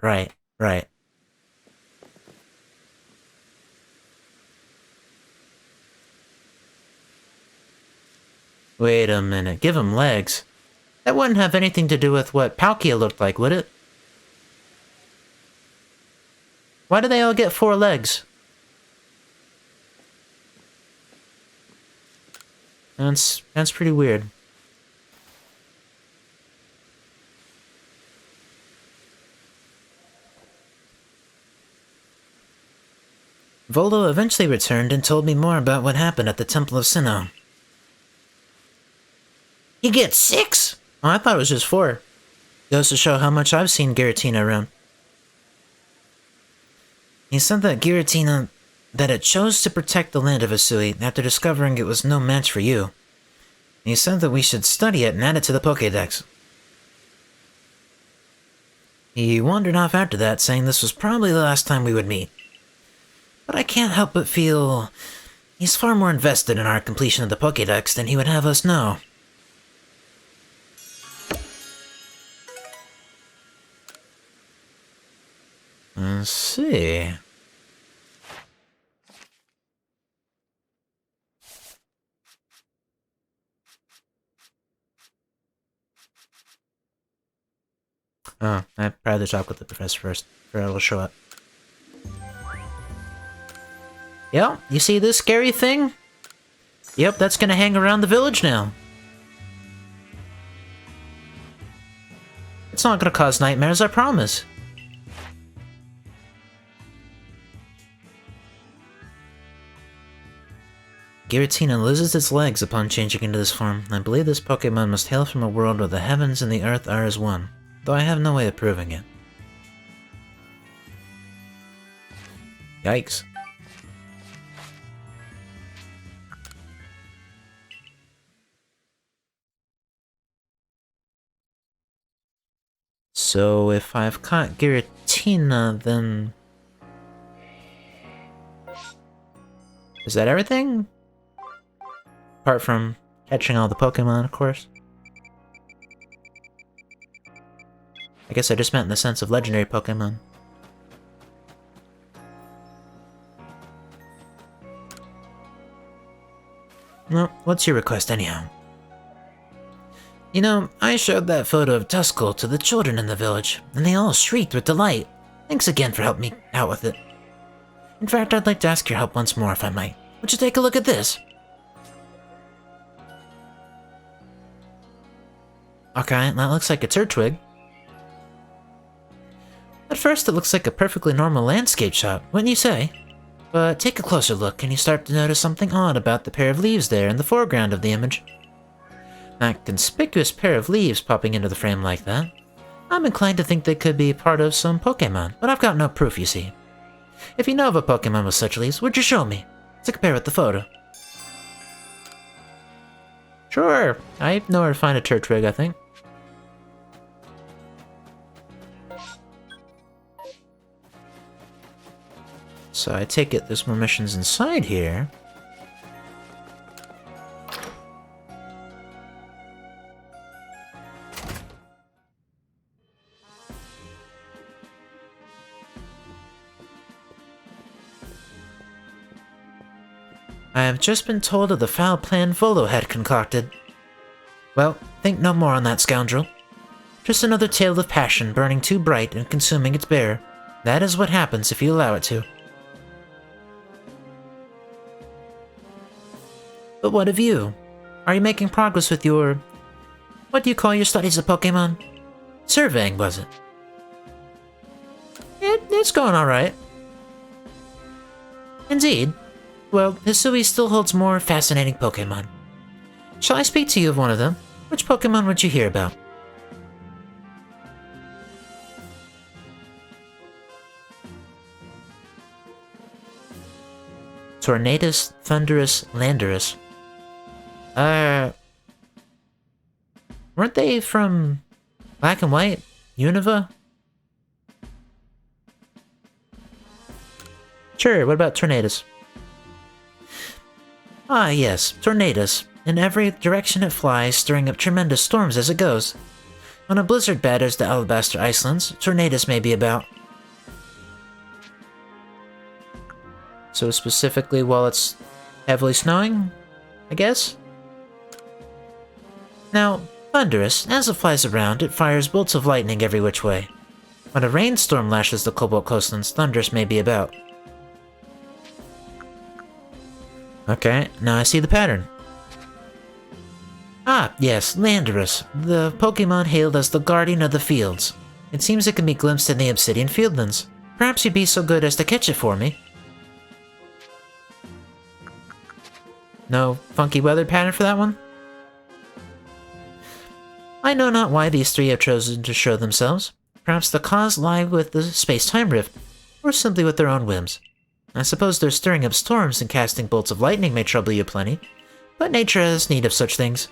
Wait a minute, give him legs? That wouldn't have anything to do with what Palkia looked like, would it? Why do they all get 4 legs? That's pretty weird. Volo eventually returned and told me more about what happened at the Temple of Sinnoh. You get 6? Oh, I thought it was just 4. Goes to show how much I've seen Giratina around. He said that Giratina... that it chose to protect the land of Asui after discovering it was no match for you. He said that we should study it and add it to the Pokédex. He wandered off after that, saying this was probably the last time we would meet. But I can't help but feel... he's far more invested in our completion of the Pokédex than he would have us know. Let's see... Oh, I'd rather talk with the professor first, or it'll show up. Yep, you see this scary thing? Yep, that's gonna hang around the village now. It's not gonna cause nightmares, I promise. Giratina loses its legs upon changing into this form. I believe this Pokemon must hail from a world where the heavens and the earth are as one, though I have no way of proving it. Yikes. So if I've caught Giratina, then... is that everything? Apart from catching all the Pokemon, of course. I guess I just meant in the sense of legendary Pokemon. Well, what's your request anyhow? You know, I showed that photo of Duskull to the children in the village, and they all shrieked with delight. Thanks again for helping me out with it. In fact, I'd like to ask your help once more if I might. Would you take a look at this? Okay, that looks like a Turtwig. At first, it looks like a perfectly normal landscape shot, wouldn't you say? But take a closer look and you start to notice something odd about the pair of leaves there in the foreground of the image. That conspicuous pair of leaves popping into the frame like that. I'm inclined to think they could be part of some Pokemon, but I've got no proof, you see. If you know of a Pokemon with such leaves, would you show me? To compare with the photo. Sure, I know where to find a Turtwig, I think. So I take it there's more missions inside here. I have just been told of the foul plan Volo had concocted. Well, think no more on that scoundrel. Just another tale of passion burning too bright and consuming its bearer. That is what happens if you allow it to. But what of you? Are you making progress with your... what do you call your studies of Pokémon? Surveying, was it? It's going alright. Indeed. Well, Hisui still holds more fascinating Pokémon. Shall I speak to you of one of them? Which Pokémon would you hear about? Tornadus, Thundurus, Landorus. Weren't they from Black and White? Unova? Sure, what about Tornadus? Ah, yes, Tornadus. In every direction it flies, stirring up tremendous storms as it goes. When a blizzard batters the Alabaster Icelands, Tornadus may be about. So specifically while it's heavily snowing, I guess? Now, Thundurus, as it flies around, it fires bolts of lightning every which way. When a rainstorm lashes the Cobalt coastlands, Thundurus may be about. Okay, now I see the pattern. Ah, yes, Landorus, the Pokémon hailed as the Guardian of the Fields. It seems it can be glimpsed in the Obsidian Fieldlands. Perhaps you'd be so good as to catch it for me. No funky weather pattern for that one? I know not why these three have chosen to show themselves. Perhaps the cause lie with the space-time rift, or simply with their own whims. I suppose their stirring up storms and casting bolts of lightning may trouble you plenty, but nature has need of such things.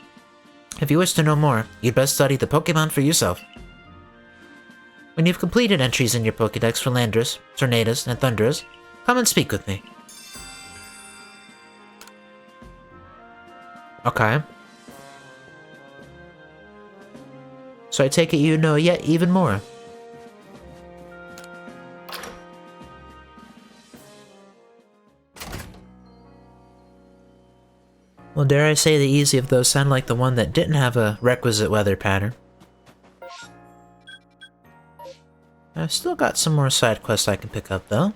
If you wish to know more, you'd best study the Pokémon for yourself. When you've completed entries in your Pokédex for Landorus, Tornadus, and Thundurus, come and speak with me. Okay. So I take it you know yet even more. Well, dare I say the easy of those sound like the one that didn't have a requisite weather pattern. I've still got some more side quests I can pick up, though.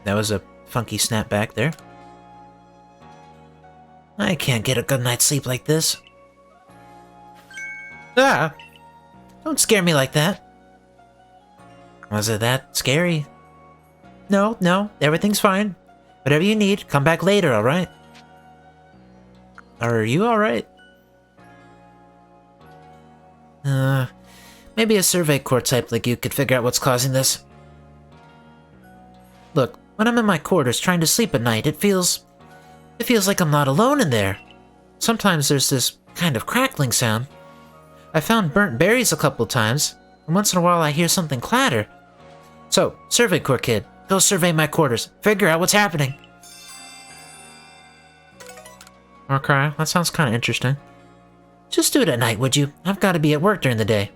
That was a funky snapback there. I can't get a good night's sleep like this. Ah! Don't scare me like that. Was it that scary? No, everything's fine. Whatever you need, come back later, alright? Are you alright? Maybe a survey corps type like you could figure out what's causing this. Look, when I'm in my quarters trying to sleep at night, it feels like I'm not alone in there. Sometimes there's this kind of crackling sound. I found burnt berries a couple times, and once in a while I hear something clatter. So, Survey Corps kid, go survey my quarters. Figure out what's happening. Okay, that sounds kind of interesting. Just do it at night, would you? I've got to be at work during the day.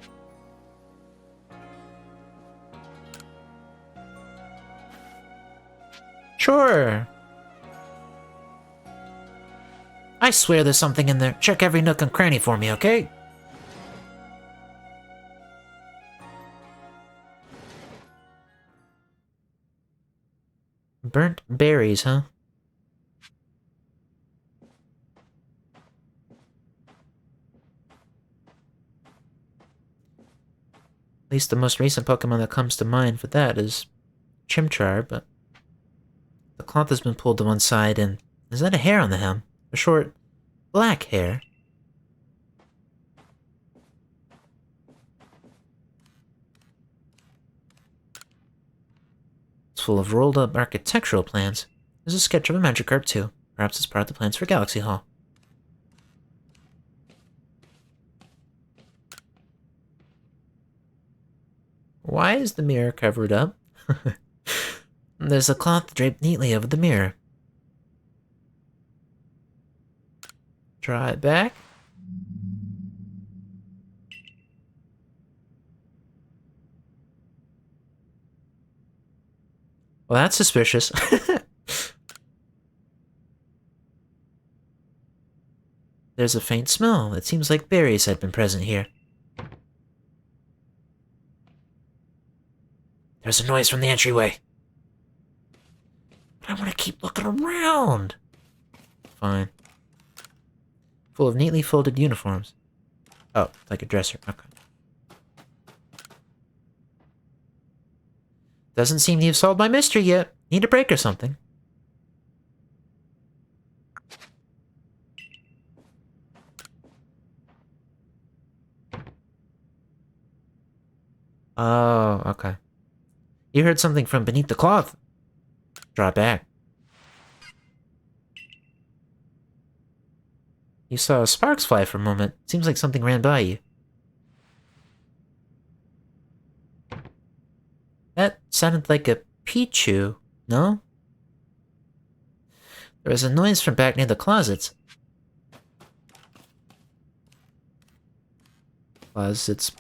Sure. I swear there's something in there. Check every nook and cranny for me, okay? Burnt berries, huh? At least the most recent Pokemon that comes to mind for that is Chimchar, but the cloth has been pulled to one side, and is that a hair on the hem? A short, black hair? It's full of rolled up architectural plans. There's a sketch of a Magikarp too. Perhaps it's part of the plans for Galaxy Hall. Why is the mirror covered up? There's a cloth draped neatly over the mirror. Draw it back. Well, that's suspicious. There's a faint smell. It seems like berries had been present here. There's a noise from the entryway. But I want to keep looking around. Fine. Full of neatly folded uniforms. Oh, like a dresser. Okay. Doesn't seem you've solved my mystery yet. Need a break or something. Oh, okay. You heard something from beneath the cloth. Draw back. You saw sparks fly for a moment. Seems like something ran by you. That sounded like a Pichu, no? There was a noise from back near the closets. Closets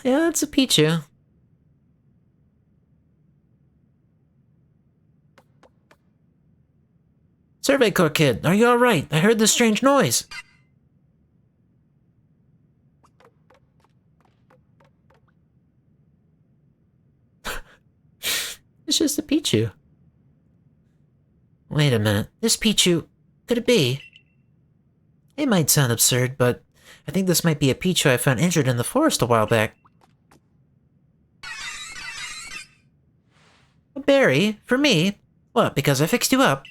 Yeah, it's a Pichu. Survey Corps kid, are you alright? I heard this strange noise. It's just a Pichu. Wait a minute, this Pichu, could it be? It might sound absurd, but I think this might be a Pichu I found injured in the forest a while back. A berry? For me? What, because I fixed you up?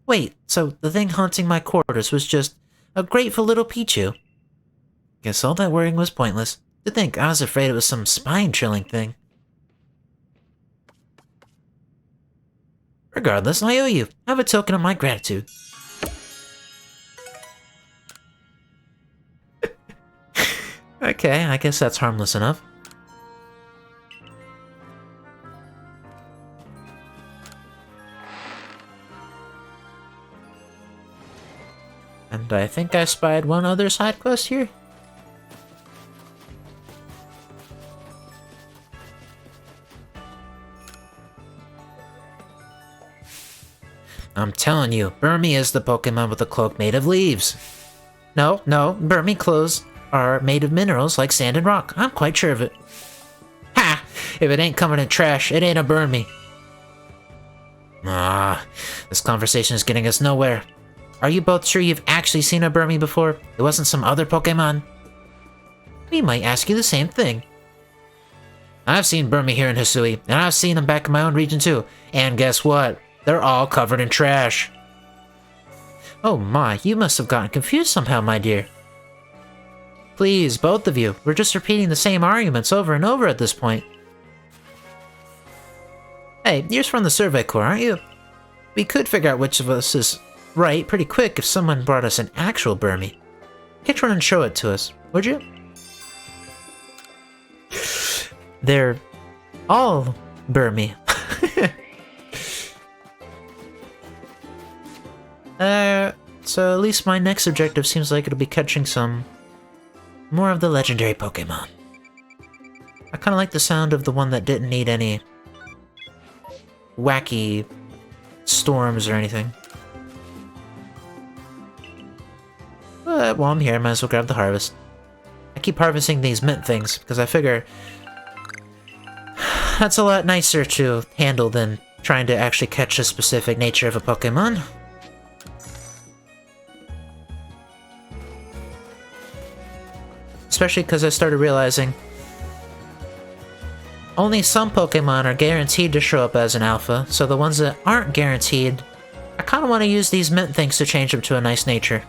Wait, so the thing haunting my quarters was just a grateful little Pichu. Guess all that worrying was pointless. To think, I was afraid it was some spine-chilling thing. Regardless, I owe you. Have a token of my gratitude. Okay, I guess that's harmless enough. And I think I spied one other side quest here. I'm telling you, Burmy is the Pokemon with a cloak made of leaves. No, Burmy clothes are made of minerals like sand and rock. I'm quite sure of it. Ha! If it ain't covered in trash, it ain't a Burmy. Ah, this conversation is getting us nowhere. Are you both sure you've actually seen a Burmy before? It wasn't some other Pokemon? We might ask you the same thing. I've seen Burmy here in Hisui, and I've seen them back in my own region too. And guess what? They're all covered in trash. Oh my, you must have gotten confused somehow, my dear. Please, both of you, we're just repeating the same arguments over and over at this point. Hey, you're from the Survey Corps, aren't you? We could figure out which of us is right pretty quick if someone brought us an actual Burmy. Catch one and show it to us, would you? They're all Burmy. So at least my next objective seems like it'll be catching some more of the legendary Pokemon. I kinda like the sound of the one that didn't need any wacky storms or anything. But while I'm here, I might as well grab the harvest. I keep harvesting these mint things because I figure that's a lot nicer to handle than trying to actually catch a specific nature of a Pokemon. Especially because I started realizing only some Pokemon are guaranteed to show up as an alpha, so the ones that aren't guaranteed, I kind of want to use these mint things to change them to a nice nature.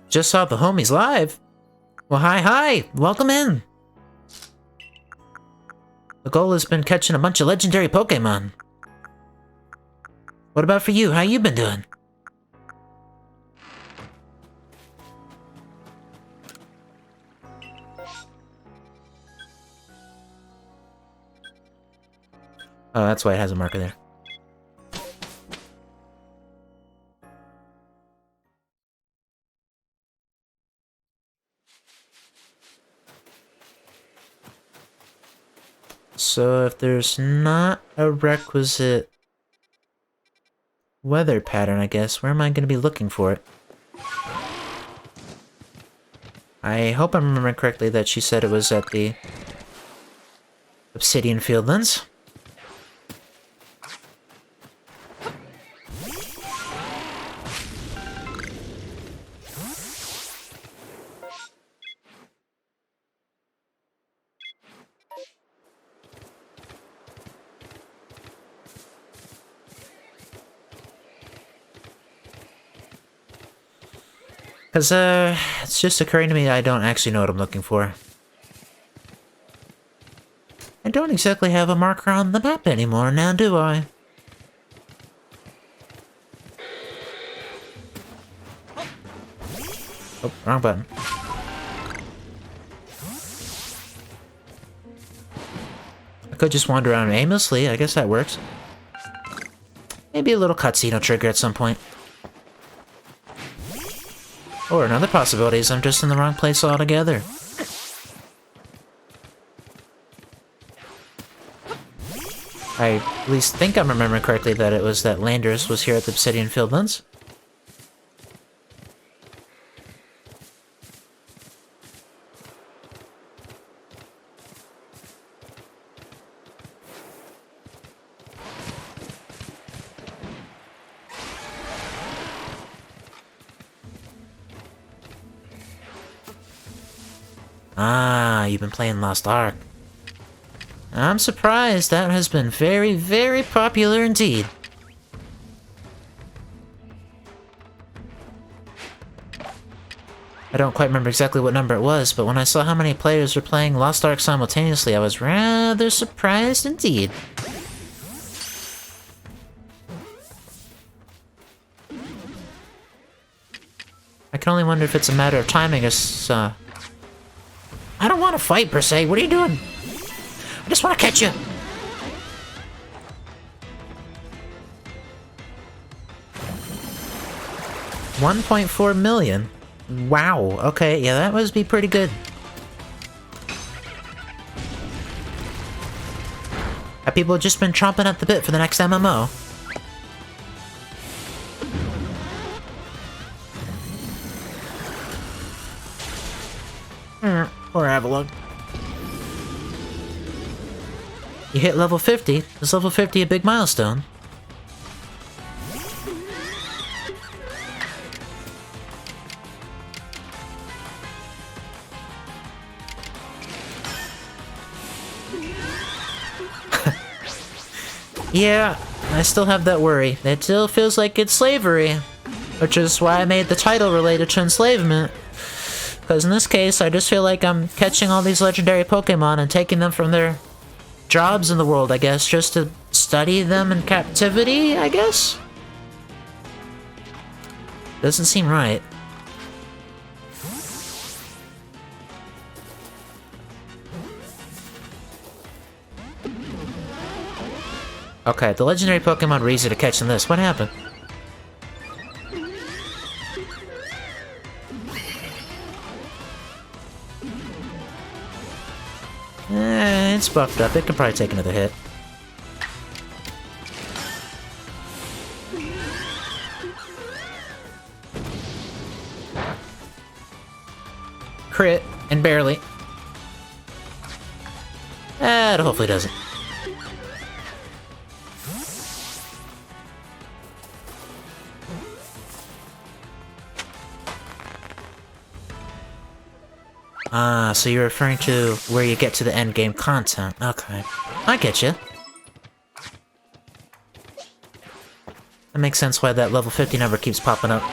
Just saw the homies live. Well, hi. Welcome in. The goal has been catching a bunch of legendary Pokémon. What about for you? How you been doing? Oh, that's why it has a marker there. So if there's not a requisite weather pattern, I guess, where am I going to be looking for it? I hope I'm remembering correctly that she said it was at the Obsidian Fieldlands. Because, it's just occurring to me I don't actually know what I'm looking for. I don't exactly have a marker on the map anymore, now do I? Oh, wrong button. I could just wander around aimlessly, I guess that works. Maybe a little cutscene will trigger at some point. Or another possibility is I'm just in the wrong place altogether. I at least think I'm remembering correctly that it was that Landers was here at the Obsidian Fieldlands. Ah, you've been playing Lost Ark. I'm surprised. That has been very, very popular indeed. I don't quite remember exactly what number it was, but when I saw how many players were playing Lost Ark simultaneously, I was rather surprised indeed. I can only wonder if it's a matter of timing or I don't want to fight, per se. What are you doing? I just want to catch you. $1.4 million? Wow. Okay, yeah, that must be pretty good. Have people just been chomping at the bit for the next MMO? Poor Avalon. You hit level 50. Is level 50 a big milestone? Yeah, I still have that worry. It still feels like it's slavery. Which is why I made the title related to enslavement. Because in this case, I just feel like I'm catching all these legendary Pokemon and taking them from their jobs in the world, I guess, just to study them in captivity, I guess? Doesn't seem right. Okay, the legendary Pokemon were easier to catch than this. What happened? It's buffed up. It can probably take another hit. Crit, and barely. It hopefully doesn't. Ah, so you're referring to where you get to the end game content. Okay. I get you. That makes sense why that level 50 number keeps popping up.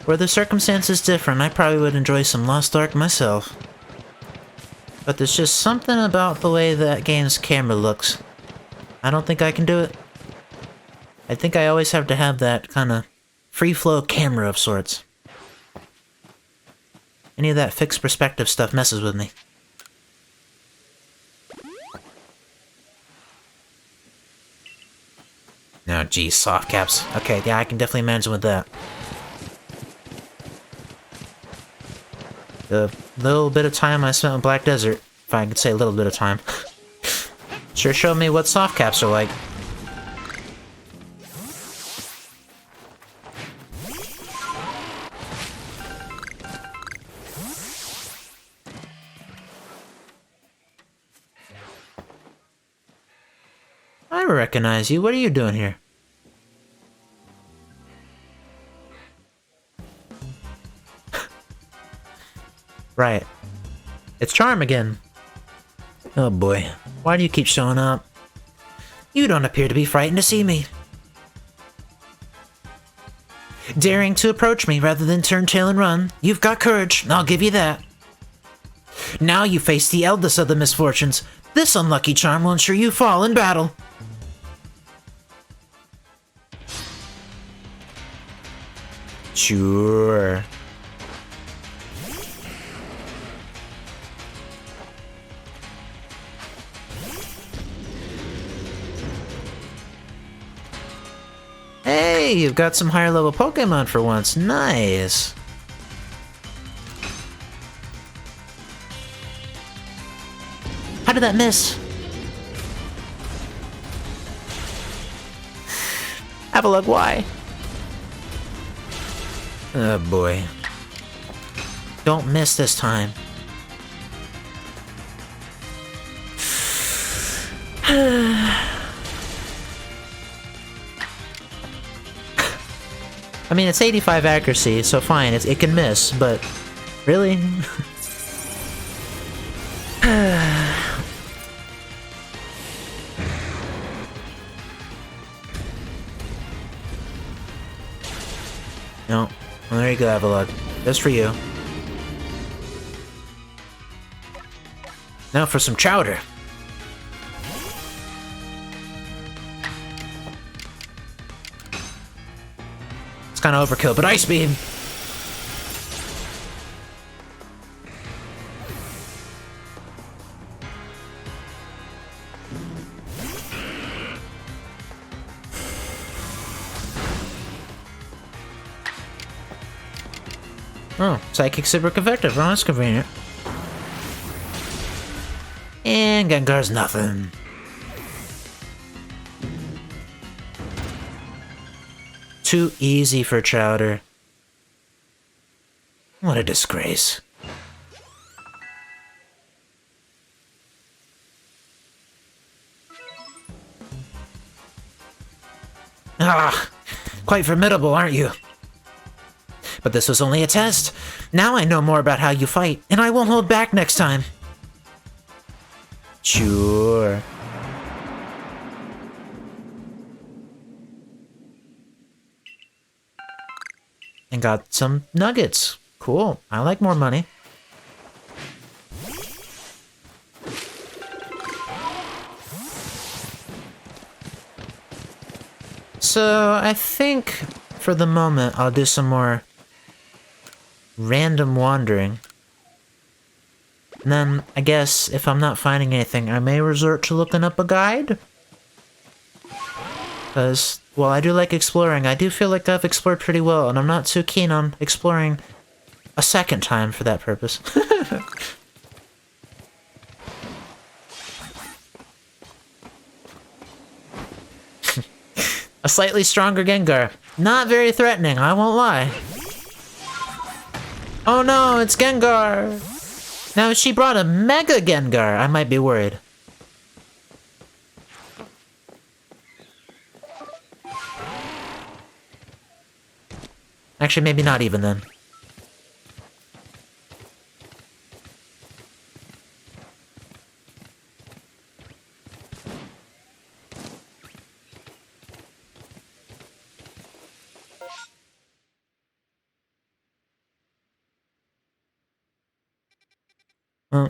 Were the circumstances different, I probably would enjoy some Lost Ark myself. But there's just something about the way that game's camera looks. I don't think I can do it. I think I always have to have that kind of free-flow camera of sorts. Any of that fixed perspective stuff messes with me. No, geez, soft caps. Okay, yeah, I can definitely imagine with that. The little bit of time I spent in Black Desert, if I could say a little bit of time, sure showed me what soft caps are like. I recognize you. What are you doing here? Right. It's Charm again. Oh boy. Why do you keep showing up? You don't appear to be frightened to see me. Daring to approach me rather than turn tail and run. You've got courage, I'll give you that. Now you face the eldest of the misfortunes. This unlucky charm will ensure you fall in battle. Sure. Hey, you've got some higher level Pokémon for once. Nice. How did that miss? Avalugg, why? Oh boy. Don't miss this time. I mean, it's 85 accuracy, so fine, it can miss, but really? No. Well, there you go, Avalugg. Just for you. Now for some chowder. It's kind of overkill, but Ice Beam! Oh, Psychic super effective. Oh, that's convenient. And Gengar's nothing. Too easy for Chowder. What a disgrace. Ah, quite formidable, aren't you? But this was only a test. Now I know more about how you fight, and I won't hold back next time. Sure. And got some nuggets. Cool. I like more money. So I think for the moment I'll do some more random wandering. And then, I guess, if I'm not finding anything, I may resort to looking up a guide. Because, while I do like exploring, I do feel like I've explored pretty well, and I'm not too keen on exploring a second time for that purpose. A slightly stronger Gengar. Not very threatening, I won't lie. Oh no, it's Gengar! Now, if she brought a Mega Gengar, I might be worried. Actually, maybe not even then.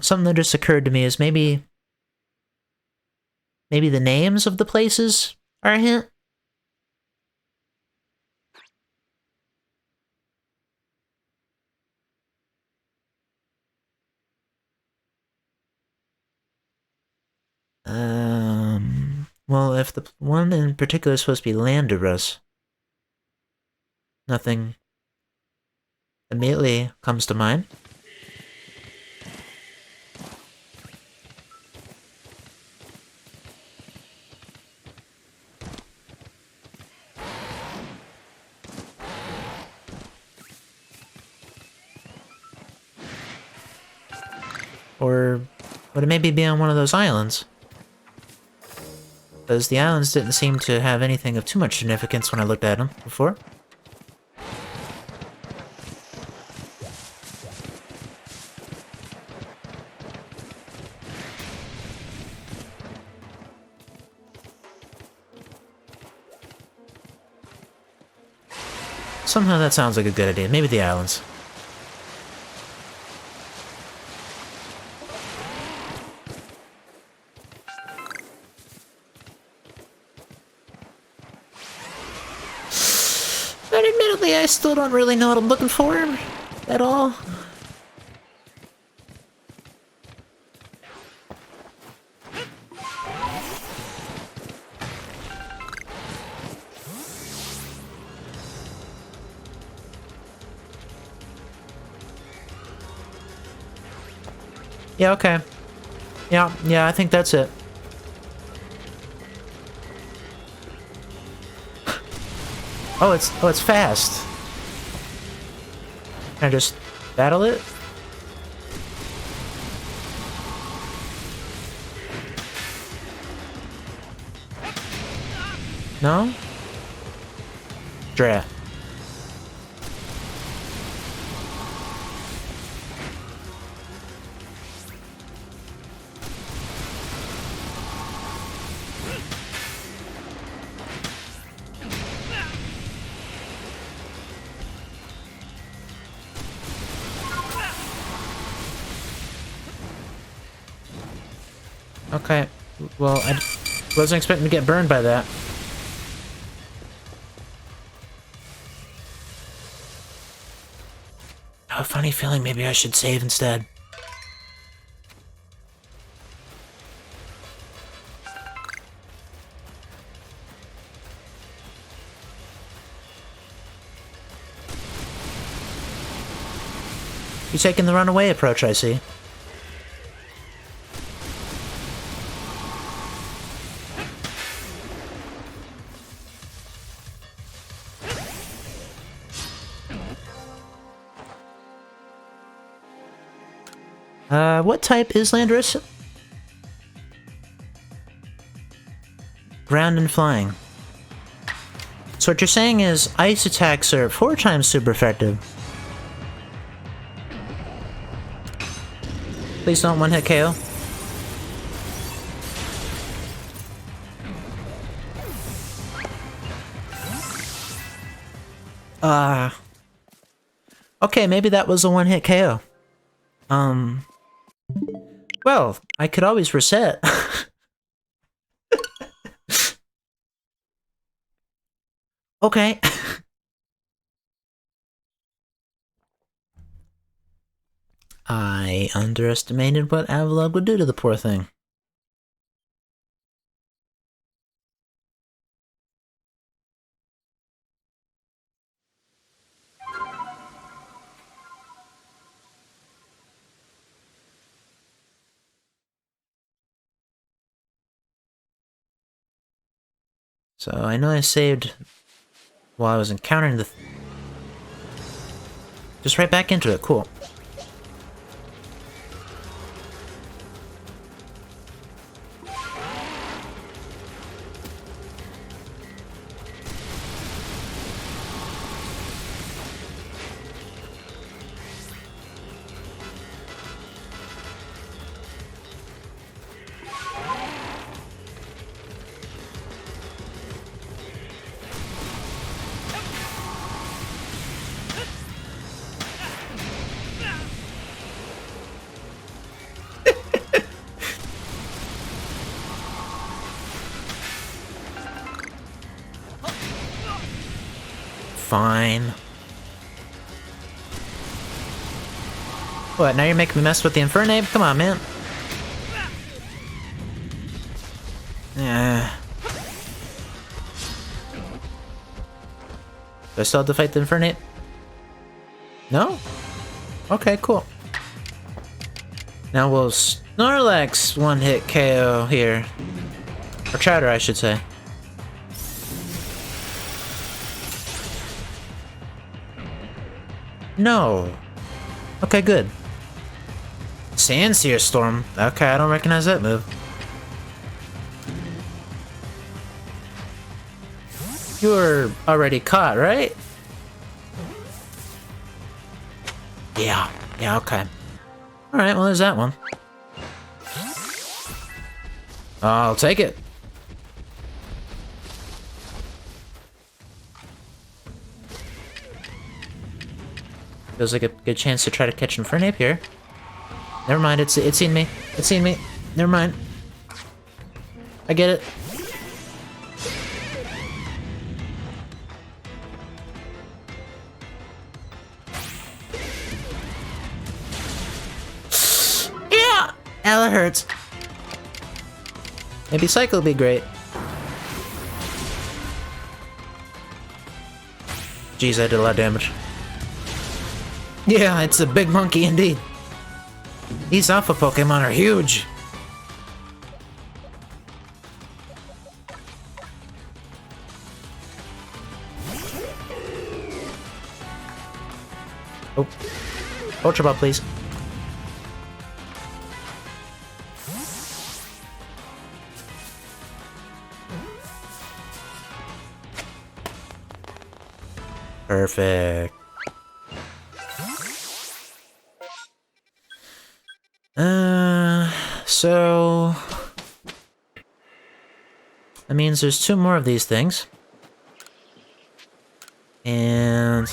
Something that just occurred to me is maybe the names of the places are a hint? Well, if the one in particular is supposed to be Landorus, nothing immediately comes to mind. Or would it maybe be on one of those islands? Because the islands didn't seem to have anything of too much significance when I looked at them before. Somehow that sounds like a good idea. Maybe the islands. But admittedly, I still don't really know what I'm looking for at all. Yeah, okay. Yeah, I think that's it. Oh, it's fast. Can I just battle it? No? Dra. Okay, well, I wasn't expecting to get burned by that. I have a funny feeling maybe I should save instead. You're taking the runaway approach, I see. What type is Landorus? Ground and flying. So what you're saying is ice attacks are 4 times super effective. Please don't one-hit KO. Okay, maybe that was a one-hit KO. Well, I could always reset. Okay. I underestimated what Avalog would do to the poor thing. So I know I saved while I was encountering the... Just right back into it, cool. fine. What, now you're making me mess with the Infernape? Come on, man. Yeah. Do I still have to fight the Infernape? No? Okay, cool. Now we'll Snorlax one-hit KO here. Or Chowder, I should say. No. Okay, good. Sandsear Storm. Okay, I don't recognize that move. You're already caught, right? Yeah. Yeah, okay. Alright, well, there's that one. I'll take it. Feels like a good chance to try to catch Infernape here. Never mind, it's seen me. It's seen me. Never mind. I get it. Yeah! Ow, that hurts. Maybe Psycho would be great. Jeez, I did a lot of damage. Yeah, it's a big monkey indeed. These alpha Pokemon are huge. Oh. Ultra Ball, please. Perfect. So that means there's 2 more of these things. And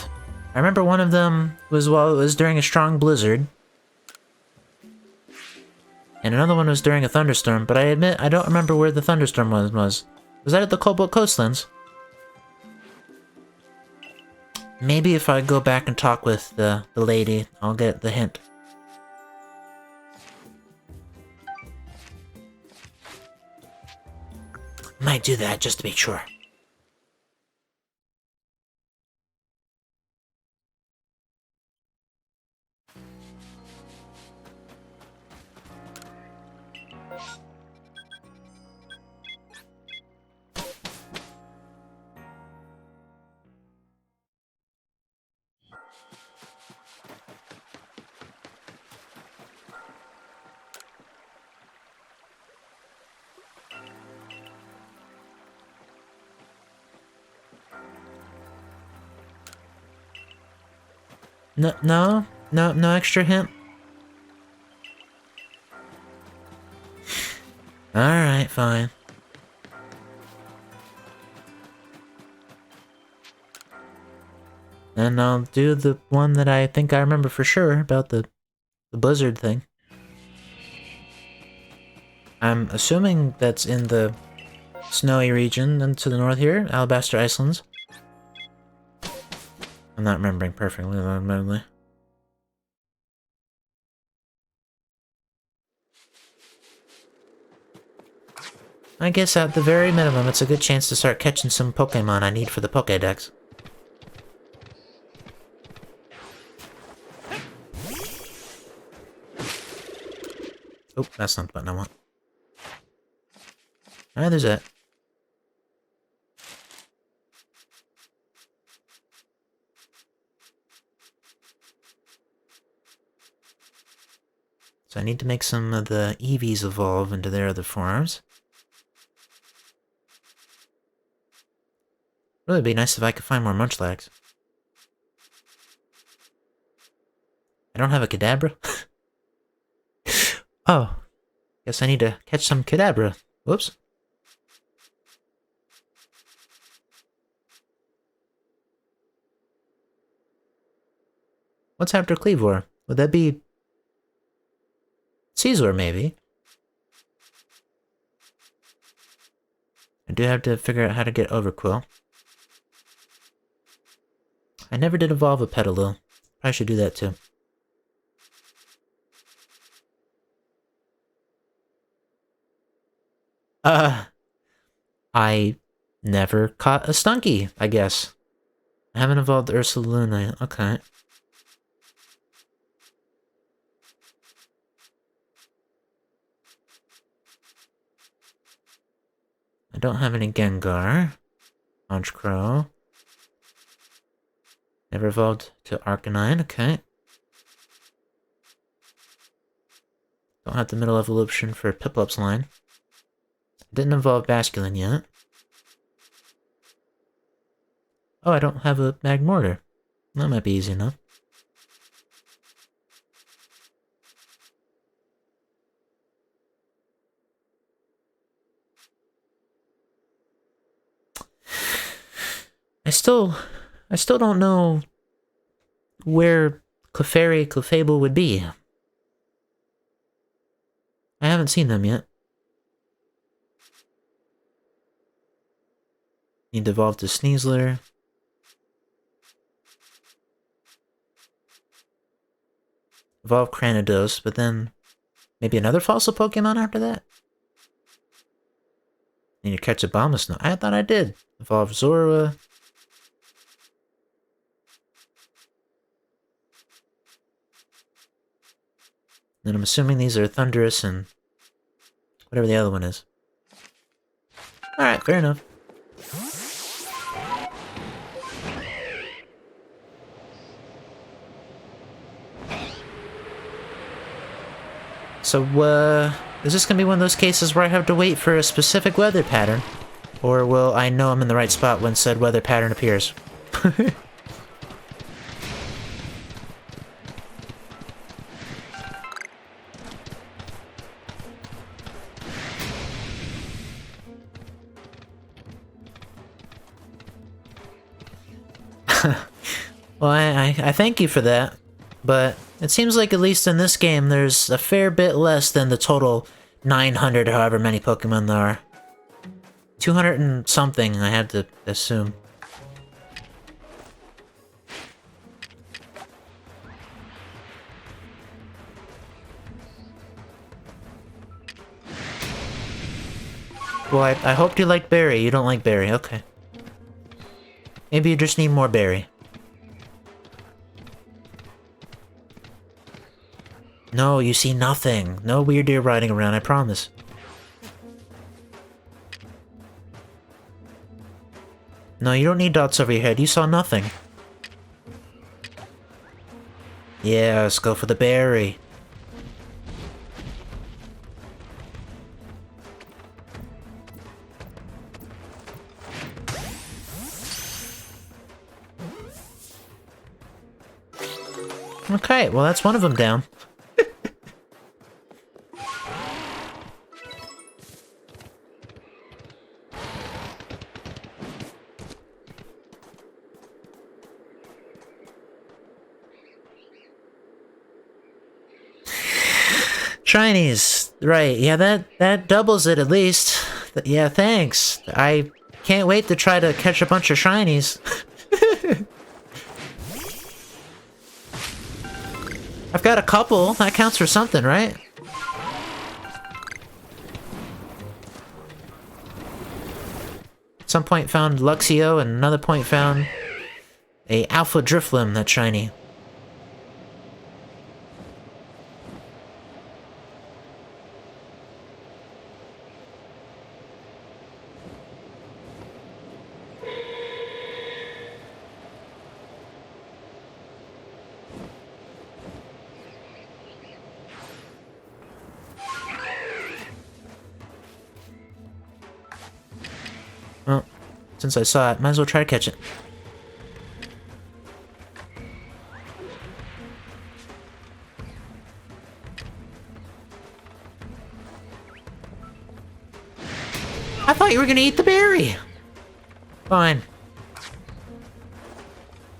I remember one of them was while it was during a strong blizzard. And another one was during a thunderstorm, but I admit I don't remember where the thunderstorm was. Was that at the Cobalt Coastlands? Maybe if I go back and talk with the lady, I'll get the hint. Might do that just to be sure. No extra hint? Alright, fine. And I'll do the one that I think I remember for sure about the blizzard thing. I'm assuming that's in the snowy region and to the north here, Alabaster Icelands. I'm not remembering perfectly, admittedly. I guess at the very minimum, it's a good chance to start catching some Pokémon I need for the Pokédex. Oh, that's not the button I want. Alright, there's that. So I need to make some of the Eevees evolve into their other forms. Really be nice if I could find more Munchlax. I don't have a Kadabra? Oh. Guess I need to catch some Kadabra. Whoops. What's after Cleavor? Would that be... Caesar, maybe? I do have to figure out how to get Overquill. I never did evolve a Petalil. I should do that too. I never caught a Stunky, I guess. I haven't evolved Ursaluna. Okay. I don't have any Gengar. Honchkrow. Never evolved to Arcanine, okay. Don't have the middle evolution for Piplup's line. Didn't evolve Basculin yet. Oh, I don't have a Magmortar. That might be easy enough. I still don't know where Clefable would be. I haven't seen them yet. Need to evolve to Sneasler. Evolve Cranidos, but then maybe another fossil Pokemon after that? Need to catch a Abomasnow. I thought I did. Evolve Zorua. Then I'm assuming these are Thundurus and whatever the other one is. Alright, fair enough. So, is this gonna be one of those cases where I have to wait for a specific weather pattern? Or will I know I'm in the right spot when said weather pattern appears? Well, I thank you for that, but it seems like at least in this game there's a fair bit less than the total 900 however many Pokemon there are. 200 and something, I had to assume. Well, I hoped you liked Berry. You don't like Berry, okay. Maybe you just need more Berry. No, you see nothing. No weird deer riding around, I promise. No, you don't need dots over your head. You saw nothing. Yeah, let's go for the berry. Okay, well that's one of them down. Shinies, right, yeah, that doubles it at least. Yeah, thanks. I can't wait to try to catch a bunch of shinies. I've got a couple, that counts for something, right? At some point found Luxio, and another point found a Alpha Drifloon that's shiny. Well, since I saw it, might as well try to catch it. I thought you were gonna eat the berry! Fine.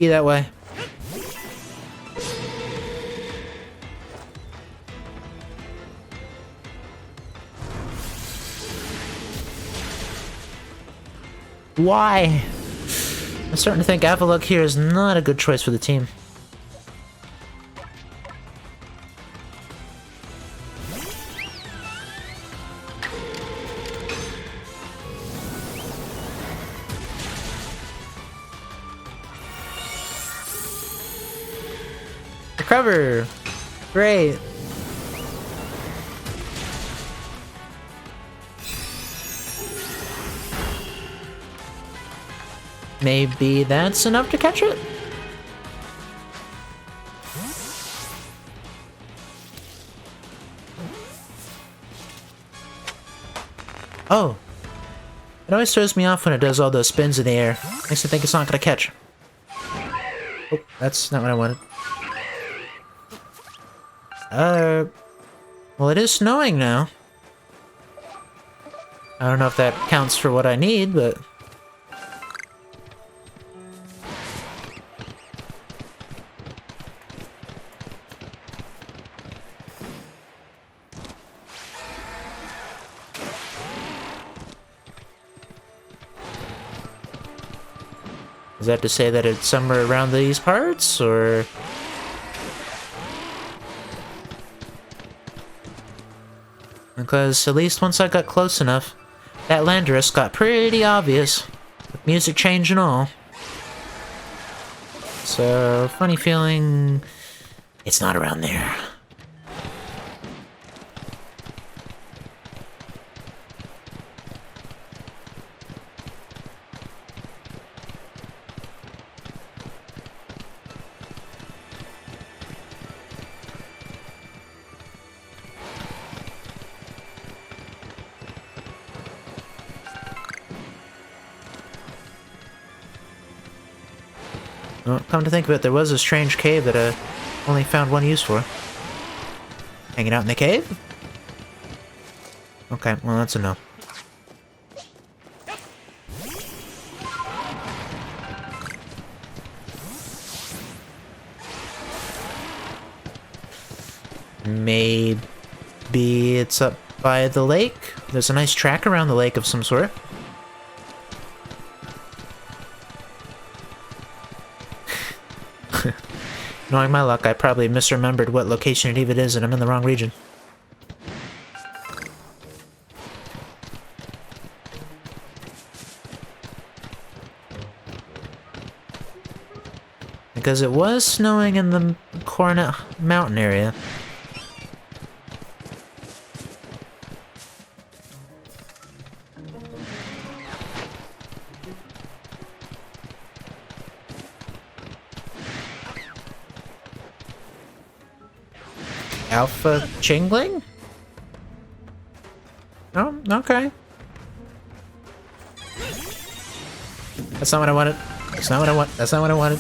Be that way. Why? I'm starting to think Avalugg here is not a good choice for the team. Recover! Great! Maybe that's enough to catch it? Oh. It always throws me off when it does all those spins in the air. Makes me think it's not gonna catch. Oh, that's not what I wanted. Well, it is snowing now. I don't know if that counts for what I need, but... Is that to say that it's somewhere around these parts, or...? Because at least once I got close enough, that Landorus got pretty obvious, with music change and all. So, funny feeling... it's not around there. Well, come to think of it, there was a strange cave that I only found one use for. Hanging out in the cave? Okay, well that's a no. Maybe it's up by the lake? There's a nice track around the lake of some sort. Knowing my luck, I probably misremembered what location it even is and I'm in the wrong region. Because it was snowing in the Coronet Mountain area. Alpha Chingling? Oh, okay. That's not what I wanted. That's not what I want. That's not what I wanted.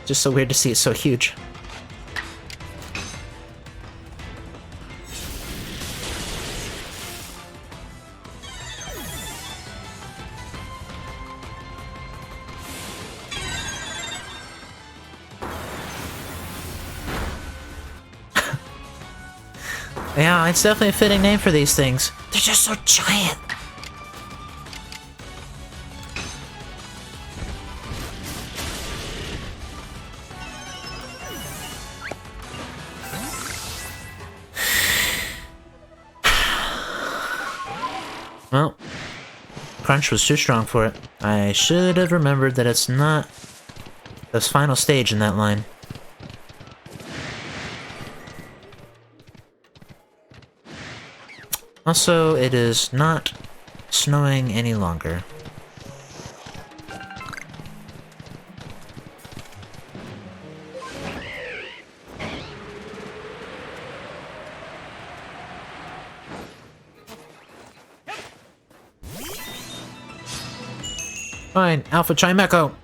Just so weird to see it so huge. Yeah, it's definitely a fitting name for these things. They're just so giant. Well, Crunch was too strong for it. I should have remembered that it's not the final stage in that line. Also, it is not snowing any longer. Fine, Alpha Chimecho.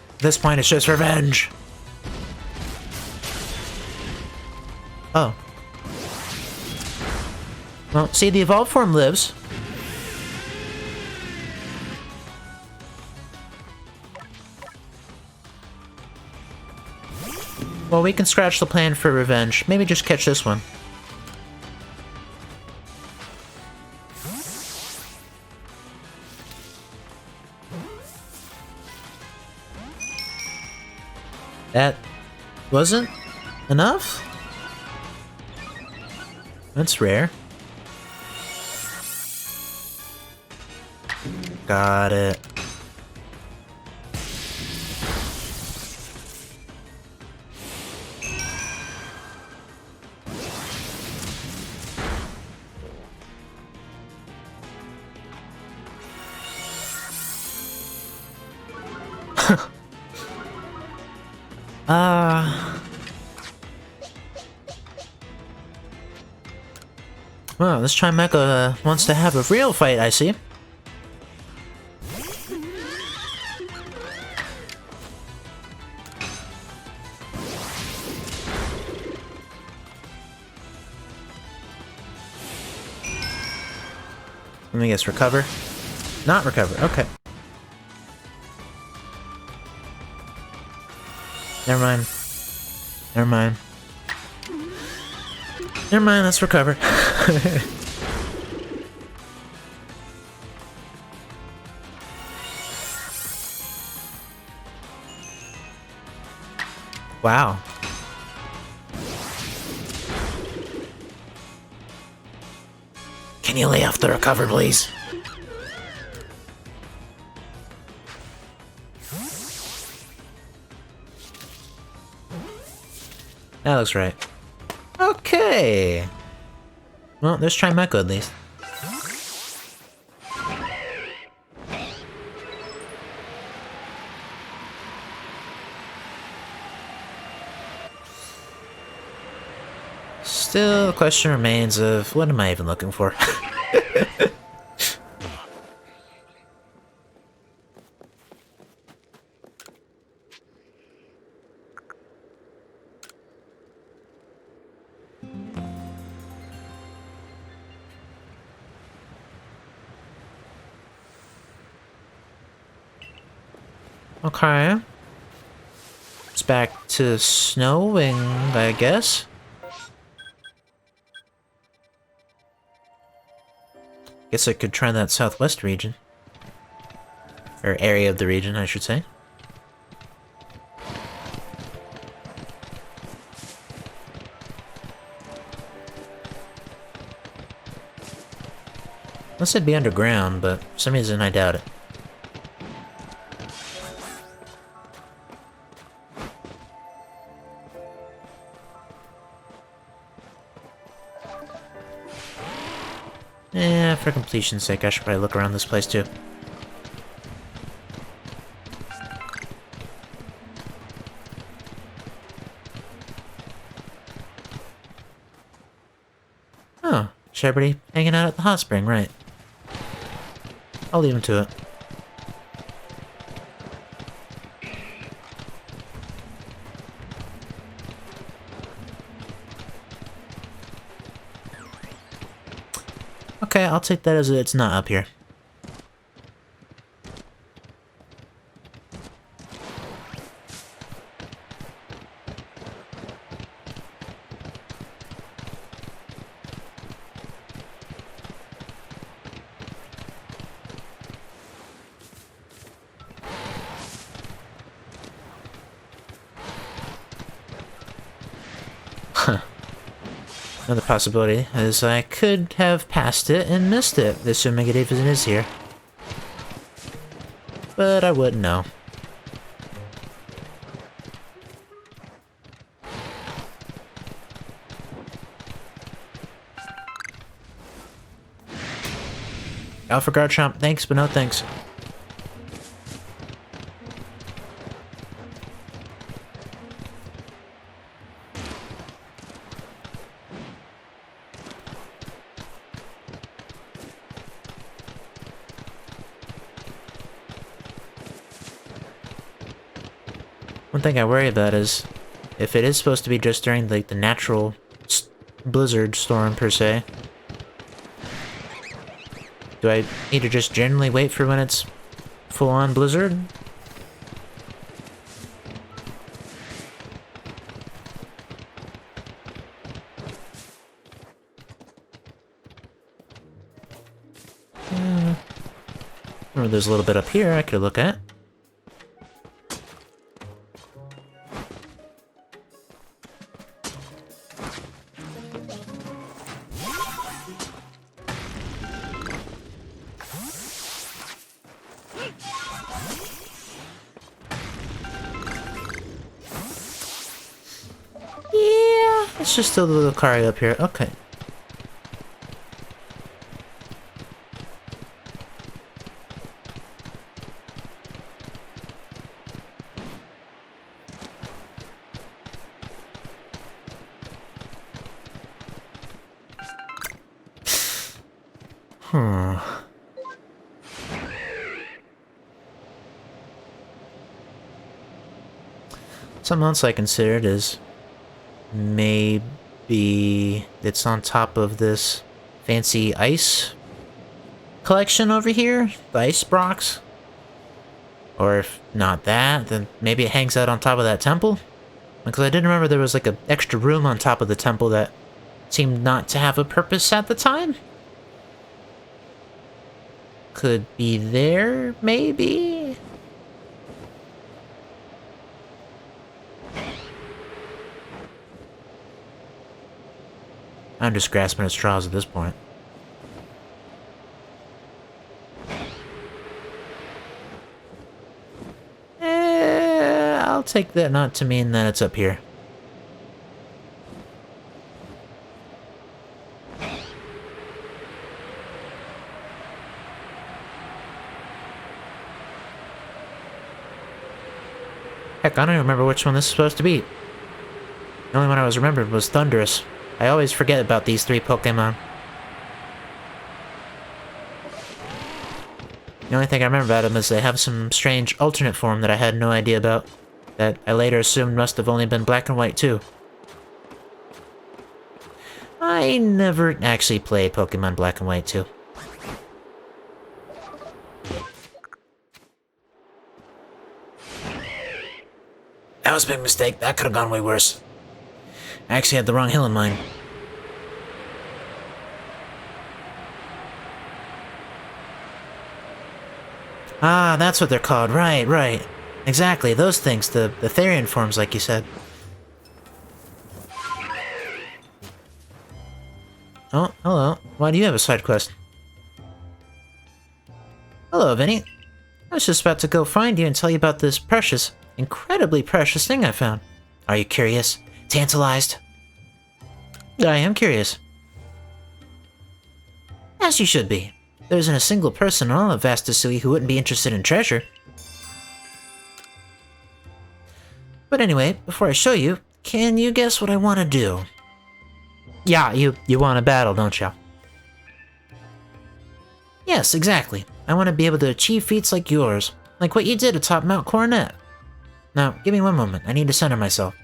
At this point, it's just revenge. Oh. Well, see, the evolved form lives. Well, we can scratch the plan for revenge. Maybe just catch this one. That wasn't enough? That's rare. Got it. Well, this Chimecha wants to have a real fight, I see. Let me guess, recover? Not recover, okay. Never mind. Never mind. Never mind, let's recover. Wow. Can you lay off the recover, please? That looks right. Okay. Well, there's Chimecha at least. Still, the question remains of what am I even looking for? Okay. It's back to snowing, I guess. Guess I could try that southwest region. Or area of the region, I should say. Unless it'd be underground, but for some reason I doubt it. Yeah, for completion's sake, I should probably look around this place too. Oh, Shepherdie hanging out at the hot spring, right. I'll leave him to it. Okay, I'll take that as it's not up here. Another possibility is I could have passed it and missed it, assuming it even is here. But I wouldn't know. Alpha Garchomp, thanks, but no thanks. One thing I worry about is, if it is supposed to be just during like the natural blizzard storm per se, do I need to just generally wait for when it's full-on blizzard? Or there's a little bit up here I could look at. Yeah, it's just a little Lucario up here. Okay. Something else I considered is maybe it's on top of this fancy ice collection over here, the ice box. Or if not that, then maybe it hangs out on top of that temple. Because I did remember there was like an extra room on top of the temple that seemed not to have a purpose at the time. Could be there, maybe? I'm just grasping at straws at this point. I'll take that not to mean that it's up here. Heck, I don't even remember which one this is supposed to be. The only one I was remembered was Thunderous. I always forget about these three Pokemon. The only thing I remember about them is they have some strange alternate form that I had no idea about, that I later assumed must have only been black and white too. I never actually played Pokemon Black and White 2. That was a big mistake. That could have gone way worse. I actually had the wrong hill in mind. Ah, that's what they're called. Right, right. Exactly, those things. The Therian forms, like you said. Oh, hello. Why do you have a side quest? Hello, Vinny. I was just about to go find you and tell you about this precious, incredibly precious thing I found. Are you curious? Tantalized? I am curious. As you should be. There isn't a single person in all of Vastasui who wouldn't be interested in treasure. But anyway, before I show you, can you guess what I want to do? Yeah, you want to battle, don't you? Yes, exactly. I want to be able to achieve feats like yours, like what you did atop Mount Coronet. Now, give me one moment. I need to center myself.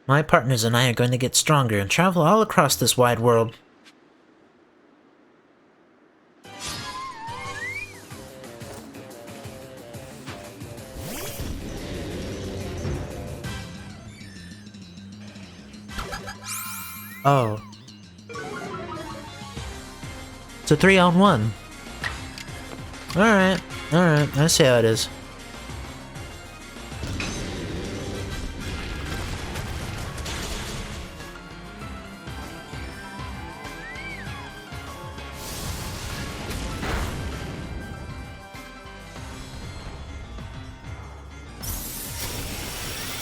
My partners and I are going to get stronger and travel all across this wide world. Oh. It's a 3-on-1. Alright, I see how it is.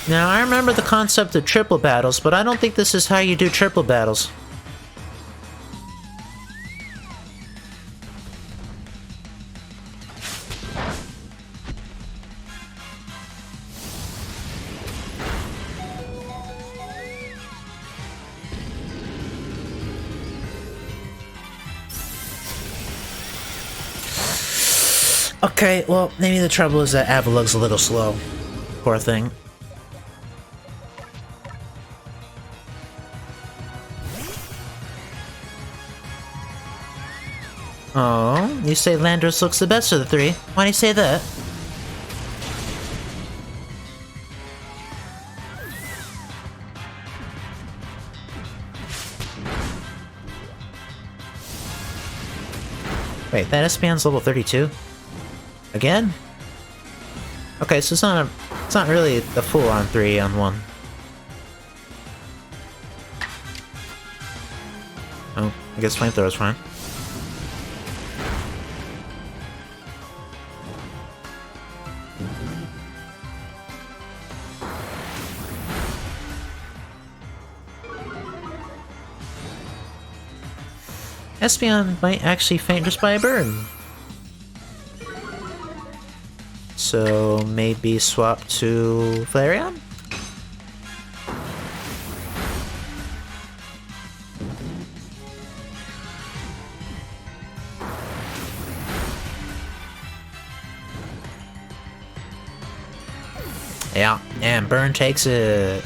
Now, I remember the concept of triple battles, but I don't think this is how you do triple battles. Okay, well, maybe the trouble is that Avalug's a little slow. Poor thing. Oh, you say Landorus looks the best of the three. Why do you say that? Wait, that Espeon's level 32? Again? Okay, so it's not really a full-on 3-on-1. Oh, I guess Flamethrower's fine. Espeon might actually faint just by a bird. So maybe swap to Flareon? Yeah, and Burn takes it.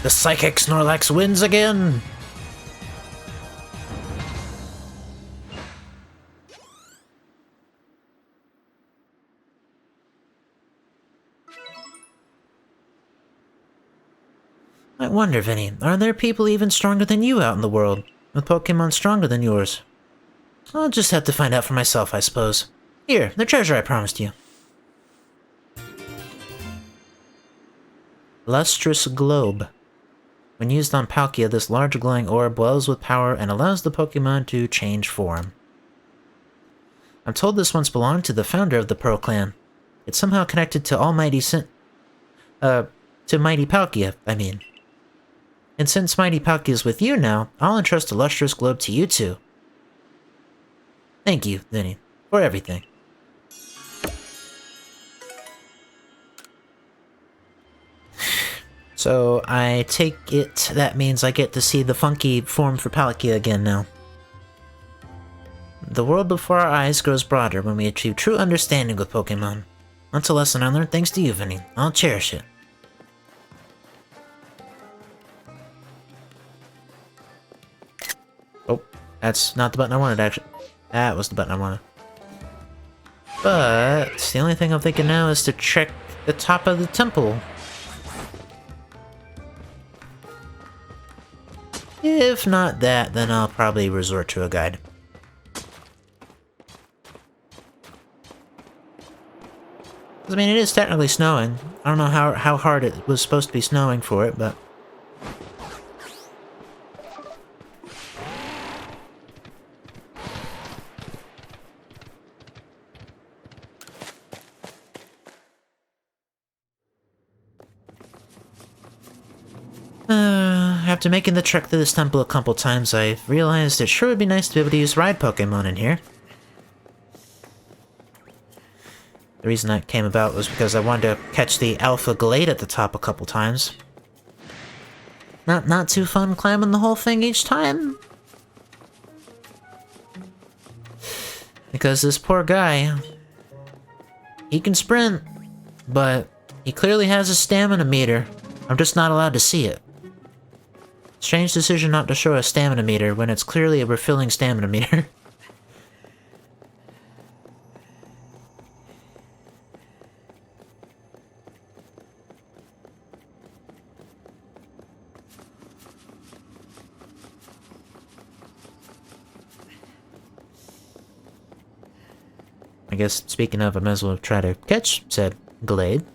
The Psychic Snorlax wins again! I wonder, Vinny, are there people even stronger than you out in the world? With Pokemon stronger than yours? I'll just have to find out for myself, I suppose. Here, the treasure I promised you. Lustrous Globe. When used on Palkia, this large glowing orb wells with power and allows the Pokemon to change form. I'm told this once belonged to the founder of the Pearl Clan. It's somehow connected to Almighty to Mighty Palkia, I mean. And since Mighty Palkia is with you now, I'll entrust the Lustrous Globe to you too. Thank you, Vinny, for everything. So, I take it that means I get to see the funky form for Palkia again now. The world before our eyes grows broader when we achieve true understanding with Pokémon. That's a lesson I learned thanks to you, Vinny. I'll cherish it. Oh, that's not the button I wanted, actually. That was the button I wanted. But the only thing I'm thinking now is to check the top of the temple. If not that, then I'll probably resort to a guide. I mean, it is technically snowing. I don't know how hard it was supposed to be snowing for it, but... After making the trek to this temple a couple times, I realized it sure would be nice to be able to use ride Pokemon in here. The reason that came about was because I wanted to catch the Alpha Glade at the top a couple times. Not too fun climbing the whole thing each time. Because this poor guy, he can sprint, but he clearly has a stamina meter. I'm just not allowed to see it. Strange decision not to show a stamina meter when it's clearly a refilling stamina meter. I guess, speaking of, I might as well try to catch said Glade.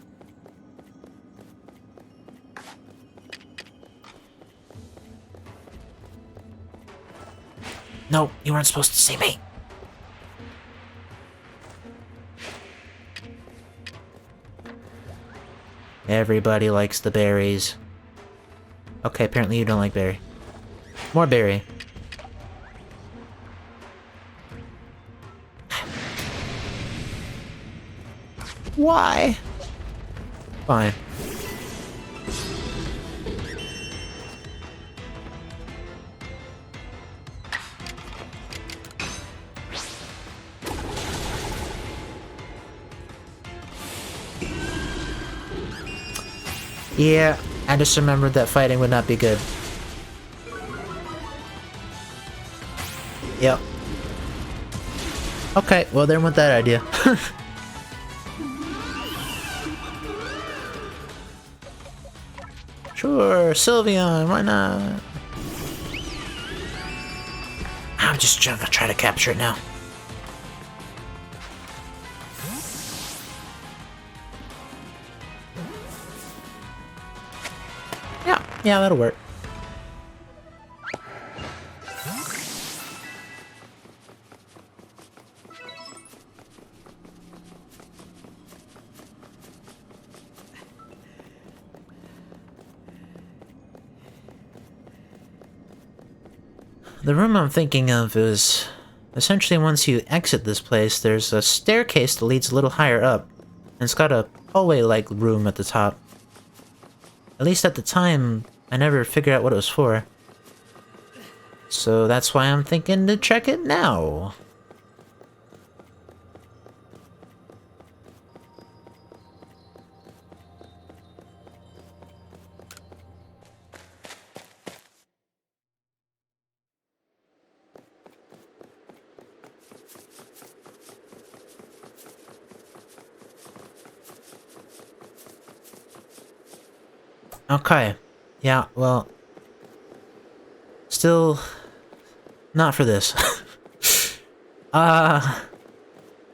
No, you weren't supposed to see me. Everybody likes the berries. Okay, apparently you don't like berry. More berry. Why? Fine. Yeah, I just remembered that fighting would not be good. Yep. Okay, well there went that idea. Sure, Sylveon, why not? I'm just gonna try to capture it now. Yeah, that'll work. The room I'm thinking of is... essentially once you exit this place, there's a staircase that leads a little higher up. And it's got a hallway-like room at the top. At least at the time, I never figured out what it was for. So that's why I'm thinking to check it now. Okay. Yeah, well... still... not for this. Though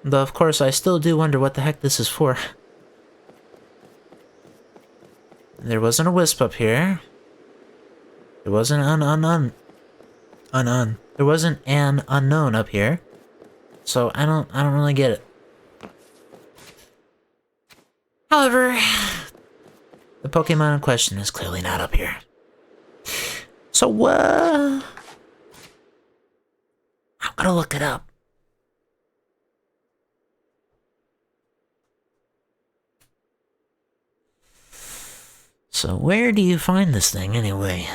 of course I still do wonder what the heck this is for. There wasn't a wisp up here. There wasn't there wasn't an unknown up here. So I don't really get it. However, the Pokemon in question is clearly not up here. So, I'm gonna look it up. So, where do you find this thing, anyway?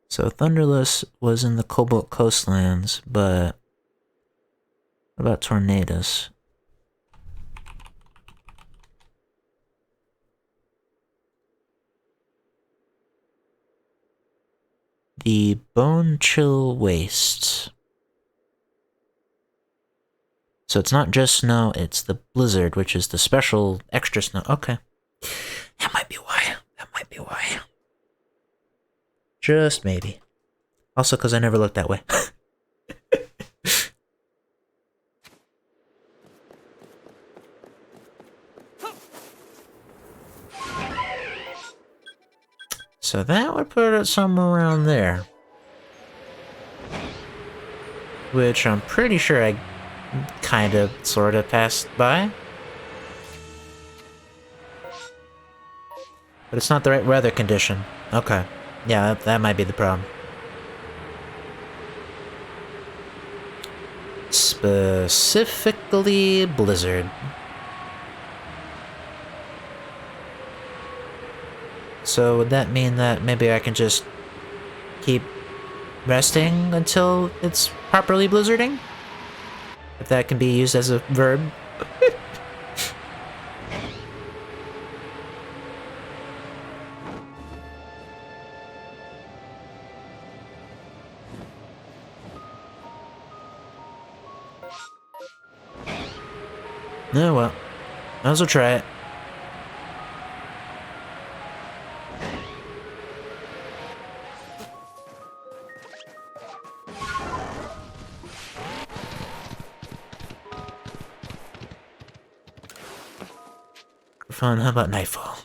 So Thunderless was in the Cobalt Coastlands, but what about Tornadus? The Bone Chill Wastes. So it's not just snow, it's the blizzard, which is the special extra snow. Okay. That might be why. That might be why. Just maybe. Also, because I never looked that way. So that would put it somewhere around there. Which I'm pretty sure I kind of, sort of passed by. But it's not the right weather condition. Okay. Yeah, that might be the problem. Specifically, blizzard. So would that mean that maybe I can just keep resting until it's properly blizzarding? If that can be used as a verb. Oh well, might as well try it. For fun, how about nightfall?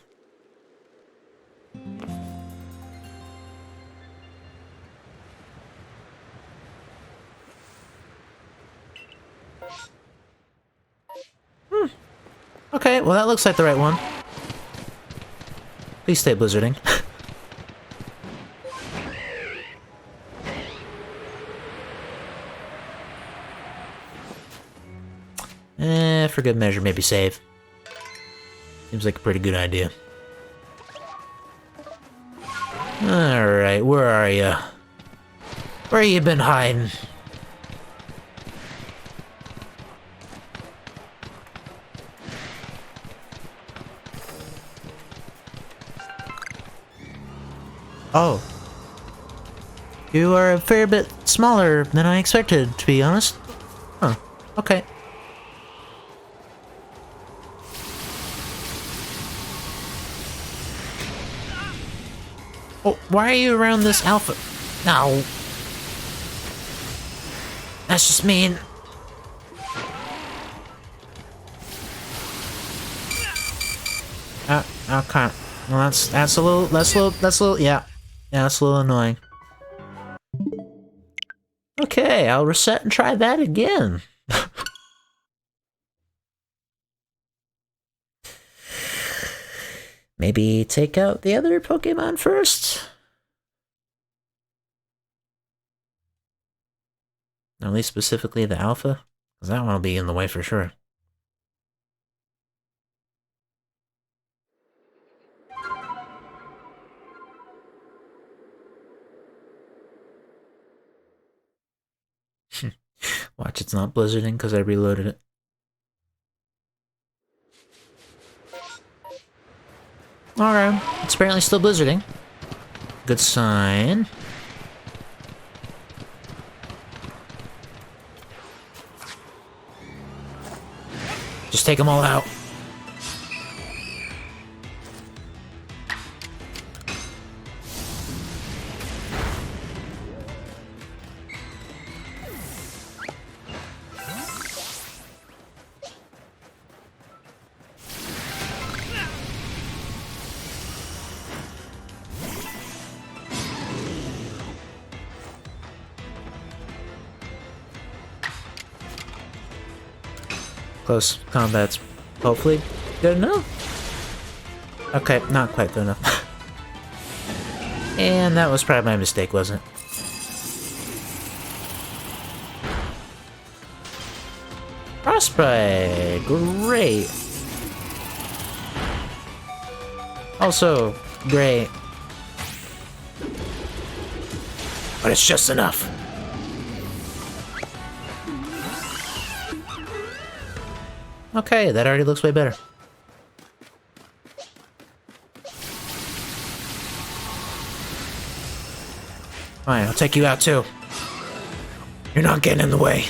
Okay, well that looks like the right one. Please stay blizzarding. For good measure, maybe save. Seems like a pretty good idea. Alright, where are you? Where you been hiding? Oh. You are a fair bit smaller than I expected, to be honest. Huh. Okay. Oh, why are you around this alpha? No. That's just mean. Okay. Well, that's a little, yeah. Yeah, that's a little annoying. Okay, I'll reset and try that again. Maybe take out the other Pokemon first? At least specifically the Alpha? Because that one will be in the way for sure. Watch, it's not blizzarding because I reloaded it. Alright, it's apparently still blizzarding. Good sign. Just take them all out. Close combat's hopefully good enough. Okay, not quite good enough. And that was probably my mistake, wasn't it? Frostbite! Great! Also, great. But it's just enough. Okay, that already looks way better. Fine, I'll take you out too. You're not getting in the way.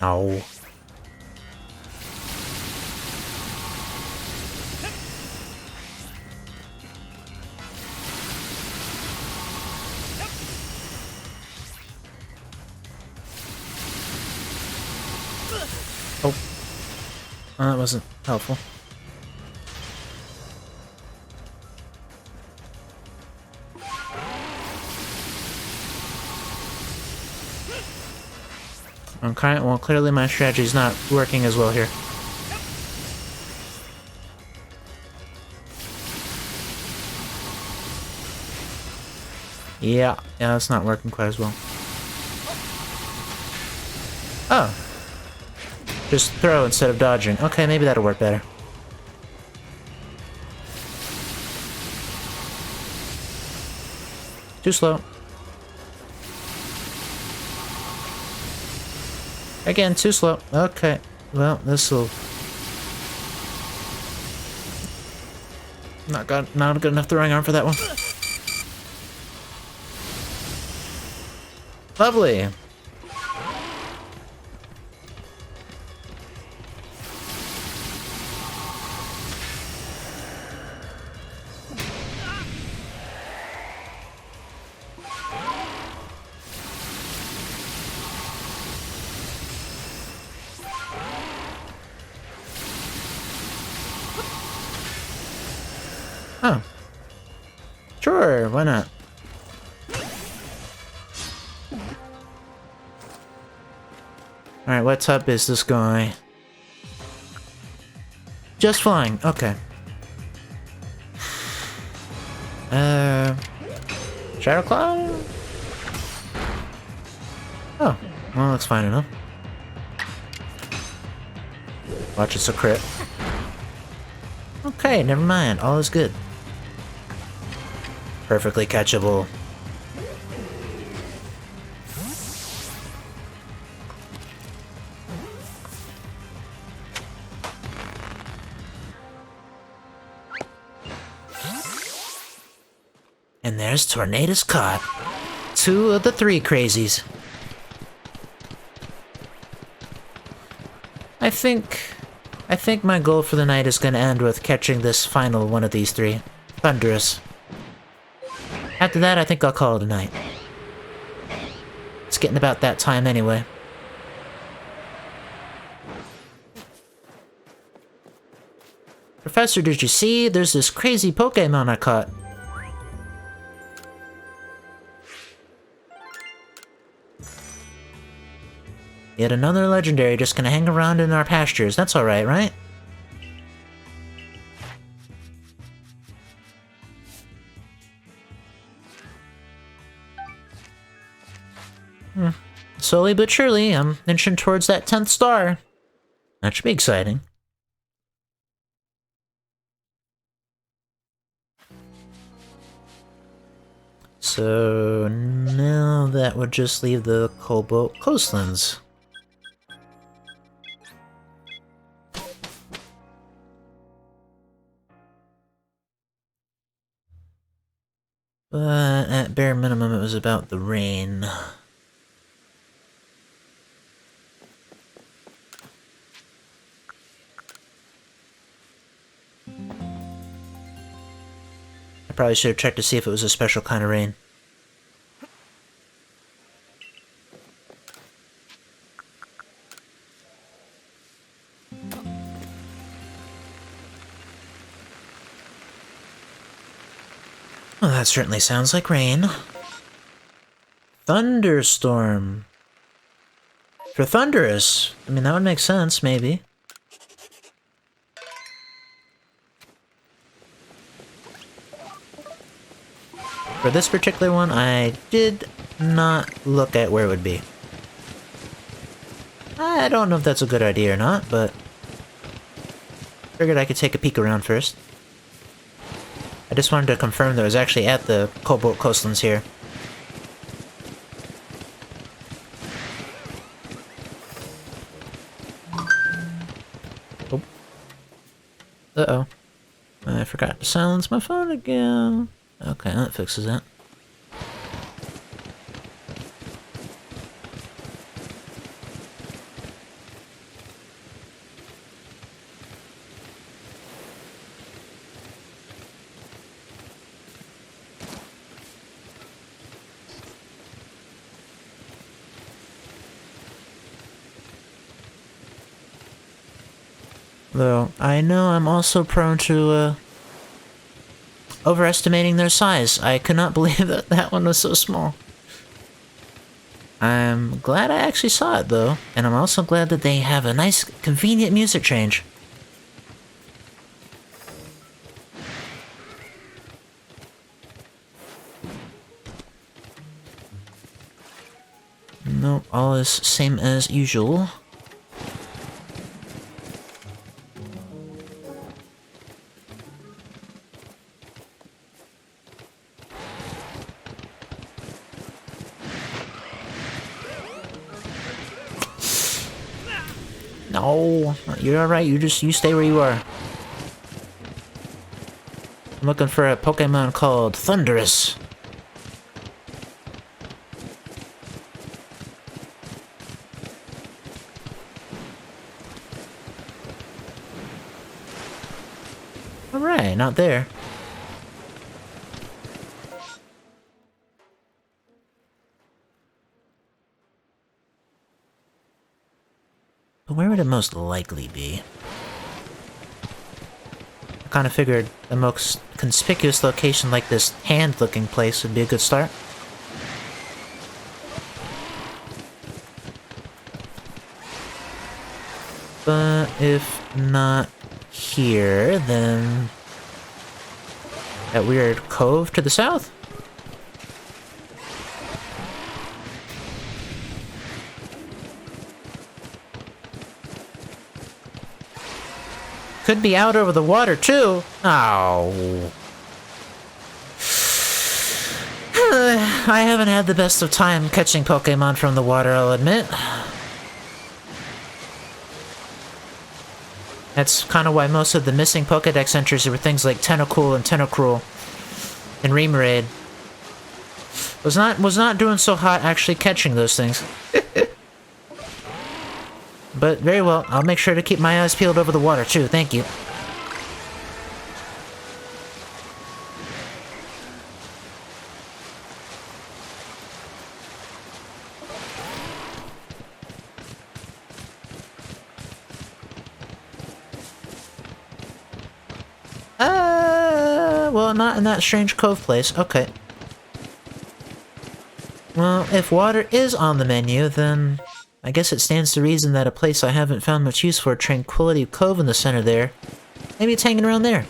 No. Oh. Well, that wasn't helpful. Okay, well, clearly my strategy's not working as well here. Yeah, it's not working quite as well. Oh. Just throw instead of dodging. Okay, maybe that'll work better. Too slow. Again, too slow. Okay. Well, this'll... Not a good enough throwing arm for that one. Lovely. Oh. Sure, why not? Alright, what type is this guy? Just flying. Okay. Shadow Claw? Oh, well, that's fine enough. Watch, it's a crit. Okay, never mind. All is good. Perfectly catchable. And there's Tornadus caught. 2 of the 3 crazies. I think my goal for the night is gonna end with catching this final one of these 3. Thunderous. After that, I think I'll call it a night. It's getting about that time anyway. Professor, did you see? There's this crazy Pokémon I caught. Yet another legendary just gonna hang around in our pastures. That's alright, right? Slowly but surely, I'm inching towards that 10th star. That should be exciting. So now that would just leave the Cobalt Coastlands. But at bare minimum, it was about the rain. I probably should have checked to see if it was a special kind of rain. Well, that certainly sounds like rain. Thunderstorm. For Thunderous. I mean, that would make sense, maybe. For this particular one, I did not look at where it would be. I don't know if that's a good idea or not, but figured I could take a peek around first. I just wanted to confirm that I was actually at the Cobalt Coastlands here. Oh. Uh-oh. I forgot to silence my phone again. Okay, that fixes it. Though, I know I'm also prone to, overestimating their size. I could not believe that that one was so small. I'm glad I actually saw it, though, and I'm also glad that they have a nice, convenient music change. Nope, all is same as usual. No, you're alright, you stay where you are. I'm looking for a Pokemon called Thunderous. Alright, not there. But where would it most likely be? I kind of figured the most conspicuous location like this hand-looking place would be a good start. But if not here, then that weird cove to the south? Could be out over the water, too. Oh. I haven't had the best of time catching Pokemon from the water, I'll admit. That's kind of why most of the missing Pokedex entries were things like Tentacool and Tentacruel and Remoraid. Was not doing so hot actually catching those things. But very well, I'll make sure to keep my eyes peeled over the water too, thank you. Well, not in that strange cove place. Okay. Well, if water is on the menu, then I guess it stands to reason that a place I haven't found much use for, Tranquility Cove in the center there, maybe it's hanging around there.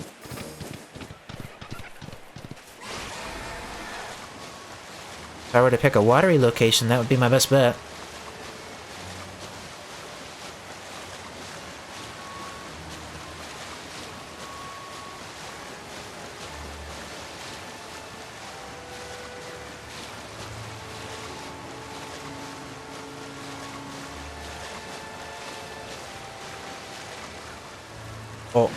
If I were to pick a watery location, that would be my best bet. Oh.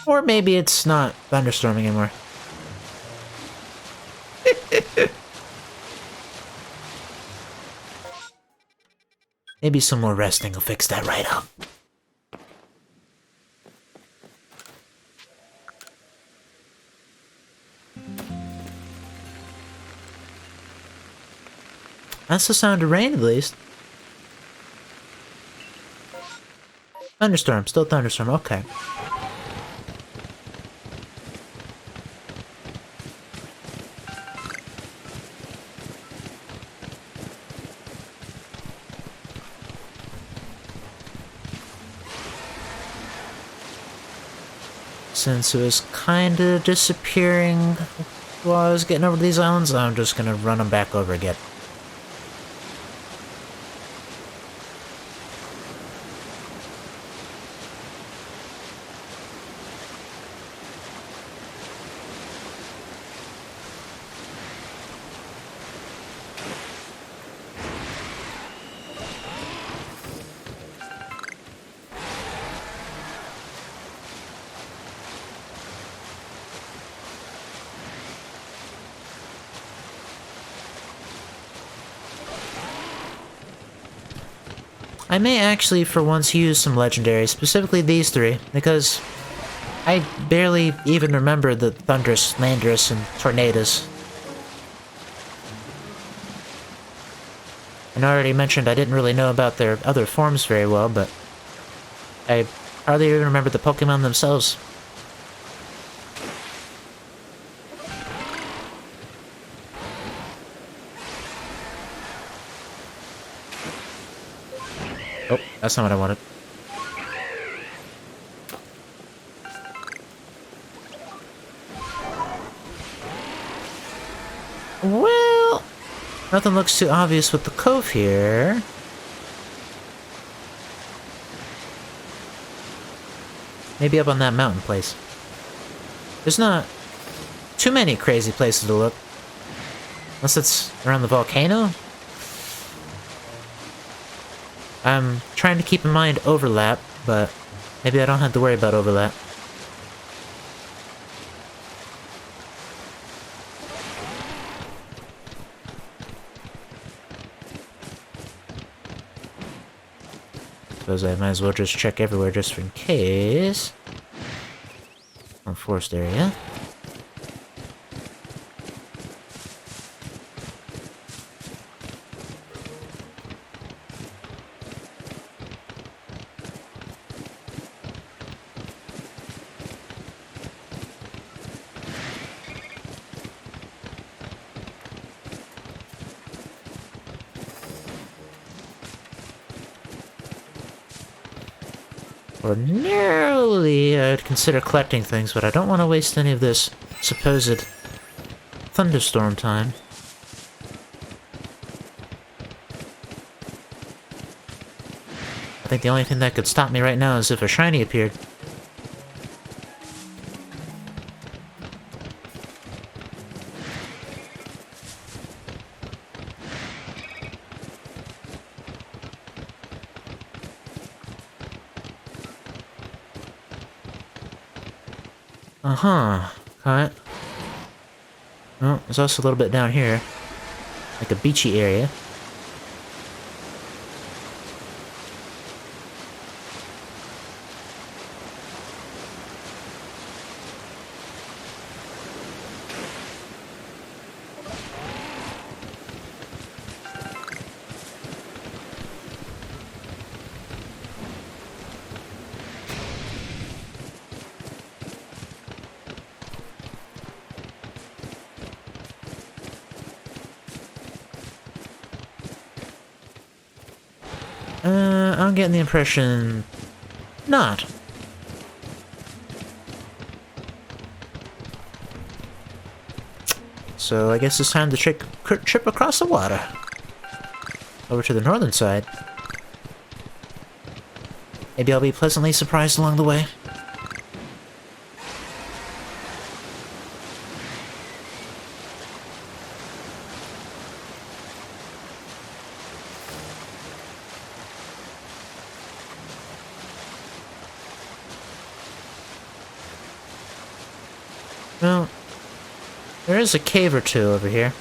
Or maybe it's not thunderstorming anymore. Maybe some more resting will fix that right up. That's the sound of rain, at least. Thunderstorm, still thunderstorm, okay. Since it was kinda disappearing while I was getting over to these islands, I'm just gonna run them back over again. I may actually for once use some legendaries, specifically these three, because I barely even remember the Thundurus, Landorus, and Tornadus. And I already mentioned I didn't really know about their other forms very well, but I hardly even remember the Pokemon themselves. Oh, that's not what I wanted. Well, nothing looks too obvious with the cove here. Maybe up on that mountain place. There's not too many crazy places to look. Unless it's around the volcano? I'm trying to keep in mind overlap, but maybe I don't have to worry about overlap. Suppose I might as well just check everywhere just in case. On forest area. Ordinarily, I'd consider collecting things, but I don't want to waste any of this supposed thunderstorm time. I think the only thing that could stop me right now is if a shiny appeared. Uh-huh. Got it. Oh, there's also a little bit down here. Like a beachy area. I'm getting the impression... not. So I guess it's time to trip across the water. Over to the northern side. Maybe I'll be pleasantly surprised along the way. Well, there is a cave or two over here.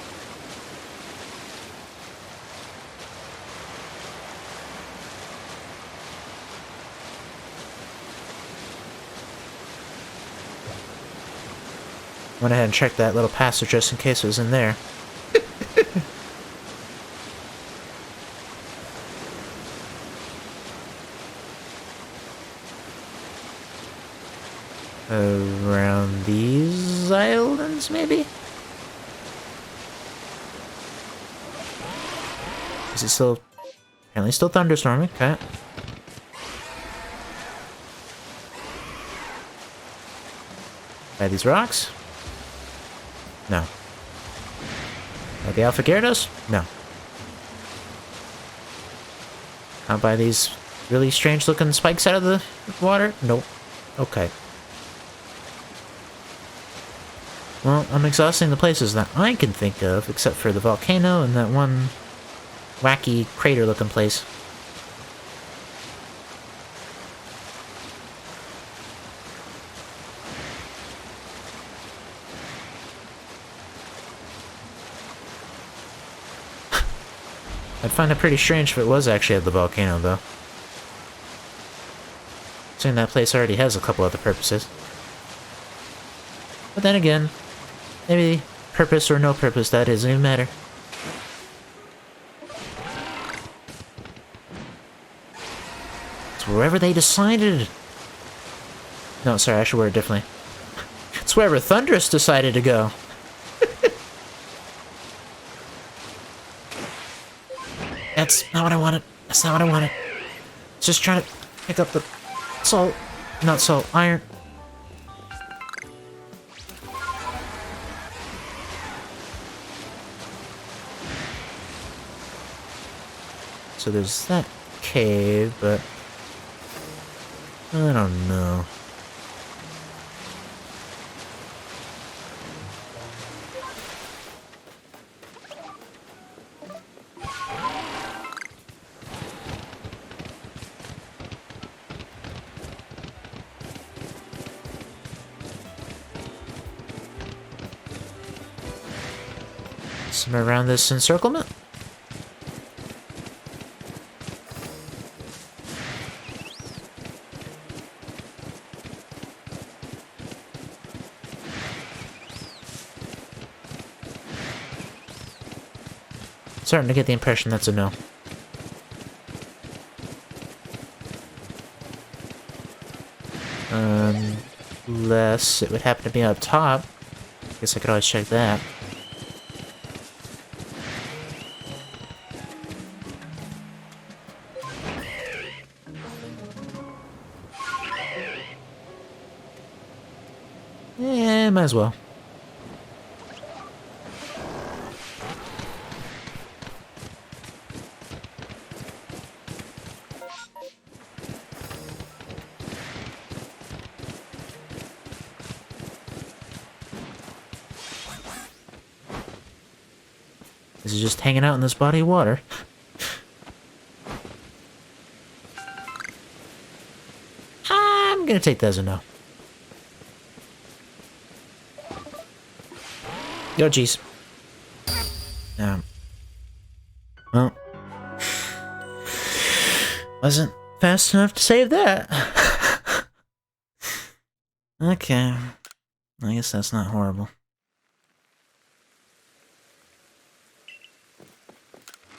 Went ahead and checked that little passage just in case it was in there. Around these islands, maybe? Is it still... apparently still thunderstorming, okay. By these rocks? No. By the Alpha Gyarados? No. Out by these really strange looking spikes out of the water? Nope. Okay. Well, I'm exhausting the places that I can think of, except for the volcano and that one wacky crater-looking place. I'd find it pretty strange if it was actually at the volcano, though. Seeing that place already has a couple other purposes. But then again, maybe purpose or no purpose, that doesn't even matter. It's wherever they decided. No, sorry, I should word it differently. It's wherever Thunderous decided to go. That's not what I wanted. That's not what I wanted. Just trying to pick up the salt. Not salt, iron. So there's that cave, but I don't know. Somewhere around this encirclement? Starting to get the impression that's a no. Unless it would happen to be up top. Guess I could always check that. might as well. This is just hanging out in this body of water. I'm gonna take that as a no. Yo, jeez. Well, wasn't fast enough to save that. Okay. I guess that's not horrible.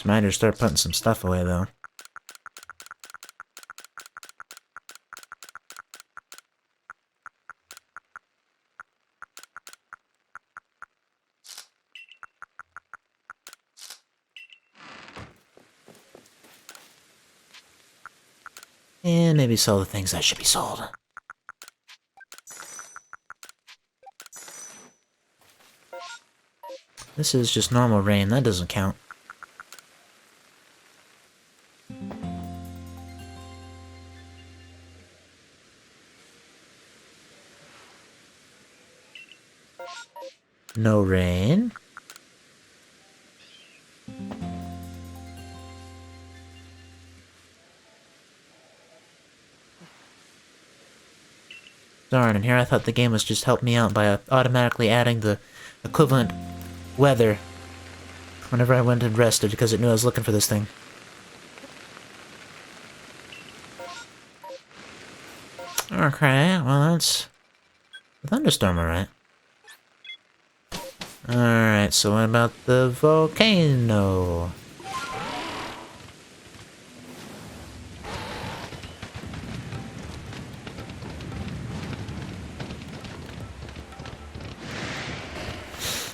Might just start putting some stuff away, though. And maybe sell the things that should be sold. This is just normal rain, that doesn't count. No rain. Darn, and here I thought the game was just helping me out by automatically adding the equivalent weather whenever I went and rested because it knew I was looking for this thing. Okay, well that's a thunderstorm, alright. Alright, so what about the volcano?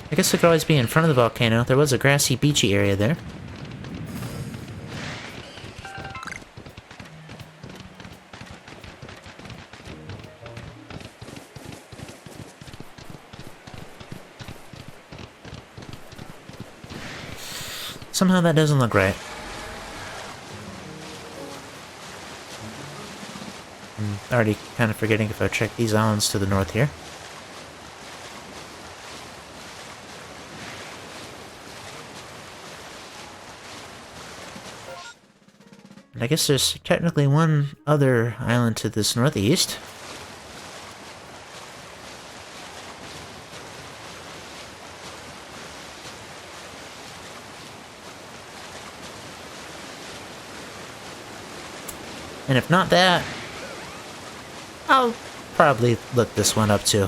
I guess it could always be in front of the volcano. There was a grassy, beachy area there. Somehow that doesn't look right. I'm already kind of forgetting if I check these islands to the north here. And I guess there's technically one other island to this northeast. And if not that, I'll probably look this one up too.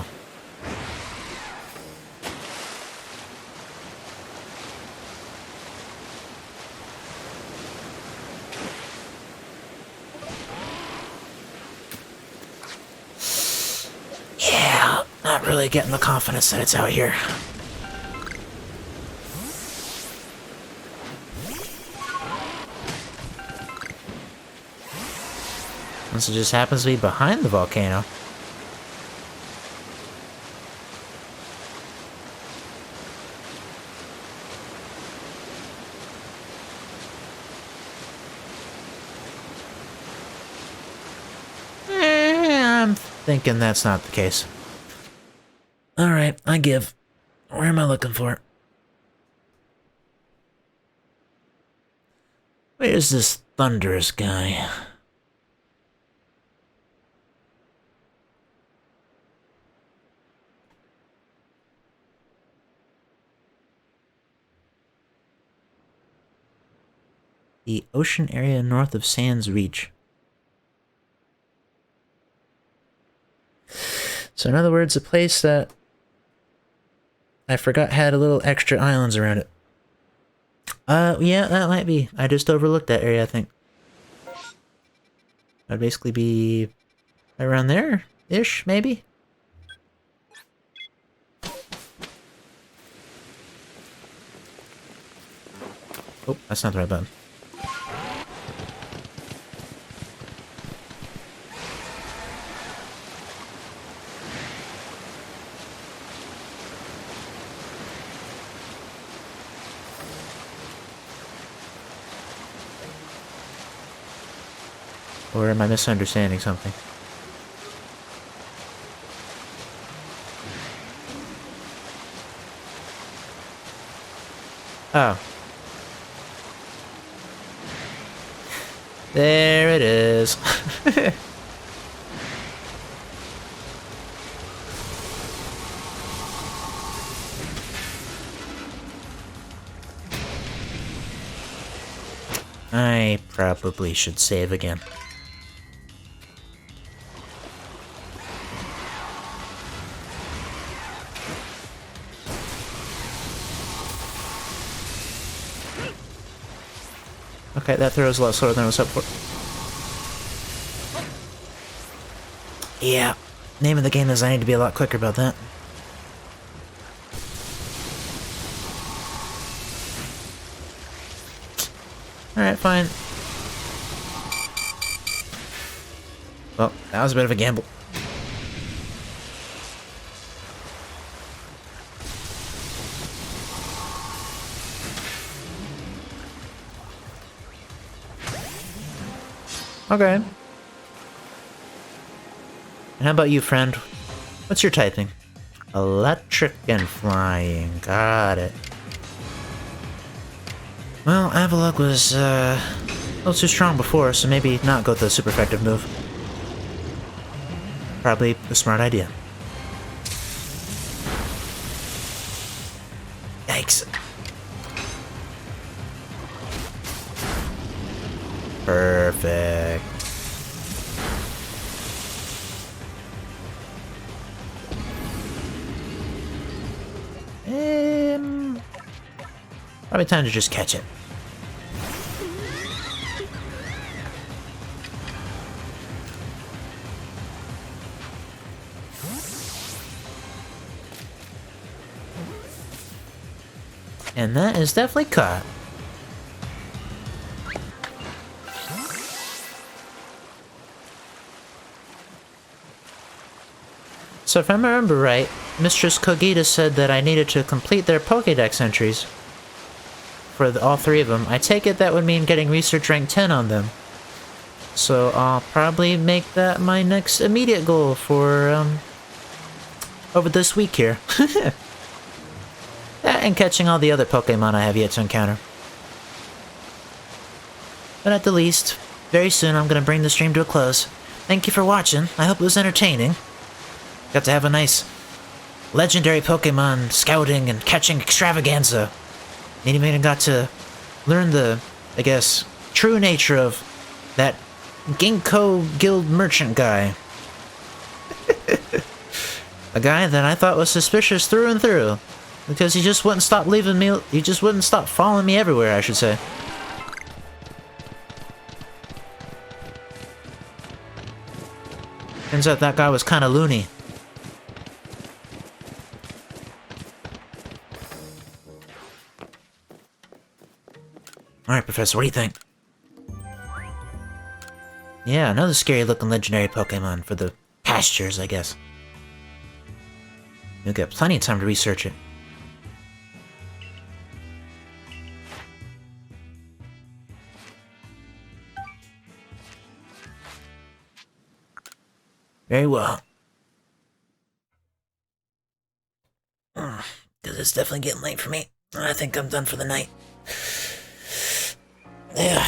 Yeah, not really getting the confidence that it's out here. Unless it just happens to be behind the volcano. I'm thinking that's not the case. Alright, I give. Where am I looking for? Where's this thunderous guy? The ocean area north of Sands Reach. So in other words, a place that I forgot had a little extra islands around it. Yeah, that might be. I just overlooked that area, I think. That'd basically be around there-ish, maybe? Oh, that's not the right button. Or am I misunderstanding something? Oh. There it is. I probably should save again. Okay, that throw is a lot slower than I was up for. Yeah, name of the game is I need to be a lot quicker about that. Alright, fine. Well, that was a bit of a gamble. Okay. And how about you, friend? What's your typing? Electric and flying. Got it. Well, Avalugg was, a little too strong before, so maybe not go with the super effective move. Probably a smart idea. Yikes. Perfect. Probably time to just catch it. And that is definitely caught. So if I remember right, Mistress Kogita said that I needed to complete their Pokédex entries. For all three of them. I take it that would mean getting Research Rank 10 on them. So I'll probably make that my next immediate goal for, over this week here. And catching all the other Pokemon I have yet to encounter. But at the least, very soon I'm going to bring the stream to a close. Thank you for watching. I hope it was entertaining. Got to have a nice legendary Pokemon scouting and catching extravaganza. And even got to learn the, I guess, true nature of that Ginkgo Guild merchant guy. A guy that I thought was suspicious through and through. Because he just wouldn't stop leaving me, he just wouldn't stop following me everywhere, I should say. Turns out that guy was kinda loony. Alright, Professor, what do you think? Yeah, another scary-looking legendary Pokemon for the pastures, I guess. You'll get plenty of time to research it. Very well. Because it's definitely getting late for me. I think I'm done for the night. Yeah.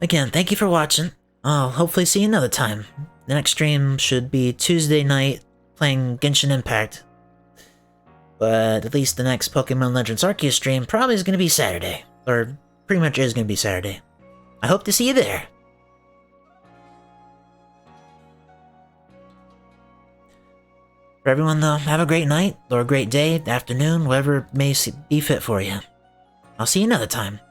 Again, thank you for watching. I'll hopefully see you another time. The next stream should be Tuesday night, playing Genshin Impact. But at least the next Pokemon Legends Arceus stream probably is going to be Saturday. Or pretty much is going to be Saturday. I hope to see you there. For everyone though, have a great night, or a great day, afternoon, whatever may be fit for you. I'll see you another time.